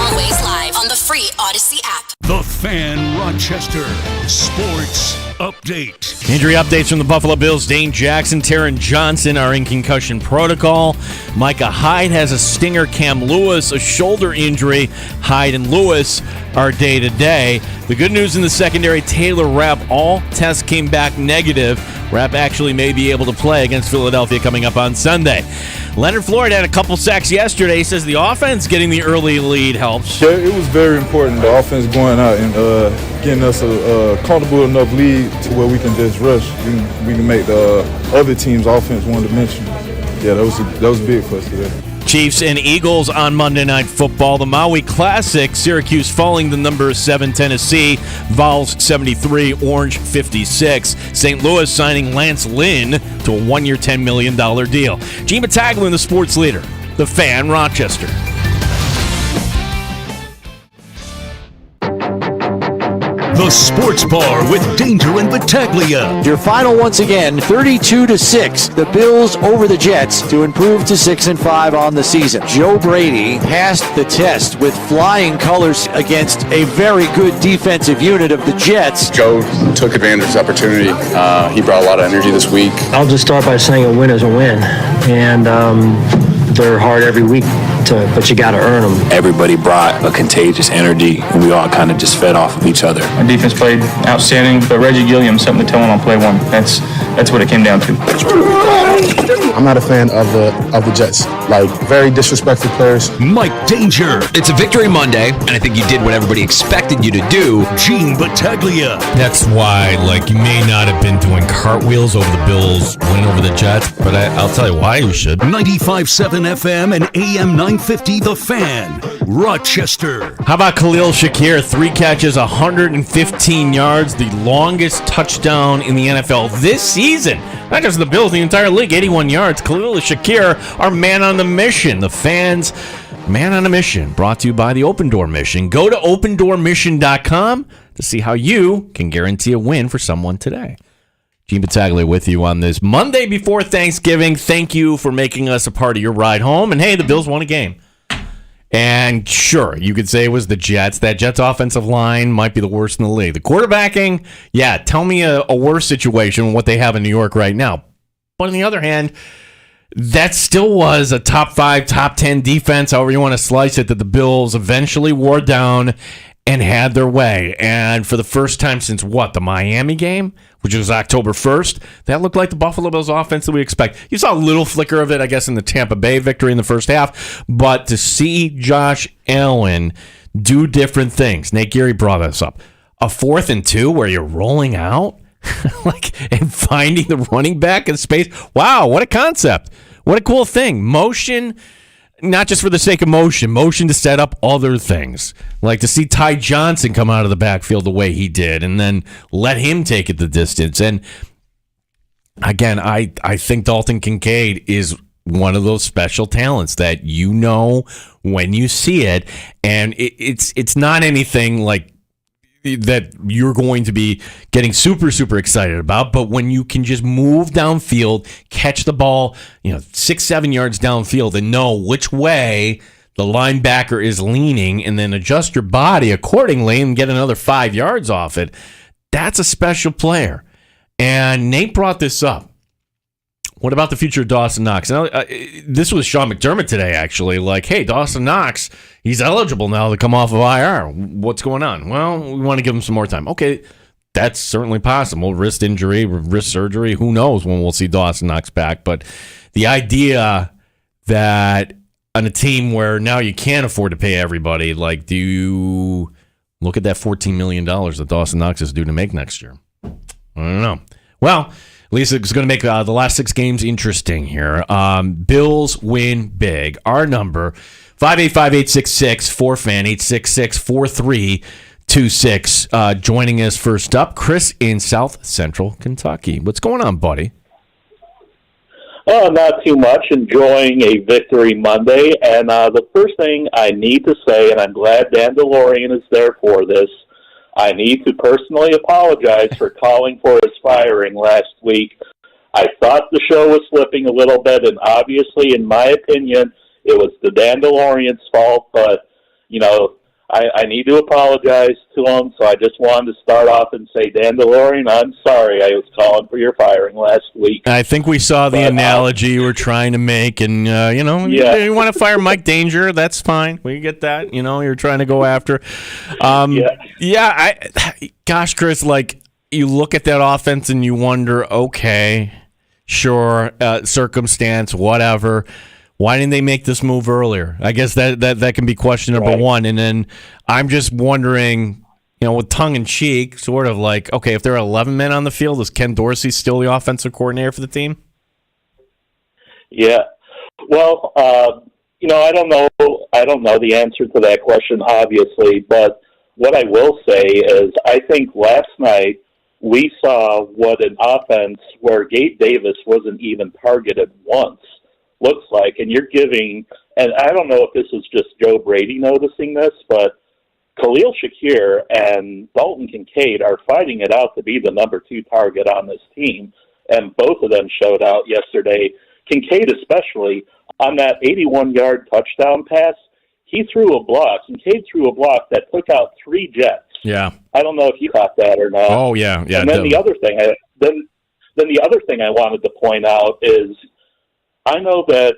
Always live on the free Odyssey app. The Fan Rochester Sports Update. Injury updates from the Buffalo Bills. Dane Jackson, Taron Johnson are in concussion protocol. Micah Hyde has a stinger. Cam Lewis, a shoulder injury. Hyde and Lewis are day-to-day. The good news in the secondary, Taylor Rapp, all tests came back negative. Rapp actually may be able to play against Philadelphia coming up on Sunday. Leonard Floyd had a couple sacks yesterday. He says the offense getting the early lead helps. Yeah, it was very important, the offense going out and getting us a comfortable enough lead to where we can just rush. We can make the other team's offense one-dimensional. Yeah, that was big for us today. Chiefs and Eagles on Monday Night Football. The Maui Classic, Syracuse falling to number 7 Tennessee. Vols 73, Orange 56. St. Louis signing Lance Lynn to a one-year $10 million deal. Gene Battaglin, the sports leader. The Fan Rochester. The Sports Bar with Danger and Battaglia. Your final once again, 32-6. The Bills over the Jets to improve to 6-5 on the season. Joe Brady passed the test with flying colors against a very good defensive unit of the Jets. Joe took advantage of his opportunity. He brought a lot of energy this week. I'll just start by saying a win is a win. And they're hard every week, but you got to earn them. Everybody brought a contagious energy, and we all kind of just fed off of each other. Our defense played outstanding, but Reggie Gilliam, something to tell him on play one. That's what it came down to. I'm not a fan of the Jets. Like, very disrespectful players. Mike Danger. It's a victory Monday, and I think you did what everybody expected you to do. Gene Battaglia. That's why, you may not have been doing cartwheels over the Bills, win over the Jets, but I'll tell you why you should. 95.7 FM and AM 950, The Fan, Rochester. How about Khalil Shakir? 3 catches, 115 yards, the longest touchdown in the NFL this season. Not just the Bills, the entire league, 81 yards. Khalil Shakir, our man on the mission. The Fans' man on a mission, brought to you by the Open Door Mission. Go to opendoormission.com to see how you can guarantee a win for someone today. Gene Battaglia with you on this Monday before Thanksgiving. Thank you for making us a part of your ride home. And hey, the Bills won a game. And sure, you could say it was the Jets. That Jets offensive line might be the worst in the league. The quarterbacking, yeah, tell me a worse situation than what they have in New York right now. But on the other hand, that still was a top 5, top 10 defense, however you want to slice it, that the Bills eventually wore down and had their way. And for the first time since the Miami game, which was October 1st, that looked like the Buffalo Bills offense that we expect. You saw a little flicker of it, I guess, in the Tampa Bay victory in the first half. But to see Josh Allen do different things, Nate Geary brought this up. A 4th and 2 where you're rolling out and finding the running back in space. Wow, what a concept. What a cool thing. Motion, not just for the sake of motion to set up other things. Like to see Ty Johnson come out of the backfield the way he did and then let him take it the distance. And again, I think Dalton Kincaid is one of those special talents that you know when you see it. And it's not anything like that you're going to be getting super, super excited about. But when you can just move downfield, catch the ball, 6-7 yards downfield and know which way the linebacker is leaning and then adjust your body accordingly and get another 5 yards off it, that's a special player. And Nate brought this up. What about the future of Dawson Knox? Now, this was Sean McDermott today, actually. Hey, Dawson Knox, he's eligible now to come off of IR. What's going on? Well, we want to give him some more time. Okay, that's certainly possible. Wrist injury, wrist surgery, who knows when we'll see Dawson Knox back. But the idea that on a team where now you can't afford to pay everybody, do you look at that $14 million that Dawson Knox is due to make next year? I don't know. Well, at least it's going to make the last 6 games interesting here. Bills win big. Our number, 585-866, 4FAN, 866-4326. Joining us first up, Chris in South Central Kentucky. What's going on, buddy? Oh, not too much. Enjoying a victory Monday. And the first thing I need to say, and I'm glad Dan DeLorean is there for this, I need to personally apologize for calling for his firing last week. I thought the show was slipping a little bit, and obviously, in my opinion, it was the Dandelions' fault, but, I need to apologize to him, so I just wanted to start off and say, Dandelion, I'm sorry I was calling for your firing last week. I think we saw the analogy you were trying to make, and, you want to fire Mike Danger, that's fine. We get that. You're trying to go after. Gosh, Chris, you look at that offense and you wonder, okay, sure, circumstance, whatever. Why didn't they make this move earlier? I guess that can be question number one. And then I'm just wondering, with tongue in cheek, sort of okay, if there are 11 men on the field, is Ken Dorsey still the offensive coordinator for the team? Yeah. Well, I don't know the answer to that question, obviously, but what I will say is I think last night we saw what an offense where Gabe Davis wasn't even targeted once looks like, and you're giving, and I don't know if this is just Joe Brady noticing this, but Khalil Shakir and Dalton Kincaid are fighting it out to be the number 2 target on this team, and both of them showed out yesterday. Kincaid especially, on that 81-yard touchdown pass, he threw a block. Kincaid threw a block that took out 3 Jets. Yeah. I don't know if you caught that or not. Oh, yeah. And then the other thing, the other thing I wanted to point out is I know that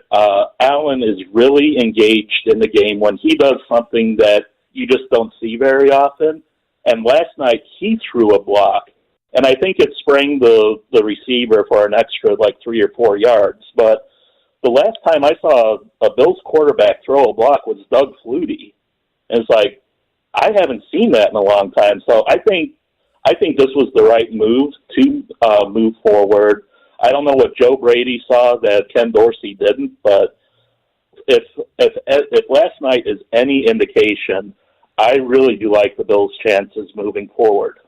Allen is really engaged in the game when he does something that you just don't see very often. And last night he threw a block, and I think it sprang the receiver for an extra 3 or 4 yards. But the last time I saw a Bills quarterback throw a block was Doug Flutie. And it's I haven't seen that in a long time. So I think this was the right move to move forward. I don't know what Joe Brady saw that Ken Dorsey didn't, but if last night is any indication, I really do like the Bills' chances moving forward.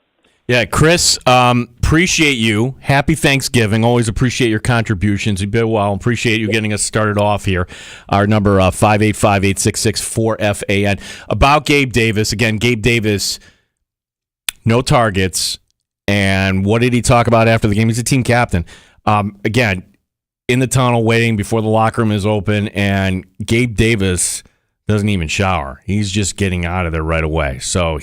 Yeah, Chris, appreciate you. Happy Thanksgiving. Always appreciate your contributions. You've been well. Appreciate you getting us started off here. Our number 585-866-4FAN. About Gabe Davis. Again, Gabe Davis, no targets. And what did he talk about after the game? He's a team captain. Again, in the tunnel waiting before the locker room is open, and Gabe Davis doesn't even shower. He's just getting out of there right away. So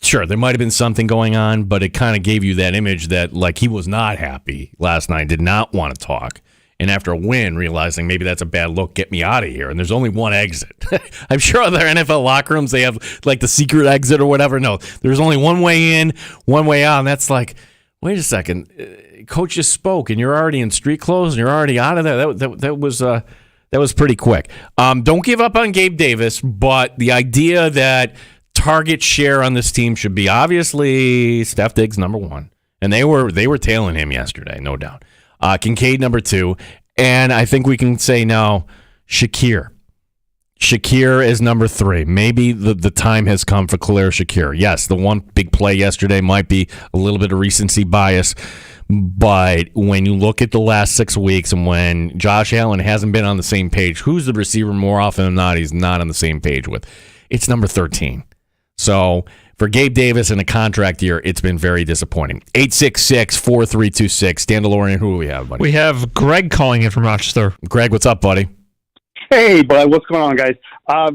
sure, there might have been something going on, but it kind of gave you that image that he was not happy last night, did not want to talk. And after a win, realizing maybe that's a bad look, get me out of here. And there's only one exit. I'm sure other NFL locker rooms, they have the secret exit or whatever. No, there's only one way in, one way out. And that's wait a second. Coach just spoke and you're already in street clothes and you're already out of there. That was pretty quick. Don't give up on Gabe Davis, but the idea that target share on this team should be obviously Steph Diggs number 1. And they were tailing him yesterday, no doubt. Kincaid number 2, and I think we can say now Shakir. Shakir is number 3. Maybe the time has come for Khalil Shakir. Yes, the one big play yesterday might be a little bit of recency bias, but when you look at the last 6 weeks and when Josh Allen hasn't been on the same page, who's the receiver more often than not he's not on the same page with? It's number 13. So for Gabe Davis in a contract year, it's been very disappointing. 866-4326. Dandelion, who do we have, buddy? We have Greg calling in from Rochester. Greg, what's up, buddy? Hey, bud, what's going on, guys? I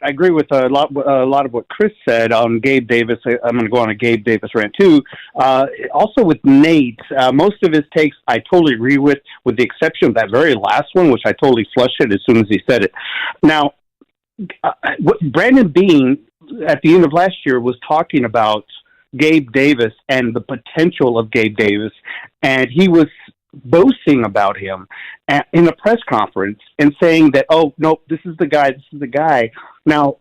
agree with a lot of what Chris said on Gabe Davis. I'm going to go on a Gabe Davis rant, too. Also with Nate, most of his takes I totally agree with the exception of that very last one, which I totally flushed it as soon as he said it. Now, Brandon Beane, at the end of last year, was talking about Gabe Davis and the potential of Gabe Davis, and he was boasting about him in a press conference and saying that, oh, no, this is the guy. Now,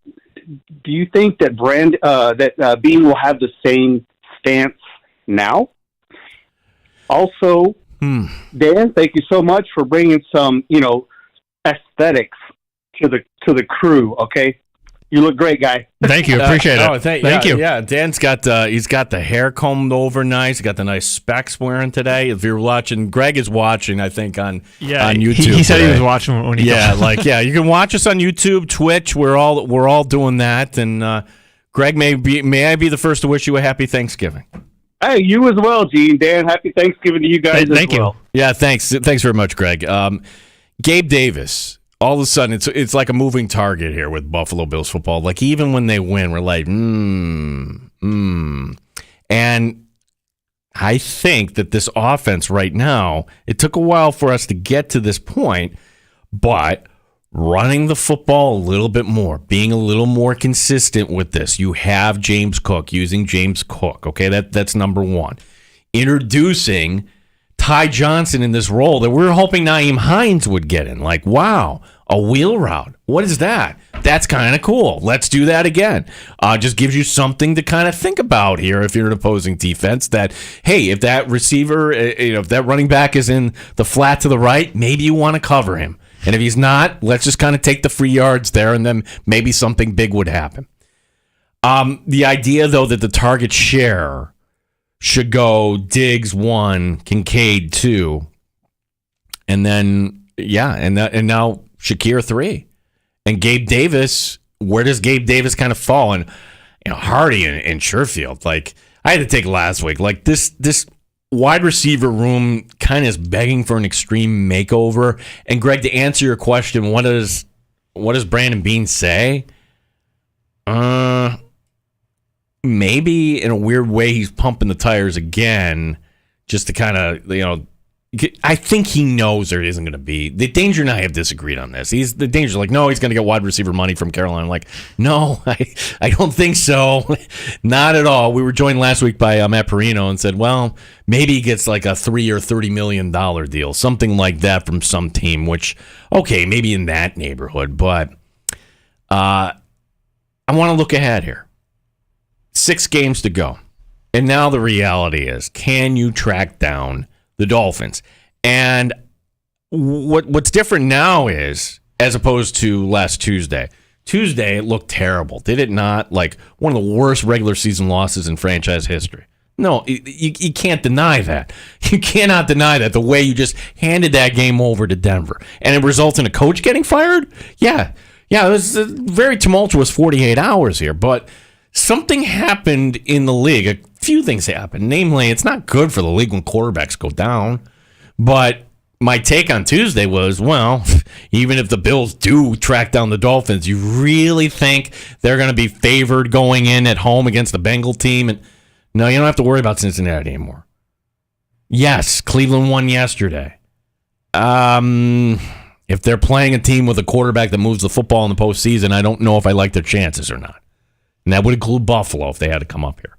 do you think that Beane will have the same stance now? Also, Dan, thank you so much for bringing some, aesthetics to the crew, okay? You look great, guy. Thank you. Appreciate it. Thank you. Yeah, Dan's got he's got the hair combed over nice. He's got the nice specs wearing today. If you're watching, Greg is watching, I think, on YouTube. He said he was watching when he you can watch us on YouTube, Twitch. We're all doing that. And Greg, may I be the first to wish you a happy Thanksgiving? Hey, you as well, Gene. Dan, happy Thanksgiving to you guys Thank as well. you. Yeah, thanks very much, Greg. Gabe Davis. All of a sudden, it's like a moving target here with Buffalo Bills football. Like, even when they win, we're like, And I think that this offense right now, it took a while for us to get to this point, but running the football a little bit more, being a little more consistent with this. You have James Cook, using James Cook, okay? That's number one. Introducing Ty Johnson in this role that we were hoping Nyheim Hines would get in. Like, wow, a wheel route. What is that? That's kind of cool. Let's do that again. Just gives you something to kind of think about here if you're an opposing defense that, hey, if that receiver, if that running back is in the flat to the right, maybe you want to cover him. And if he's not, let's just kind of take the free yards there, and then maybe something big would happen. The idea, though, that the target share should go Diggs 1, Kincaid 2, and then and now Shakir 3, and Gabe Davis. Where does Gabe Davis kind of fall? And Hardy and Sherfield. Like, I had to take last week. Like, this wide receiver room kind of is begging for an extreme makeover. And Greg, to answer your question, what does Brandon Beane say? Maybe in a weird way he's pumping the tires again just to kind of, I think he knows there isn't going to be. The Danger and I have disagreed on this. The Danger's like, no, he's going to get wide receiver money from Carolina. I'm like, no, I don't think so. Not at all. We were joined last week by Matt Perino and said, well, maybe he gets like a $3 or $30 million deal, something like that from some team, which, okay, maybe in that neighborhood. But I want to look ahead here. 6 games to go. And now the reality is, can you track down the Dolphins? And what's different now is, as opposed to last Tuesday, it looked terrible. Did it not? Like one of the worst regular season losses in franchise history. No, you can't deny that. You cannot deny that, the way you just handed that game over to Denver. And it results in a coach getting fired? Yeah, it was a very tumultuous 48 hours here, but something happened in the league. A few things happened. Namely, it's not good for the league when quarterbacks go down. But my take on Tuesday was, well, even if the Bills do track down the Dolphins, you really think they're going to be favored going in at home against the Bengal team? And no, you don't have to worry about Cincinnati anymore. Yes, Cleveland won yesterday. If they're playing a team with a quarterback that moves the football in the postseason, I don't know if I like their chances or not. And that would include Buffalo if they had to come up here.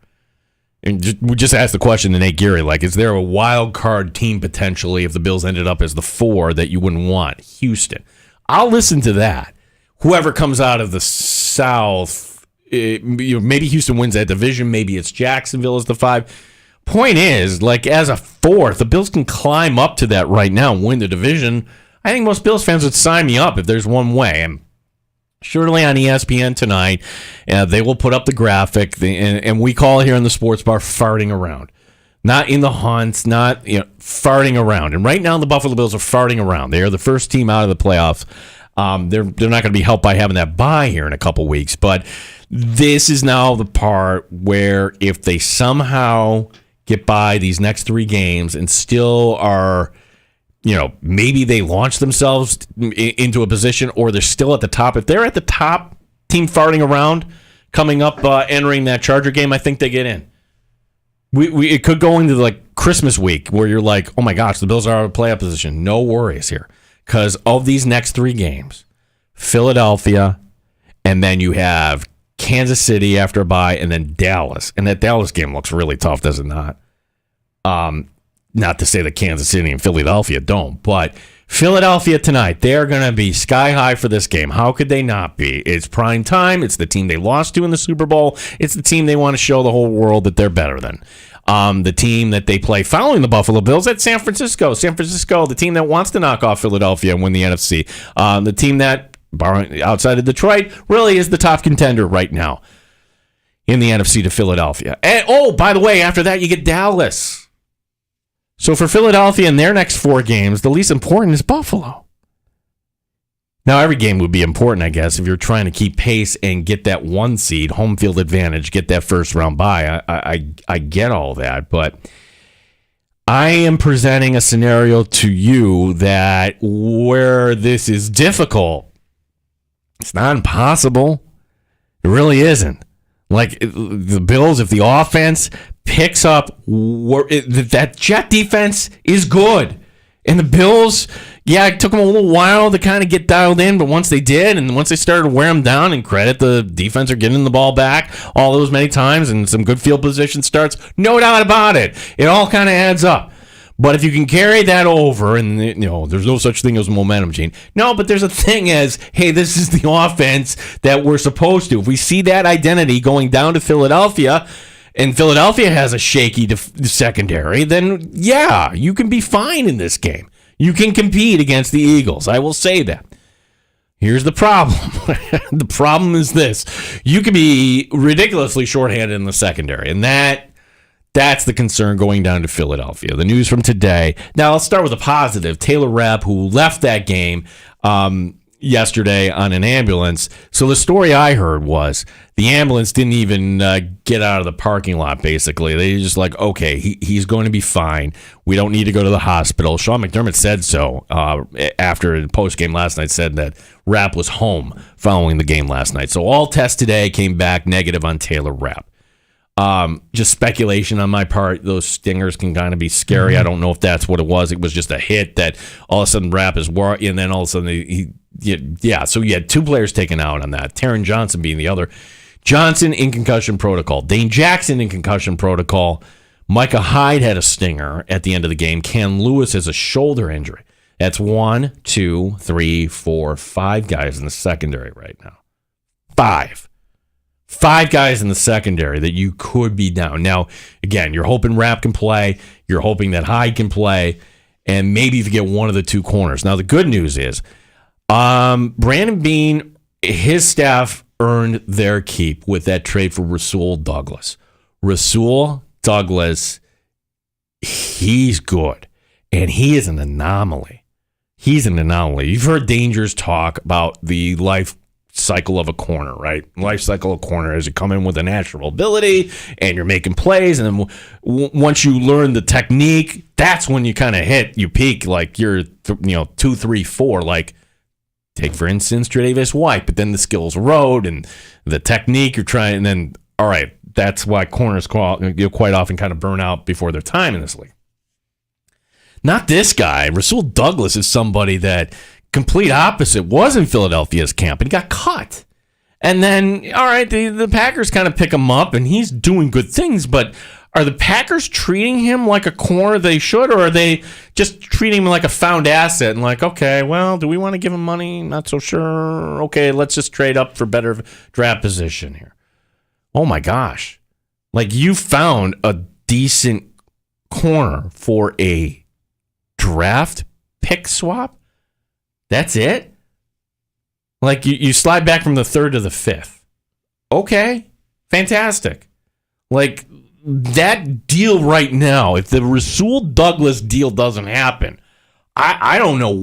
And we just asked the question to Nate Geary, like, is there a wild card team potentially if the Bills ended up as the 4 that you wouldn't want? Houston. I'll listen to that. Whoever comes out of the South, maybe Houston wins that division. Maybe it's Jacksonville as the 5. Point is, like, as a 4th, the Bills can climb up to that right now and win the division. I think most Bills fans would sign me up if there's one way. And surely on ESPN tonight, they will put up the graphic, and we call it here in the sports bar farting around. Not in the hunts, not farting around. And right now the Buffalo Bills are farting around. They are the first team out of the playoffs. They're not going to be helped by having that bye here in a couple weeks. But this is now the part where if they somehow get by these next 3 games and still are, maybe they launch themselves into a position, or they're still at the top. If they're at the top, team farting around, coming up, entering that Charger game, I think they get in. It could go into like Christmas week where you're like, oh my gosh, the Bills are out of playoff position. No worries here, because of these next 3 games, Philadelphia, and then you have Kansas City after a bye, and then Dallas. And that Dallas game looks really tough, does it not? Not to say that Kansas City and Philadelphia don't, but Philadelphia tonight, they're going to be sky high for this game. How could they not be? It's prime time. It's the team they lost to in the Super Bowl. It's the team they want to show the whole world that they're better than. The team that they play following the Buffalo Bills at San Francisco. San Francisco, the team that wants to knock off Philadelphia and win the NFC. The team that outside of Detroit, really is the top contender right now in the NFC to Philadelphia. And, oh, by the way, after that, you get Dallas. So for Philadelphia in their next 4 games, the least important is Buffalo. Now, every game would be important, I guess, if you're trying to keep pace and get that 1 seed, home field advantage, get that first round bye. I get all that, but I am presenting a scenario to you that where this is difficult, it's not impossible. It really isn't. Like the Bills, if the offense picks up, that Jet defense is good. And the Bills, yeah, it took them a little while to kind of get dialed in, but once they did, and once they started to wear them down, and credit the defense for getting the ball back all those many times, and some good field position starts, no doubt about it. It all kind of adds up. But if you can carry that over, and there's no such thing as momentum, Gene. No, but there's a thing as, hey, this is the offense that we're supposed to. If we see that identity going down to Philadelphia, and Philadelphia has a shaky secondary, then yeah, you can be fine in this game. You can compete against the Eagles. I will say that. Here's the problem. The problem is this. You can be ridiculously shorthanded in the secondary, and that's the concern going down to Philadelphia. The news from today. Now, let's start with a positive. Taylor Rapp, who left that game yesterday on an ambulance. So the story I heard was the ambulance didn't even get out of the parking lot, basically. They just like, okay, he's going to be fine. We don't need to go to the hospital. Sean McDermott said so after the postgame last night, said that Rapp was home following the game last night. So all tests today came back negative on Taylor Rapp. Just speculation on my part. Those stingers can kind of be scary. I don't know if that's what it was. It was just a hit that all of a sudden Rapp is worried, and then all of a sudden so you had 2 players taken out on that. Taron Johnson being the other. Johnson in concussion protocol. Dane Jackson in concussion protocol. Micah Hyde had a stinger at the end of the game. Cam Lewis has a shoulder injury. That's 1, 2, 3, 4, 5 guys in the secondary right now. 5 guys in the secondary that you could be down. Now, again, you're hoping Rapp can play. You're hoping that Hyde can play. And maybe if you get one of the 2 corners. Now, the good news is Brandon Beane, his staff earned their keep with that trade for Rasul Douglas. Rasul Douglas, he's good. And he is an anomaly. You've heard Dangers talk about the life cycle of a corner, right? Life cycle of corner is you come in with a natural ability and you're making plays, and then once you learn the technique, that's when you kind of you peak, like you're 2, 3, 4. Like take for instance Tre'Davious White, but then the skills erode and the technique you're trying, and then all right, that's why corners quite often kind of burn out before their time in this league. Not this guy. Rasul Douglas is somebody that complete opposite, was in Philadelphia's camp and got cut. And then, all right, the Packers kind of pick him up, and he's doing good things, but are the Packers treating him like a corner they should, or are they just treating him like a found asset and like, okay, well, do we want to give him money? Not so sure. Okay, let's just trade up for better draft position here. Oh, my gosh. Like, you found a decent corner for a draft pick swap? That's it? Like, you slide back from the 3rd to the 5th. Okay, fantastic. Like, that deal right now, if the Rasul Douglas deal doesn't happen, I don't know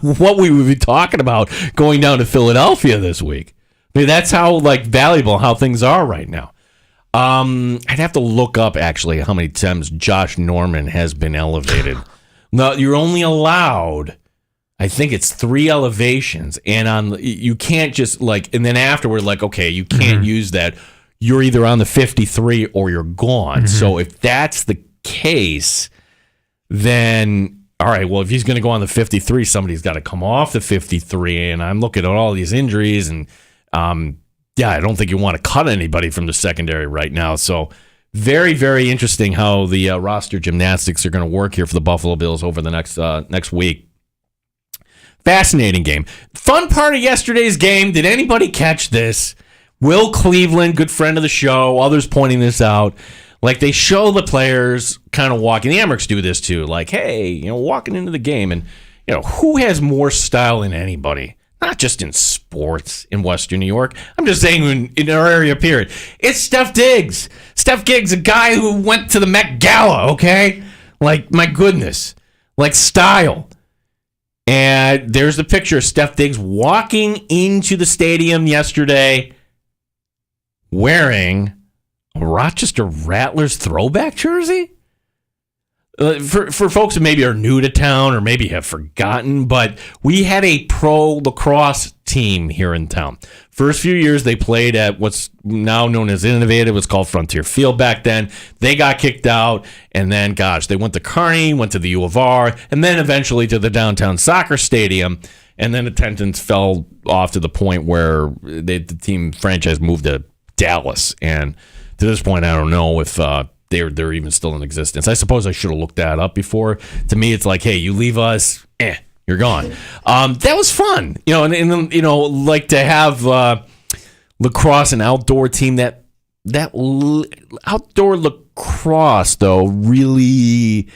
what we would be talking about going down to Philadelphia this week. I mean, that's how valuable how things are right now. I'd have to look up, actually, how many times Josh Norman has been elevated. No, you're only allowed, I think it's 3 elevations, and you can't just and then afterward, okay, you can't use that. You're either on the 53 or you're gone. So if that's the case, then all right, well, if he's going to go on the 53, somebody's got to come off the 53, and I'm looking at all these injuries, and I don't think you want to cut anybody from the secondary right now. So very, very interesting how the roster gymnastics are going to work here for the Buffalo Bills over the next week. Fascinating game. Fun part of yesterday's game, did anybody catch this? Will Cleveland, good friend of the show, others pointing this out, they show the players kind of walking. The Amerks do this too. Hey, walking into the game, and who has more style than anybody? not just in sports in Western New York. I'm just saying in our area, period. It's Steph Diggs. Steph Diggs, a guy who went to the Met Gala, okay? Like, my goodness. Like, style. And there's the picture of Steph Diggs walking into the stadium yesterday wearing a Rochester Rattlers throwback jersey. For folks who maybe are new to town or maybe have forgotten, but we had a pro lacrosse team here in town. First few years they played at what's now known as Innovative. It was called Frontier Field back then. They got kicked out, and then, they went to Kearney, went to the U of R, and then eventually to the downtown soccer stadium, and then attendance fell off to the point where the team franchise moved to Dallas, and to this point, I don't know if they're even still in existence. I suppose I should have looked that up before. To me, it's like, hey, you leave us, you're gone. That was fun, and like to have lacrosse, an outdoor team. That outdoor lacrosse though really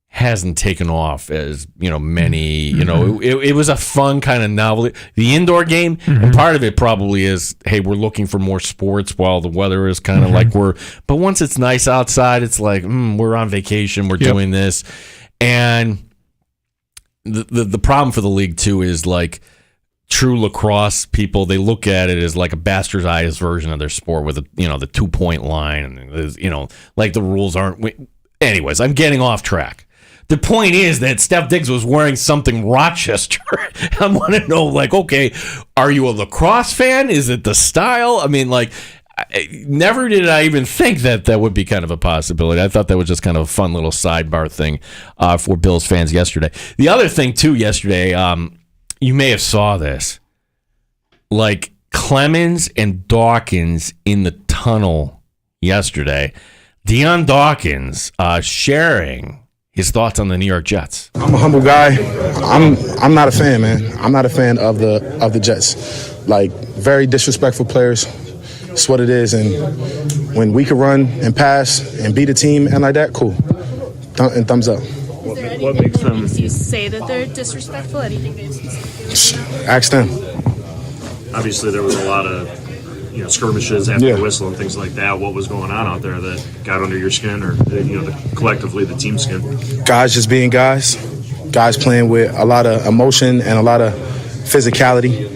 hasn't taken off as many. It was a fun kind of novelty. The indoor game, and part of it probably is, hey, we're looking for more sports while the weather is kind of like but once it's nice outside, it's like we're on vacation, we're doing this. And the problem for the league too is, like, true lacrosse people, they look at it as like a bastardized version of their sport with the 2-point line, and like the rules aren't. Anyways, I'm getting off track. The point is that Steph Diggs was wearing something Rochester. I want to know, like, okay, are you a lacrosse fan? Is it the style? I mean, like, never did I even think that would be kind of a possibility. I thought that was just kind of a fun little sidebar thing for Bills fans yesterday. The other thing, too, yesterday, you may have saw this. Like, Clemens and Dawkins in the tunnel yesterday. Deion Dawkins sharing his thoughts on the New York Jets. I'm a humble guy. I'm not a fan, man. I'm not a fan of the Jets. Like, very disrespectful players. It's what it is. And when we can run and pass and beat a team and like that, cool. And thumbs up. What makes them? You say that they're disrespectful? Anything they say? Ask them. Obviously, there was a lot of skirmishes after the whistle and things like that. What was going on out there that got under your skin, or collectively the team skin? Guys just being guys. Guys playing with a lot of emotion and a lot of physicality.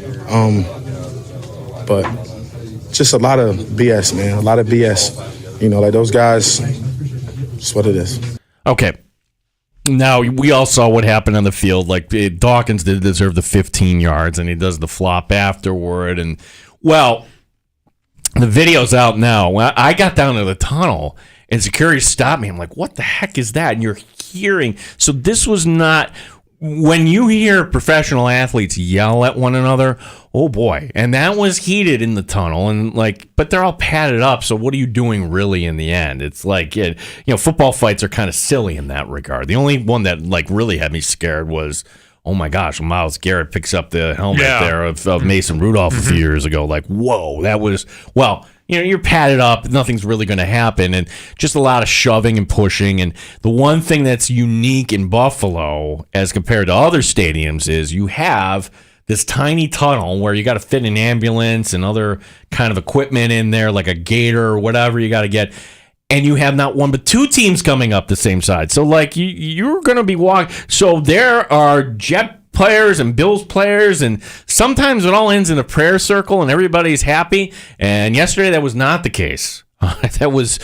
But just a lot of BS, man. A lot of BS. Like those guys. That's what it is. Okay. Now, we all saw what happened on the field. Like, Dawkins did deserve the 15 yards, and he does the flop afterward. And, well, the video's out now. When I got down to the tunnel, and security stopped me. I'm like, what the heck is that? And you're hearing. So this was not. When you hear professional athletes yell at one another, oh boy. And that was heated in the tunnel, and but they're all padded up, so what are you doing really in the end? It's like, football fights are kind of silly in that regard. The only one that really had me scared was, oh my gosh, Myles Garrett picks up the helmet there of Mason Rudolph a few years ago. Like, whoa, that was, you're padded up. Nothing's really going to happen. And just a lot of shoving and pushing. And the one thing that's unique in Buffalo as compared to other stadiums is you have this tiny tunnel where you got to fit an ambulance and other kind of equipment in there, like a gator or whatever you got to get. And you have not one but two teams coming up the same side. So, you're going to be walking. So there are Jet players and Bills players, and sometimes it all ends in a prayer circle and everybody's happy. And yesterday that was not the case. That was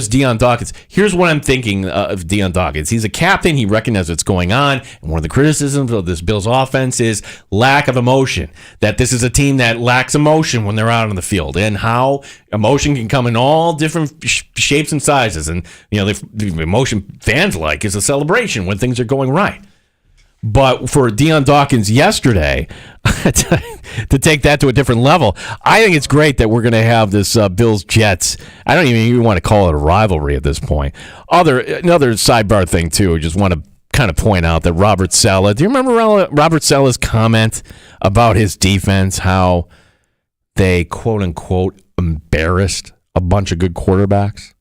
Deion Dawkins. Here's what I'm thinking of Deion Dawkins. He's a captain. He recognizes what's going on. And one of the criticisms of this Bills offense is lack of emotion. That this is a team that lacks emotion when they're out on the field, and how emotion can come in all different shapes and sizes. And the emotion fans like is a celebration when things are going right. But for Deion Dawkins yesterday, to take that to a different level, I think it's great that we're going to have this Bills-Jets. I don't even want to call it a rivalry at this point. Another sidebar thing, too, I just want to kind of point out that Robert Saleh, do you remember Robert Saleh's comment about his defense, how they, quote-unquote, embarrassed a bunch of good quarterbacks?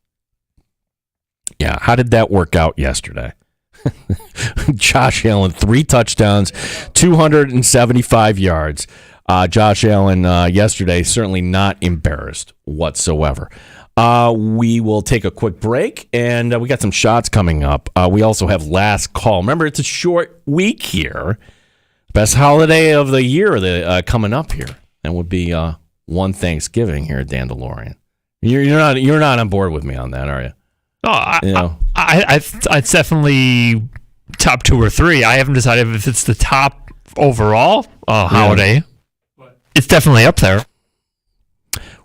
Yeah, how did that work out yesterday? Josh Allen, 3 touchdowns, 275 yards. Josh Allen yesterday certainly not embarrassed whatsoever. We will take a quick break, and we got some shots coming up. We also have last call. Remember, it's a short week here. Best holiday of the year coming up here. That would be one Thanksgiving here at Dandelion. You're not on board with me on that, are you? No, it's definitely top 2 or 3. I haven't decided if it's the top overall holiday. It's definitely up there.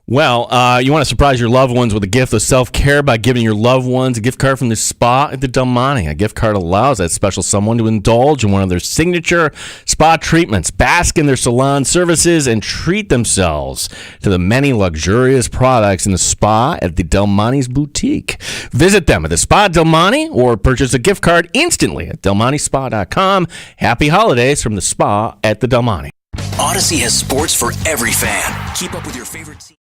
Well, you want to surprise your loved ones with a gift of self-care by giving your loved ones a gift card from the spa at the Del Monte. A gift card allows that special someone to indulge in one of their signature spa treatments, bask in their salon services, and treat themselves to the many luxurious products in the spa at the Del Monte's boutique. Visit them at the Spa Del Monte or purchase a gift card instantly at delmontespa.com. Happy holidays from the spa at the Del Monte. Odyssey has sports for every fan. Keep up with your favorite team.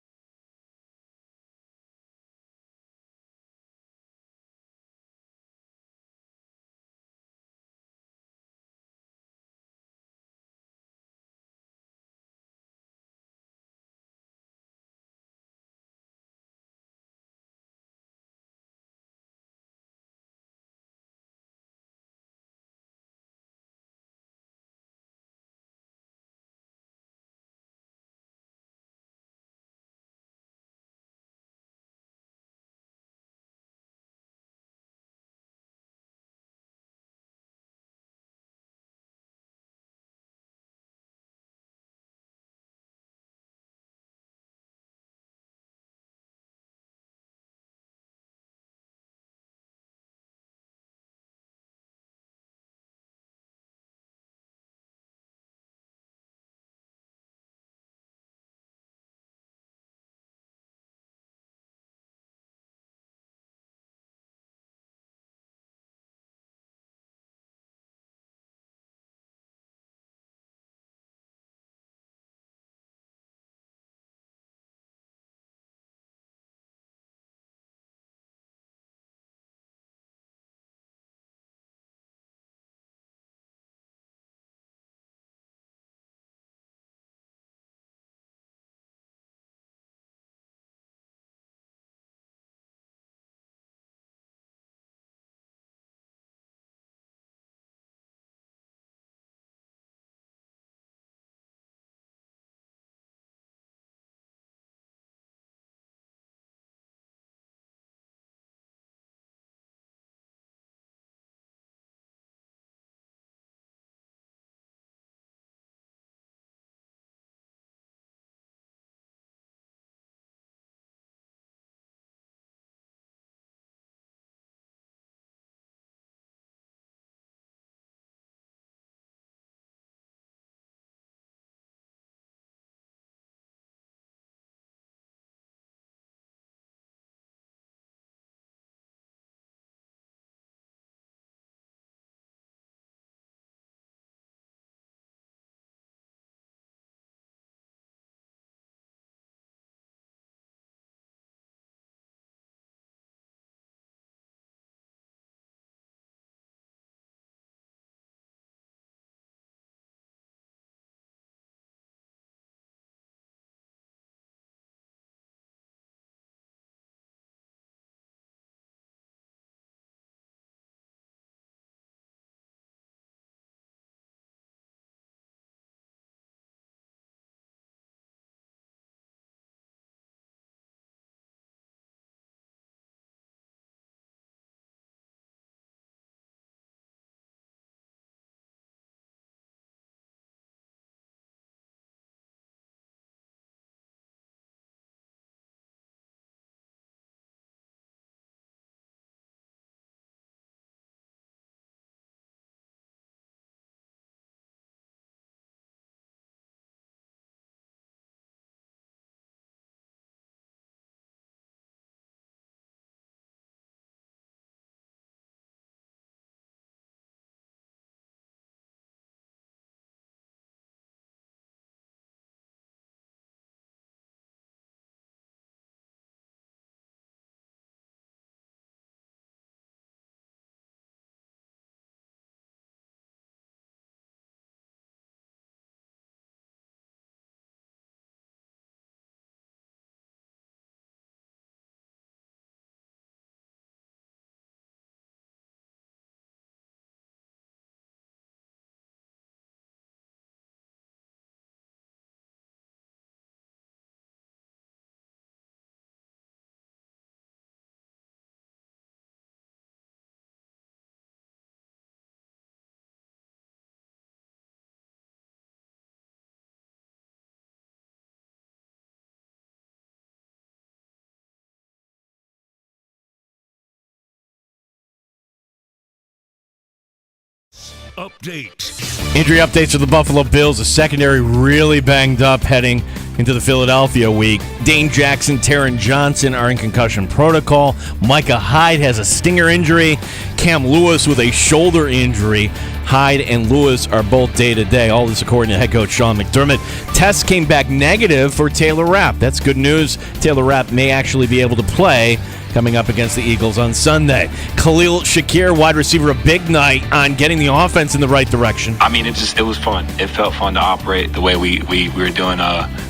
update. Injury updates for the Buffalo Bills. The secondary really banged up heading into the Philadelphia week. Dane Jackson, Taron Johnson are in concussion protocol. Micah Hyde has a stinger injury. Cam Lewis with a shoulder injury. Hyde and Lewis are both day-to-day. All this according to head coach Sean McDermott. Tests came back negative for Taylor Rapp. That's good news. Taylor Rapp may actually be able to play coming up against the Eagles on Sunday. Khalil Shakir, wide receiver, a big night on getting the offense in the right direction. I mean, it was fun. It felt fun to operate the way we were doing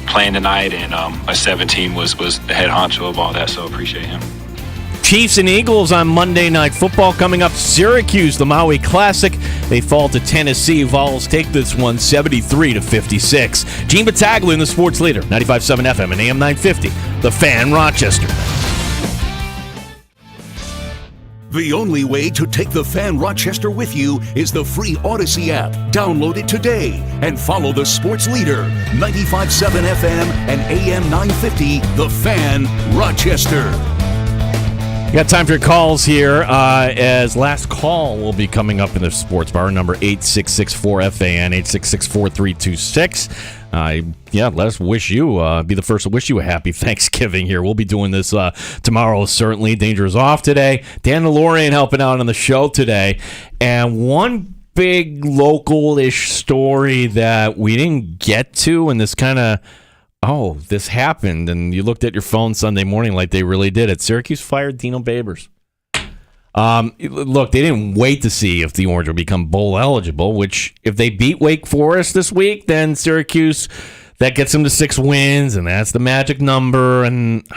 playing tonight, and our 17 was the head honcho of all that, so appreciate him. Chiefs and Eagles on Monday Night Football coming up. Syracuse, the Maui Classic. They fall to Tennessee. Vols take this one 73-56. Gene Battaglia in the sports leader, 95.7 FM and AM 950. The Fan, Rochester. The only way to take the Fan Rochester with you is the free Odyssey app. Download it today and follow the sports leader, 95.7 FM and AM 950, The Fan, Rochester. Got time for your calls here, as last call will be coming up in the sports bar, number 866-4FAN, 866-4326. Let us wish you, be the first to wish you a happy Thanksgiving here. We'll be doing this tomorrow, certainly. Danger is off today. Dan DeLorean helping out on the show today. And one big local-ish story that we didn't get to, and this kind of, this happened, and you looked at your phone Sunday morning like they really did it. Syracuse fired Dino Babers. Look, they didn't wait to see if the Orange would become bowl eligible, which if they beat Wake Forest this week, then Syracuse, that gets them to 6 wins, and that's the magic number. And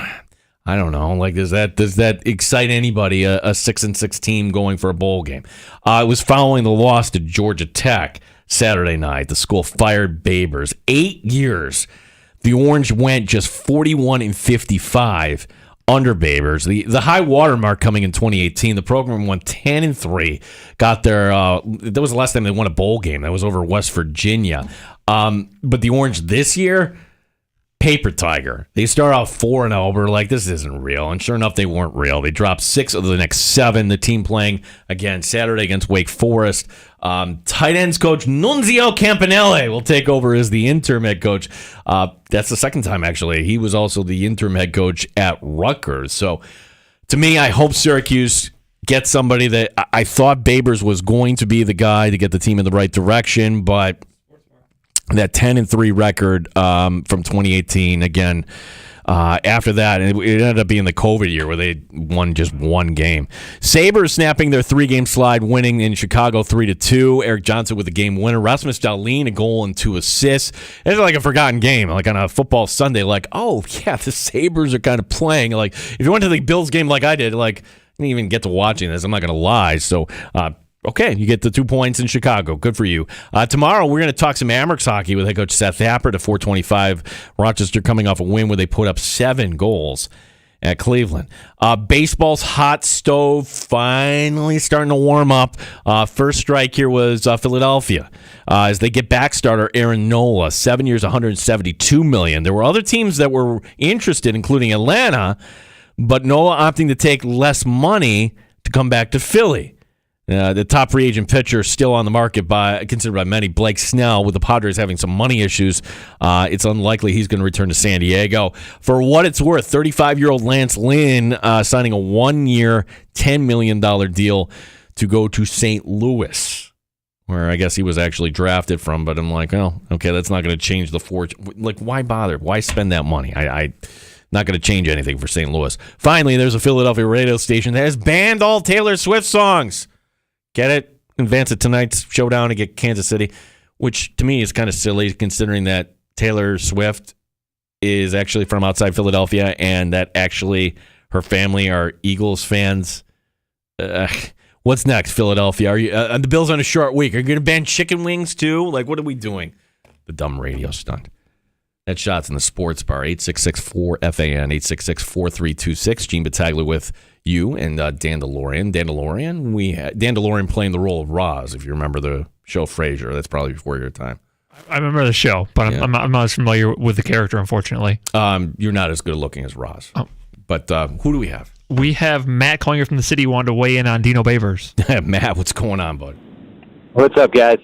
I don't know, like, does that excite anybody, a 6-6 team going for a bowl game? It was following the loss to Georgia Tech Saturday night. The school fired Babers. 8 years. The Orange went just 41-55 under Babers. The high water mark coming in 2018, the program won 10-3. Got their that was the last time they won a bowl game. That was over West Virginia. But the Orange this year, paper tiger. They start off 4-0, but we're like, this isn't real. And sure enough, they weren't real. They dropped 6 of the next 7. The team playing again Saturday against Wake Forest. Tight ends coach Nunzio Campanelle will take over as the interim head coach. That's the second time, actually. He was also the interim head coach at Rutgers. So, to me, I hope Syracuse gets somebody that I thought Babers was going to be the guy to get the team in the right direction, but that 10-3 record from 2018, again, after that, it ended up being the COVID year where they won just one game. Sabres snapping their 3-game slide, winning in Chicago 3-2. Eric Johnson with a game winner. Rasmus Dahlin, a goal and 2 assists. It's like a forgotten game, like on a football Sunday. Like, oh, yeah, the Sabres are kind of playing. Like, if you went to the Bills game like I did, like, I didn't even get to watching this. I'm not going to lie. So, okay, you get the 2 points in Chicago. Good for you. Tomorrow, we're going to talk some Amherst hockey with head coach Seth Appert at 4:25. Rochester coming off a win where they put up 7 goals at Cleveland. Baseball's hot stove finally starting to warm up. First strike here was Philadelphia as they get back starter Aaron Nola, 7 years, $172 million. There were other teams that were interested, including Atlanta, but Nola opting to take less money to come back to Philly. The top free agent pitcher still on the market, considered by many, Blake Snell, with the Padres having some money issues. It's unlikely he's going to return to San Diego. For what it's worth, 35-year-old Lance Lynn signing a 1-year, $10 million deal to go to St. Louis, where I guess he was actually drafted from. But I'm like, oh, okay, that's not going to change the fortune. Like, why bother? Why spend that money? I not going to change anything for St. Louis. Finally, there's a Philadelphia radio station that has banned all Taylor Swift songs. Get it? Advance it tonight's showdown against Kansas City, which to me is kind of silly considering that Taylor Swift is actually from outside Philadelphia and that actually her family are Eagles fans. What's next, Philadelphia? Are you the Bills on a short week? Are you going to ban chicken wings too? Like, what are we doing? The dumb radio stunt. That shot's in the sports bar. 866-4FAN, 866-4326. Gene Battaglia with you and Dan DeLorean. Dan DeLorean playing the role of Roz, if you remember the show Frasier. That's probably before your time. I remember the show, but I'm not as familiar with the character, unfortunately. You're not as good looking as Roz. Oh. But who do we have? We have Matt calling here from the city who wanted to weigh in on Dino Babers. Matt, what's going on, bud? What's up, guys?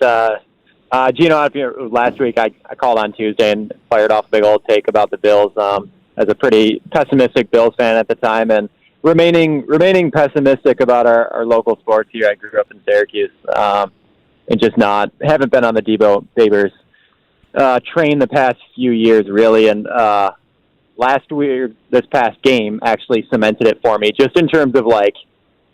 Gino, last week I called on Tuesday and fired off a big old take about the Bills as a pretty pessimistic Bills fan at the time, and remaining pessimistic about our local sports here. I grew up in Syracuse and just haven't been on the Debo Babers train the past few years, really. And last week, this past game actually cemented it for me, just in terms of like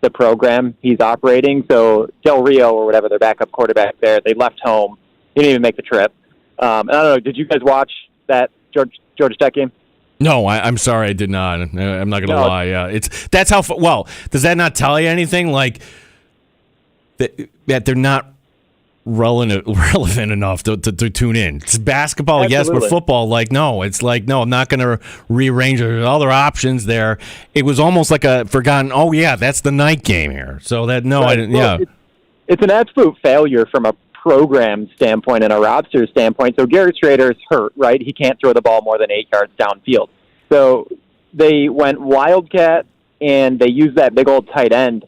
the program he's operating. So Del Rio or whatever, their backup quarterback there, they left home. He didn't even make the trip. And I don't know, did you guys watch that Georgia Tech game? No, I'm sorry, I did not. I'm not going to lie. Yeah, that's how. Well, does that not tell you anything? Like that they're not relevant enough to tune in. It's basketball, Absolutely. yes, but football, like no. It's like no, I'm not going to rearrange. There's other options there. It was almost like a forgotten. Oh yeah, that's the night game here. So that no, Right. I didn't. Well, Yeah, it's an absolute failure from a program standpoint and a roster standpoint. So Garrett Schrader's hurt, right? He can't throw the ball more than 8 yards downfield. So they went Wildcat, and they used that big old tight end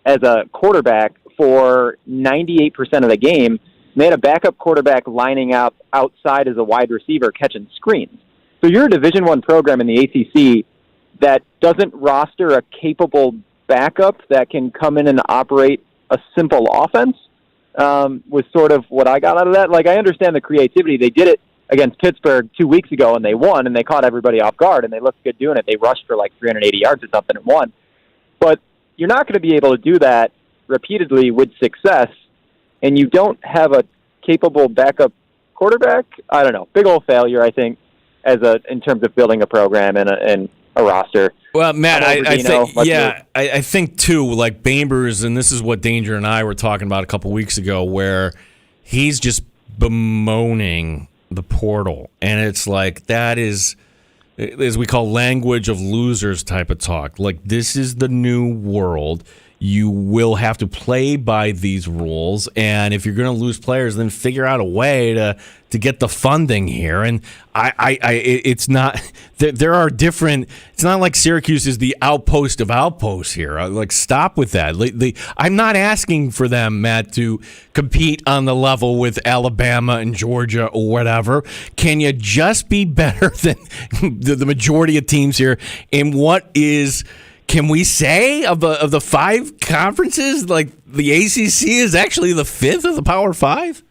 as a quarterback for 98% of the game. They had a backup quarterback lining up outside as a wide receiver catching screens. So you're a Division I program in the ACC that doesn't roster a capable backup that can come in and operate a simple offense. Was sort of what I got out of that. Like, I understand the creativity. They did it against Pittsburgh 2 weeks ago, and they won, and they caught everybody off guard, and they looked good doing it. They rushed for like 380 yards or something and won. But you're not going to be able to do that repeatedly with success, and you don't have a capable backup quarterback. I don't know. Big old failure, I think, in terms of building a program and a roster. Well, Matt, I think too, like Babers, and this is what Danger and I were talking about a couple weeks ago, where he's just bemoaning the portal, and it's like that is, as we call, language of losers type of talk. Like, this is the new world. You will have to play by these rules, and if you're going to lose players, then figure out a way to get the funding here. And it's not. There are different. It's not like Syracuse is the outpost of outposts here. Like, stop with that. I'm not asking for them, Matt, to compete on the level with Alabama and Georgia or whatever. Can you just be better than the majority of teams here in what is? Can we say of the 5 conferences, like the ACC is actually the 5th of the Power 5?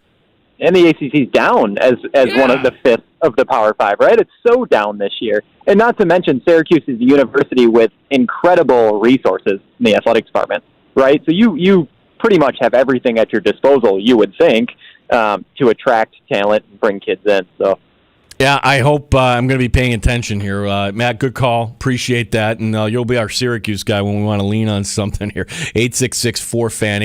And the ACC's down as one of the 5th of the Power 5, right? It's so down this year. And not to mention, Syracuse is a university with incredible resources in the athletics department, right? So you pretty much have everything at your disposal, you would think, to attract talent and bring kids in. So. Yeah, I hope I'm going to be paying attention here. Matt, good call. Appreciate that. And you'll be our Syracuse guy when we want to lean on something here. 866-4FAN,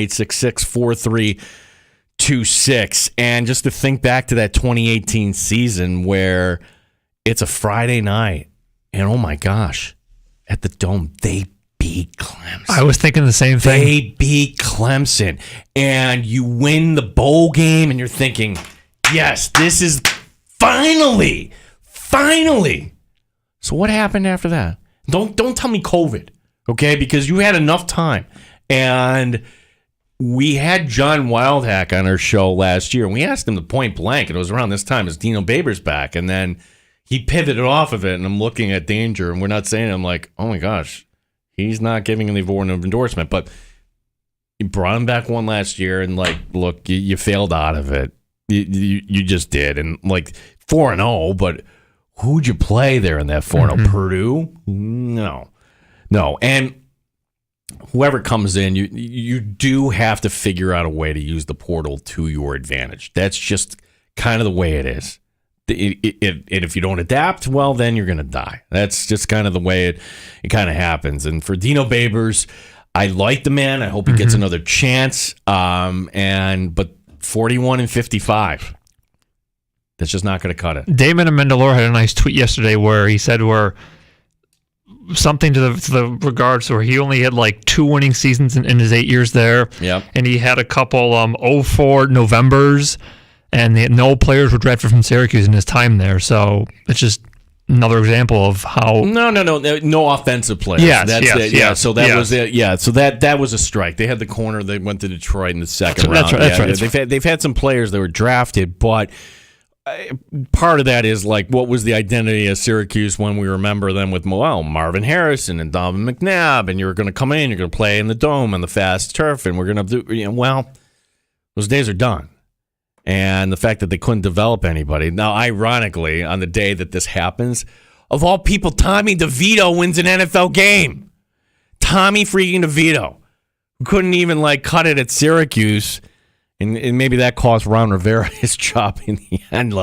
866-433-26. And just to think back to that 2018 season where it's a Friday night, and oh my gosh, at the Dome, they beat Clemson. I was thinking the same thing. They beat Clemson. And you win the bowl game, and you're thinking, yes, this is... Finally. So what happened after that? Don't tell me COVID, okay? Because you had enough time. And we had John Wildhack on our show last year, and we asked him the point blank, and it was around this time, is Dino Babers back? And then he pivoted off of it, and I'm looking at Danger, and we're not saying, I'm like, oh my gosh, he's not giving him the award of endorsement. But you brought him back one last year, and like, look, you failed out of it. You just did, and like 4-0, but who'd you play there in that 4-0? Purdue? No, and whoever comes in, you do have to figure out a way to use the portal to your advantage. That's just kind of the way it is. And if you don't adapt, well, then you're going to die. That's just kind of the way it kind of happens. And for Dino Babers, I like the man. I hope he gets another chance. But 41-55. That's just not going to cut it. Damon Amendola had a nice tweet yesterday where he said something to the regards where he only had like 2 winning seasons in his 8 years there. Yep. And he had a couple 0-4 Novembers, and no players were drafted from Syracuse in his time there. So it's just another example of how. No offensive players. Yes, That's yes, it. yes, Yeah, so that yes. was it. Yeah, so that was a strike. They had the corner. They went to Detroit in the second That's round. right, that's Yeah, right. They've had some players that were drafted, but part of that is like, what was the identity of Syracuse when we remember them with Marvin Harrison and Donovan McNabb, and you're going to come in, you're going to play in the dome and the fast turf, and we're going to do. Those days are done. And the fact that they couldn't develop anybody. Now, ironically, on the day that this happens, of all people, Tommy DeVito wins an NFL game. Tommy freaking DeVito, who couldn't even cut it at Syracuse, and maybe that cost Ron Rivera his job in the end.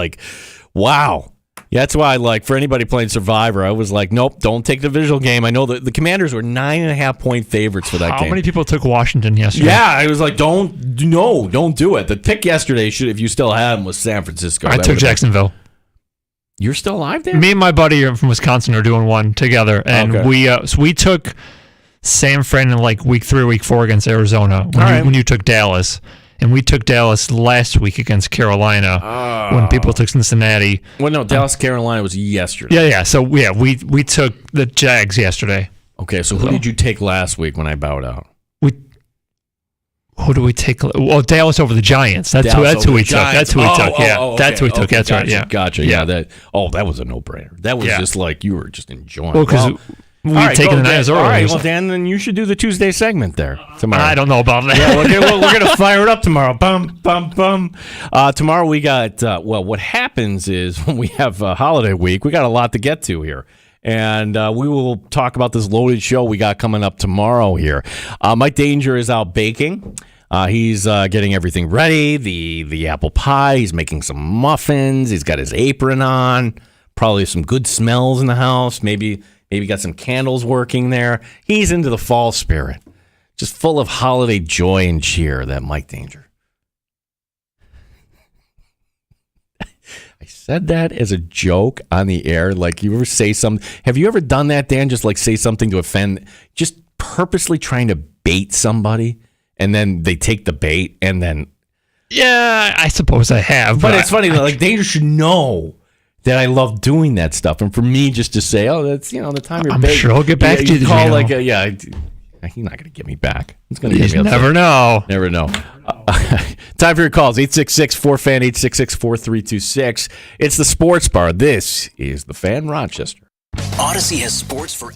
Wow. Yeah, that's why, for anybody playing Survivor, I was like, nope, don't take the visual game. I know that the Commanders were 9.5-point favorites for that game. How many people took Washington yesterday? Yeah, I was like, don't do it. The pick yesterday, if you still had him, was San Francisco. I took Jacksonville. You're still alive there? Me and my buddy from Wisconsin are doing one together, and Okay. we took San Fran in week 3 or week 4 against Arizona when you took Dallas. And we took Dallas last week against Carolina when people took Cincinnati. Well, no, Dallas, Carolina was yesterday. Yeah. So, we took the Jags yesterday. Okay, so who did you take last week when I bowed out? Who do we take? Well, Dallas over the Giants. That's who we took. That's who we took. Yeah, that's who we took. That's right. Yeah, Gotcha. Yeah, that was a no-brainer. That was just you were just enjoying. Well, because we've taken the Niners earlier. All right, well, Dan, then you should do the Tuesday segment there tomorrow. I don't know about that. Yeah, we're gonna fire it up tomorrow. Bum bum bum. Tomorrow we got. What happens is when we have holiday week, we got a lot to get to here. And we will talk about this loaded show we got coming up tomorrow here. Mike Danger is out baking. He's getting everything ready. The apple pie. He's making some muffins. He's got his apron on. Probably some good smells in the house. Maybe got some candles working there. He's into the fall spirit. Just full of holiday joy and cheer, that Mike Danger. I said that as a joke on the air. You ever say something? Have you ever done that, Dan? Just say something to offend, just purposely trying to bait somebody, and then they take the bait, and then. Yeah, I suppose I have. But it's funny, Danger should know that I love doing that stuff. And for me just to say, that's, the time you're I'm bait. sure he'll get back to you. Call he's not going to get me back. He's going to get me upset. Never know. Never know. Time for your calls. 866-4FAN, 866-4326. It's the Sports Bar. This is the Fan Rochester. Odyssey has sports for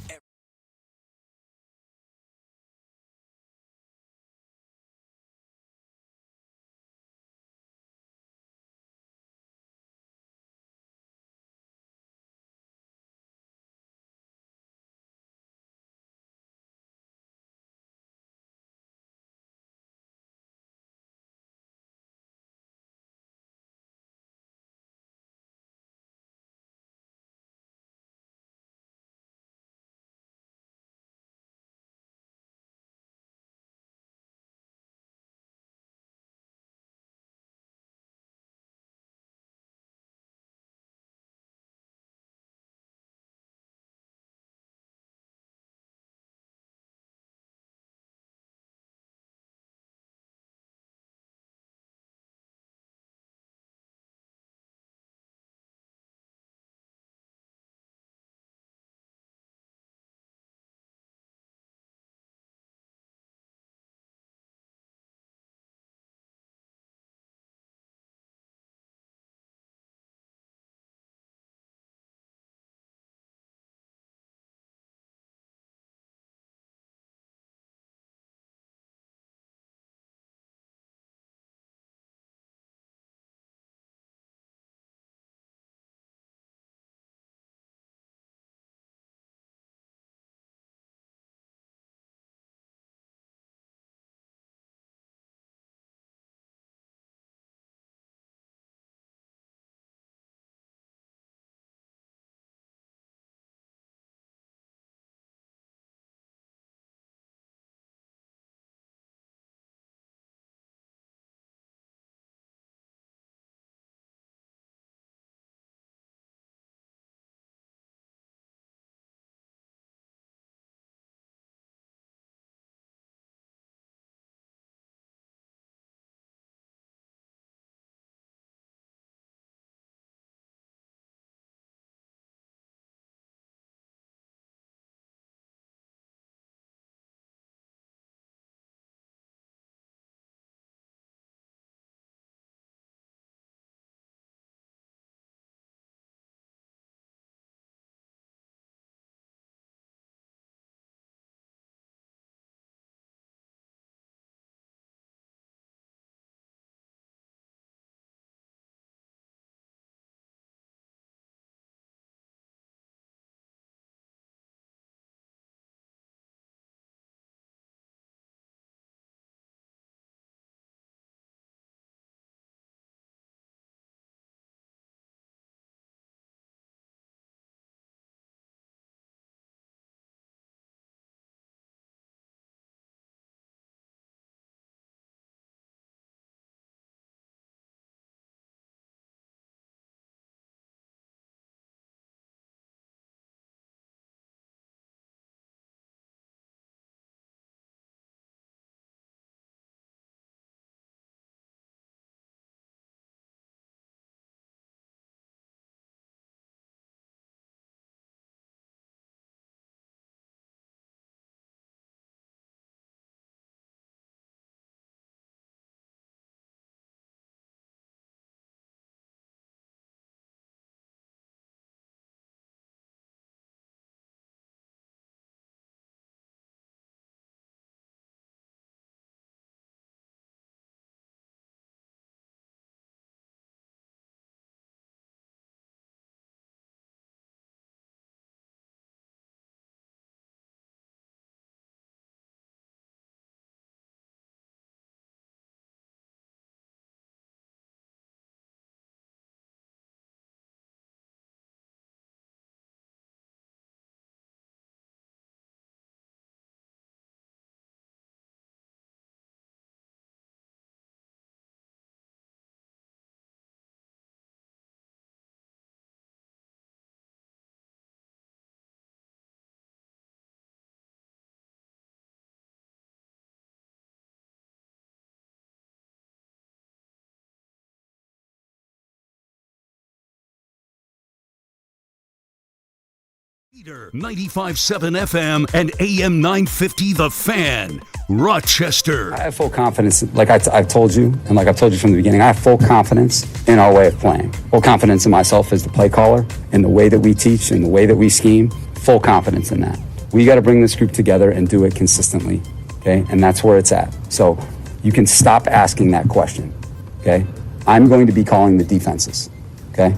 95.7 FM and AM 950 The Fan, Rochester. I have full confidence, like I've told you, and like I've told you from the beginning, I have full confidence in our way of playing. Full confidence in myself as the play caller, in the way that we teach, in the way that we scheme. Full confidence in that. We got to bring this group together and do it consistently, okay? And that's where it's at. So you can stop asking that question, okay? I'm going to be calling the defenses, okay?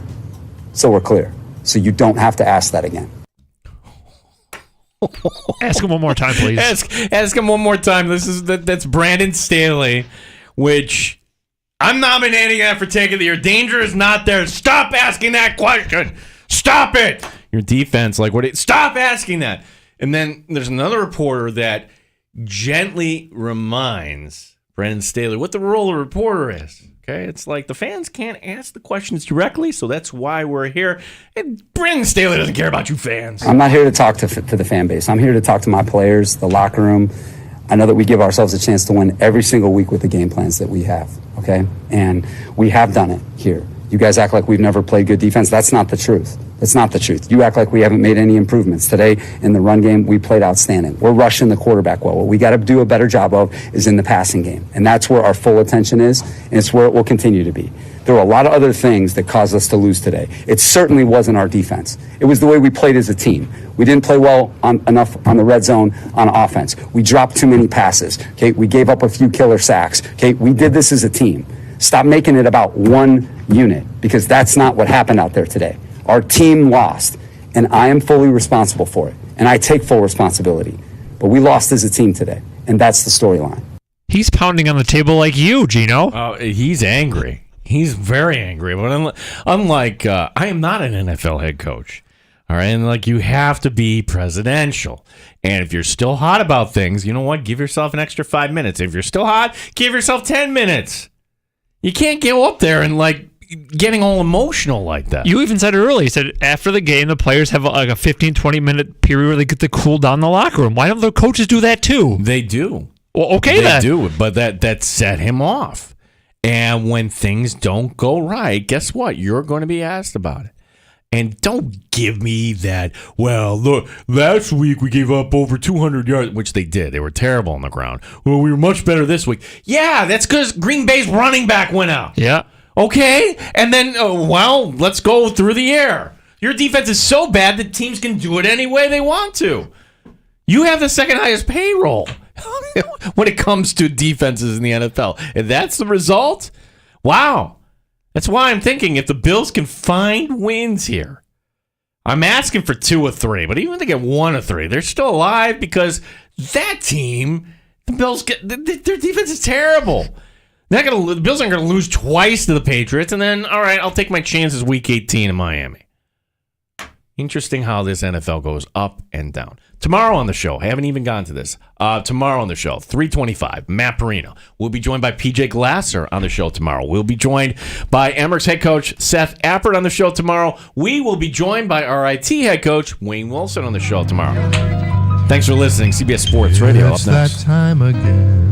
So we're clear. So you don't have to ask that again. Ask him one more time, please. Ask him one more time. That's Brandon Staley, which I'm nominating that for Take of the Year. Danger is not there. Stop asking that question. Stop it. Your defense, stop asking that. And then there's another reporter that gently reminds Brandon Staley what the role of a reporter is. Okay, it's like the fans can't ask the questions directly, so that's why we're here. And Brandon Staley doesn't care about you fans. I'm not here to talk to the fan base. I'm here to talk to my players, the locker room. I know that we give ourselves a chance to win every single week with the game plans that we have, okay? And we have done it here. You guys act like we've never played good defense. That's not the truth. That's not the truth. You act like we haven't made any improvements. Today, in the run game, we played outstanding. We're rushing the quarterback well. What we got to do a better job of is in the passing game. And that's where our full attention is, and it's where it will continue to be. There were a lot of other things that caused us to lose today. It certainly wasn't our defense. It was the way we played as a team. We didn't play well enough on the red zone on offense. We dropped too many passes. Okay, we gave up a few killer sacks. Okay, we did this as a team. Stop making it about one unit, because that's not what happened out there today. Our team lost, and I am fully responsible for it, and I take full responsibility. But we lost as a team today, and that's the storyline. He's pounding on the table like you, Gino. Oh, he's angry. He's very angry. But unlike, I am not an NFL head coach. All right, and you have to be presidential. And if you're still hot about things, you know what? Give yourself an extra 5 minutes. If you're still hot, give yourself 10 minutes. You can't go up there and getting all emotional like that. You even said it earlier. You said after the game, the players have a 15-20 minute period where they get to cool down the locker room. Why don't the coaches do that too? They do. Well, okay, they do, but that set him off. And when things don't go right, guess what? You're going to be asked about it. And don't give me that, well, look, last week we gave up over 200 yards, which they did. They were terrible on the ground. Well, we were much better this week. Yeah, that's because Green Bay's running back went out. Yeah. Okay? And then, let's go through the air. Your defense is so bad that teams can do it any way they want to. You have the second highest payroll when it comes to defenses in the NFL. And that's the result? Wow. That's why I'm thinking if the Bills can find wins here, I'm asking for 2 or 3, but even if they get 1 or 3, they're still alive because that team, the Bills, their defense is terrible. The Bills aren't going to lose twice to the Patriots, and then, all right, I'll take my chances week 18 in Miami. Interesting how this NFL goes up and down. Tomorrow on the show, I haven't even gotten to this. Tomorrow on the show, 3:25, Matt Perino. We'll be joined by PJ Glasser on the show tomorrow. We'll be joined by Emmerich head coach Seth Appert on the show tomorrow. We will be joined by RIT head coach Wayne Wilson on the show tomorrow. Thanks for listening. CBS Sports Radio up next. That time again.